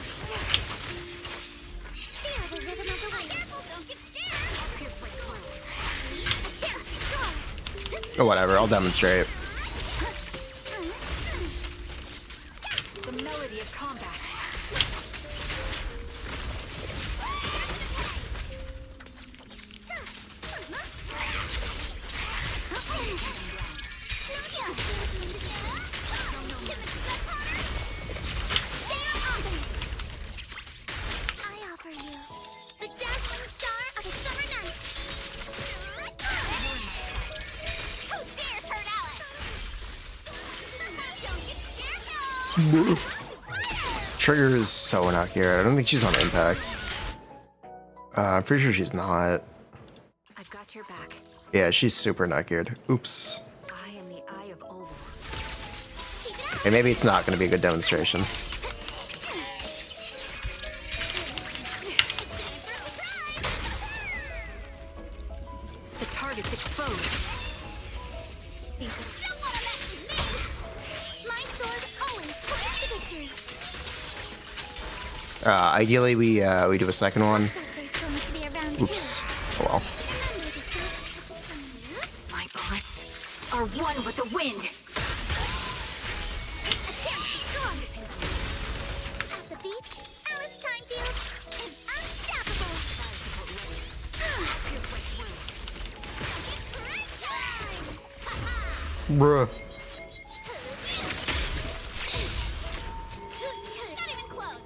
Oh, whatever, I'll demonstrate. The melody of combat. Trigger is so not geared. I don't think she's on impact. I'm pretty sure she's not. I've got your back. Yeah, she's super not geared. Oops. I am the Eye of Oval. Okay, maybe it's not going to be a good demonstration. The target's exposed. My sword always points to victory. Ideally, we do a second one. There's going to be a round Oops. Oh well. My bullets are one with the wind. A chance to score. At the beach, Alice Timefield is unstoppable. Bruh. Not even close.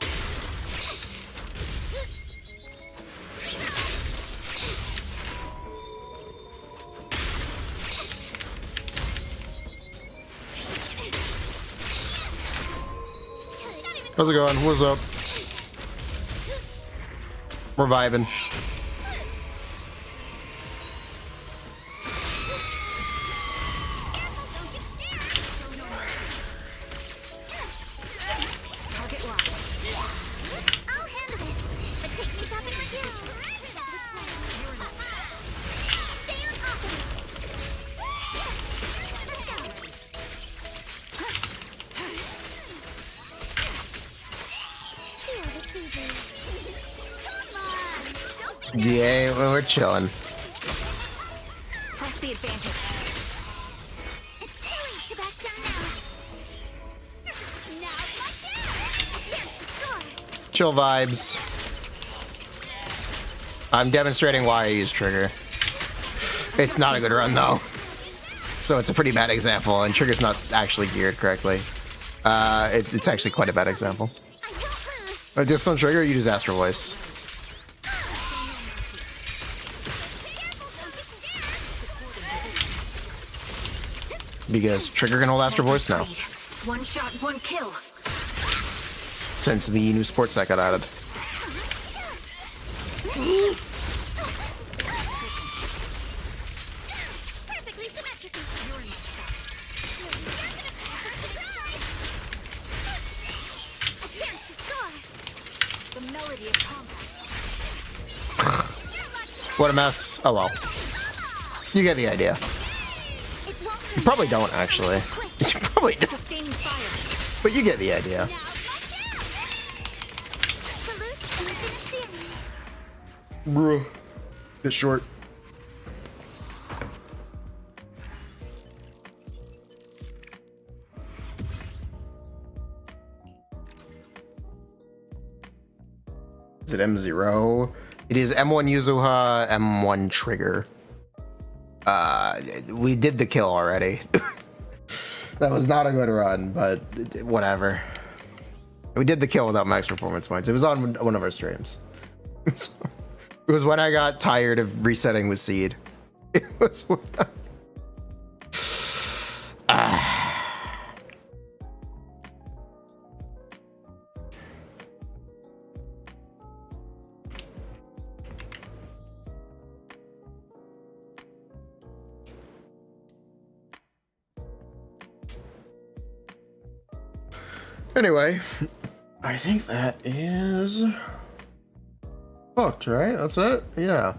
How's it going? What's up? We're vibing. I'll handle this, but take me shopping with you. Stay on offense. Let's go. TLDDR. Come on, don't be Yeah, we're chilling. Press the advantage. It's too late to back down now. Now watch out! A chance to score. Chill vibes. I'm demonstrating why I use trigger. It's not a good run though. So it's a pretty bad example, and trigger's not actually geared correctly. It's actually quite a bad example. I won't lose. Just on trigger, you use Astro Voice. Because trigger can hold Astro Voice now, One shot, one kill. since the new sports set got added. Perfectly symmetrical. A chance to score. The melody of combat. What a mess. Oh well. You get the idea. It won't You probably don't, actually. You probably don't, Sustaining fire. but you get the idea. now watch out. Salute and finish the enemy. Bruh. Bit short. Is it M0? It is M1 Yuzuha, M1 Trigger. We did the kill already. That was not a good run, but whatever. We did the kill without max performance points. It was on one of our streams. It was when I got tired of resetting with Seed. It was when Anyway, I think that is hooked, right? That's it? Yeah.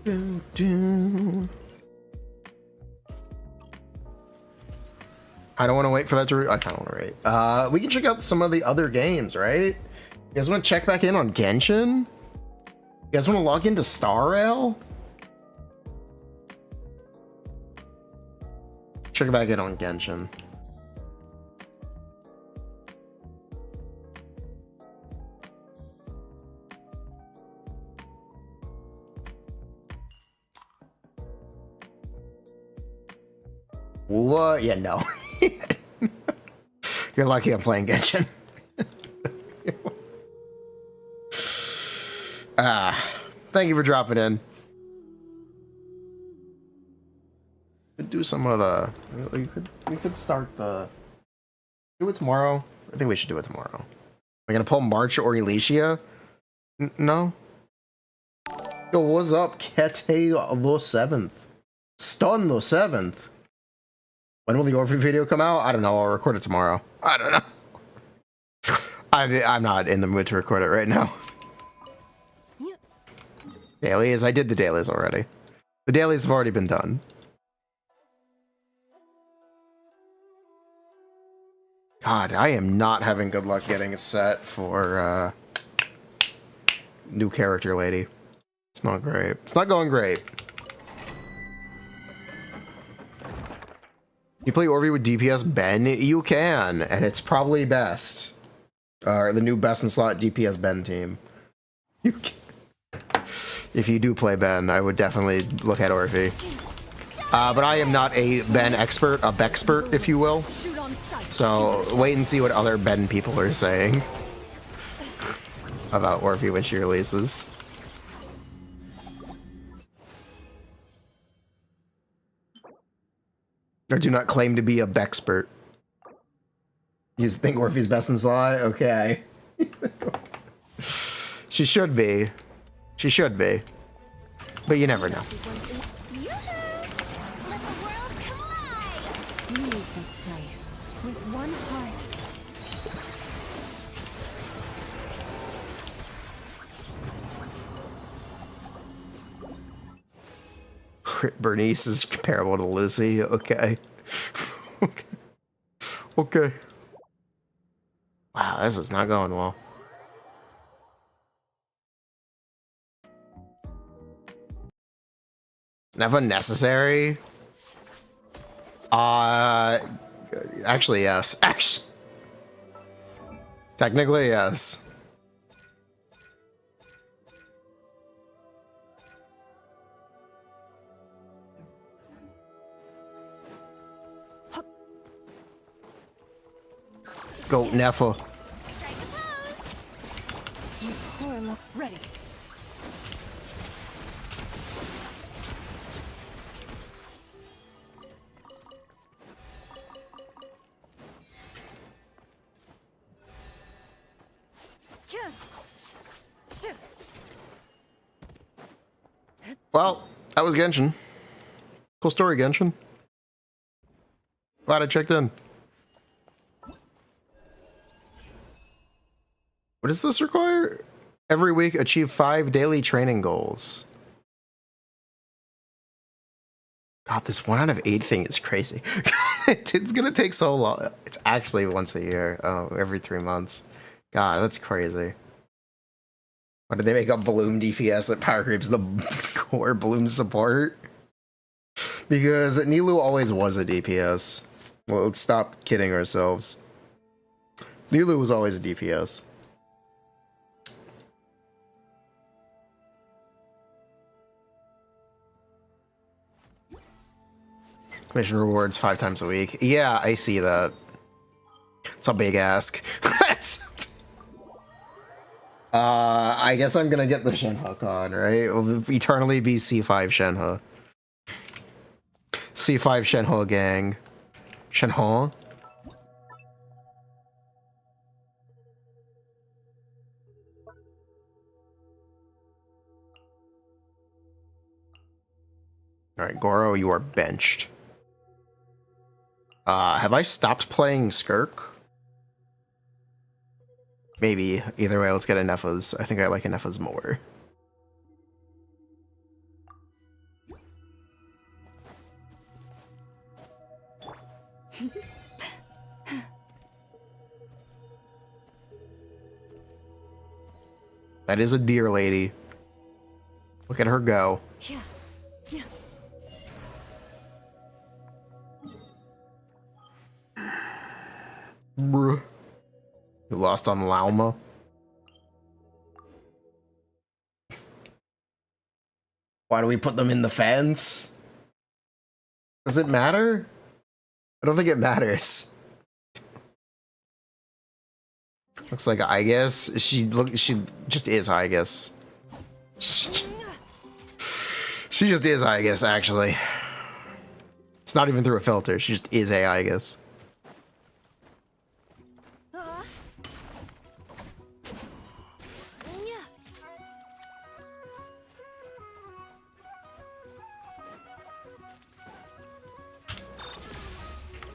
Do, do. I don't want to wait for that to. I kind of want to wait. We can check out some of the other games, right? You guys want to check back in on Genshin? You guys want to log into Star Rail? Check back in on Genshin. What? Yeah, no. You're lucky I'm playing Genshin. Thank you for dropping in. Could do some of the. We could start the. Do it tomorrow. I think we should do it tomorrow. We're gonna pull March or Elysia. No. Yo, what's up, Kete the 7th? Stun the 7th. When will the Orphe video come out? I don't know. I'll record it tomorrow. I don't know. I'm not in the mood to record it right now. Dailies? I did the dailies already. The dailies have already been done. God, I am not having good luck getting a set for new character lady. It's not great. It's not going great. You play Orphe with DPS Ben? You can, and it's probably best. The new best in slot DPS Ben team. You can. If you do play Ben, I would definitely look at Orphe. But I am not a Ben expert, a Bexpert, if you will. So wait and see what other Ben people are saying about Orphe when she releases. Or do not claim to be a Bexpert. You think Orphe's best in slot? Okay. She should be. She should be. But you never know. Let the world collide! Leave this place with one heart. Bernice is comparable to Lucy. Okay. Okay. Okay. Wow, this is not going well. Never necessary. Actually, yes. Actually, technically, yes. Go, Neffa. Strike a pose! Ready. Well, that was Genshin. Cool story, Genshin. Glad I checked in. What does this require? Every week, achieve 5 daily training goals. God, this 1 out of 8 thing is crazy. It's gonna take so long. It's actually once a year. Oh, every 3 months. God, that's crazy. Why did they make up Bloom DPS that power creeps the core Bloom support? Because Nilou always was a DPS. Well, let's stop kidding ourselves. Nilou was always a DPS. Mission rewards 5 times a week. Yeah, I see that. It's a big ask. I guess I'm gonna get the Shenhe con, right? It will eternally be C5 Shenhe. C5 Shenhe gang. Shenhe? Alright, Goro, you are benched. Have I stopped playing Skirk? Maybe. Either way, let's get Ineffa's. I think I like Ineffa's more. That is a deer lady. Look at her go. Yeah. Yeah. Bruh. You lost on Llama. Why do we put them in the fence? Does it matter? I don't think it matters. Looks like I guess she just is I guess. She just is I guess actually. It's not even through a filter. She just is I guess.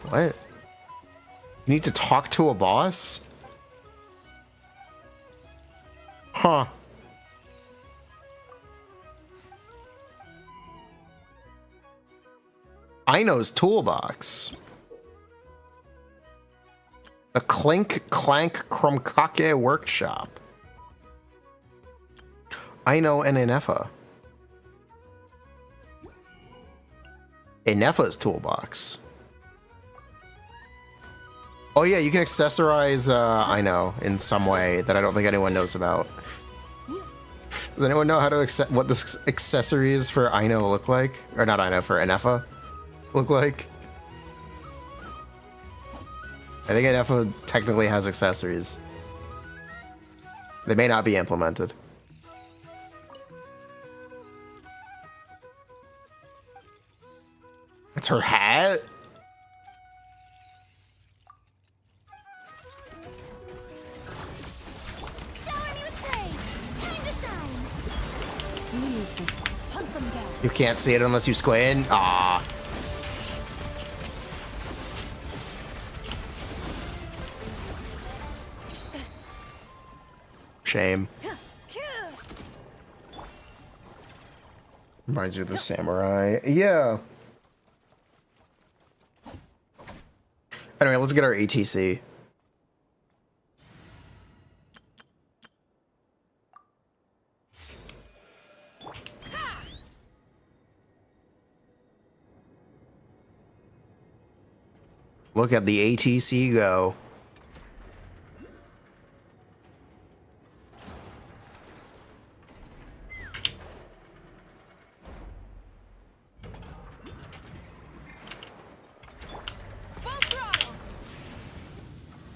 What? You need to talk to a boss? Huh. Aino's toolbox. The Clink Clank Krumkake workshop. Aino and Ineffa. A Nefa's toolbox. Oh yeah, you can accessorize I know, in some way that I don't think anyone knows about. Does anyone know how to what the accessories for Ino look like? Or not Ino, for Enefa look like? I think Enefa technically has accessories. They may not be implemented. It's her hat? Shower me with praise. Time to shine. Leave this. Hunt them down. You can't see it unless you squint? Ah. Shame. Reminds you of the samurai. Yeah. Anyway, let's get our ATC. Look at the ATC go.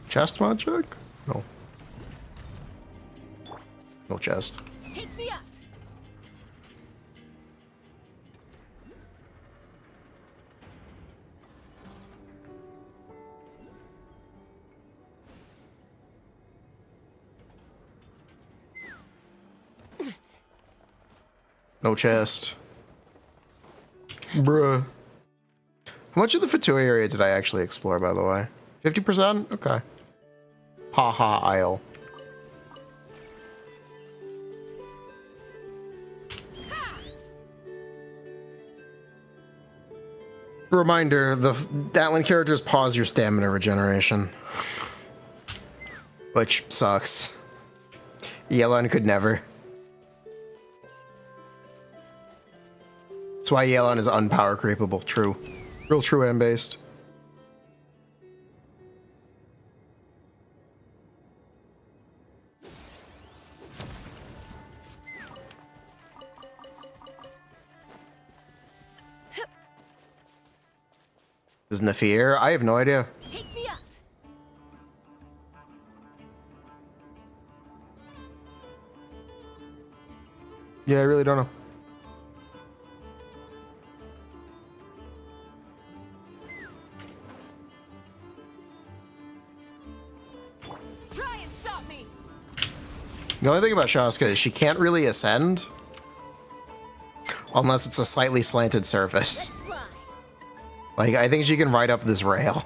Chest mod check? No. No chest. Take me up. No chest. Bruh. How much of the Fatui area did I actually explore, by the way? 50%? Okay. Haha Isle. Reminder, the Atlan characters pause your stamina regeneration. Which sucks. Yelan could never. That's why Yelan is unpower creepable. True. Real true and based. Is Nafir? I have no idea. Take me up. Yeah, I really don't know. Try and stop me. The only thing about Shaska is she can't really ascend unless it's a slightly slanted surface. Let's fly. Like, I think she can ride up this rail.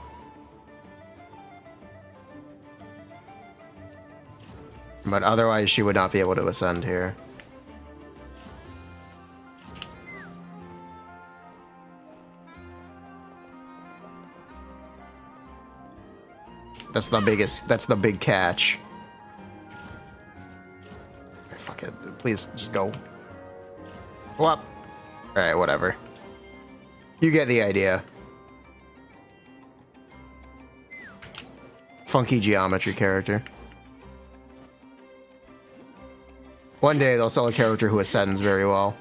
But otherwise, she would not be able to ascend here. That's the big catch. Fuck it. Please, just go. Go up. Alright, whatever. You get the idea. Funky geometry character. One day they'll sell a character who ascends very well.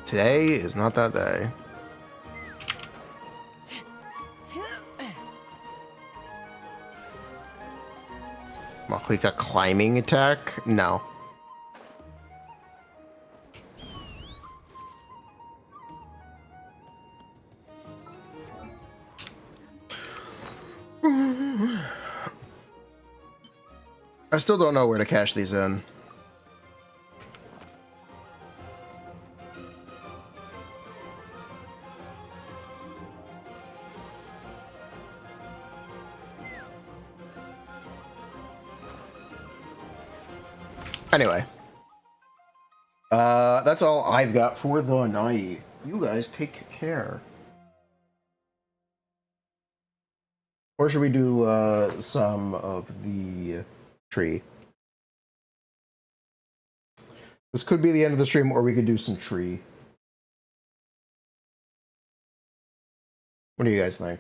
Today is not that day. Mahika climbing attack? No. I still don't know where to cash these in. Anyway. That's all I've got for the night. You guys take care. Or should we do some of the tree? This could be the end of the stream, or we could do some tree. What do you guys think?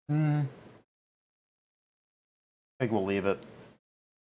I think we'll leave it.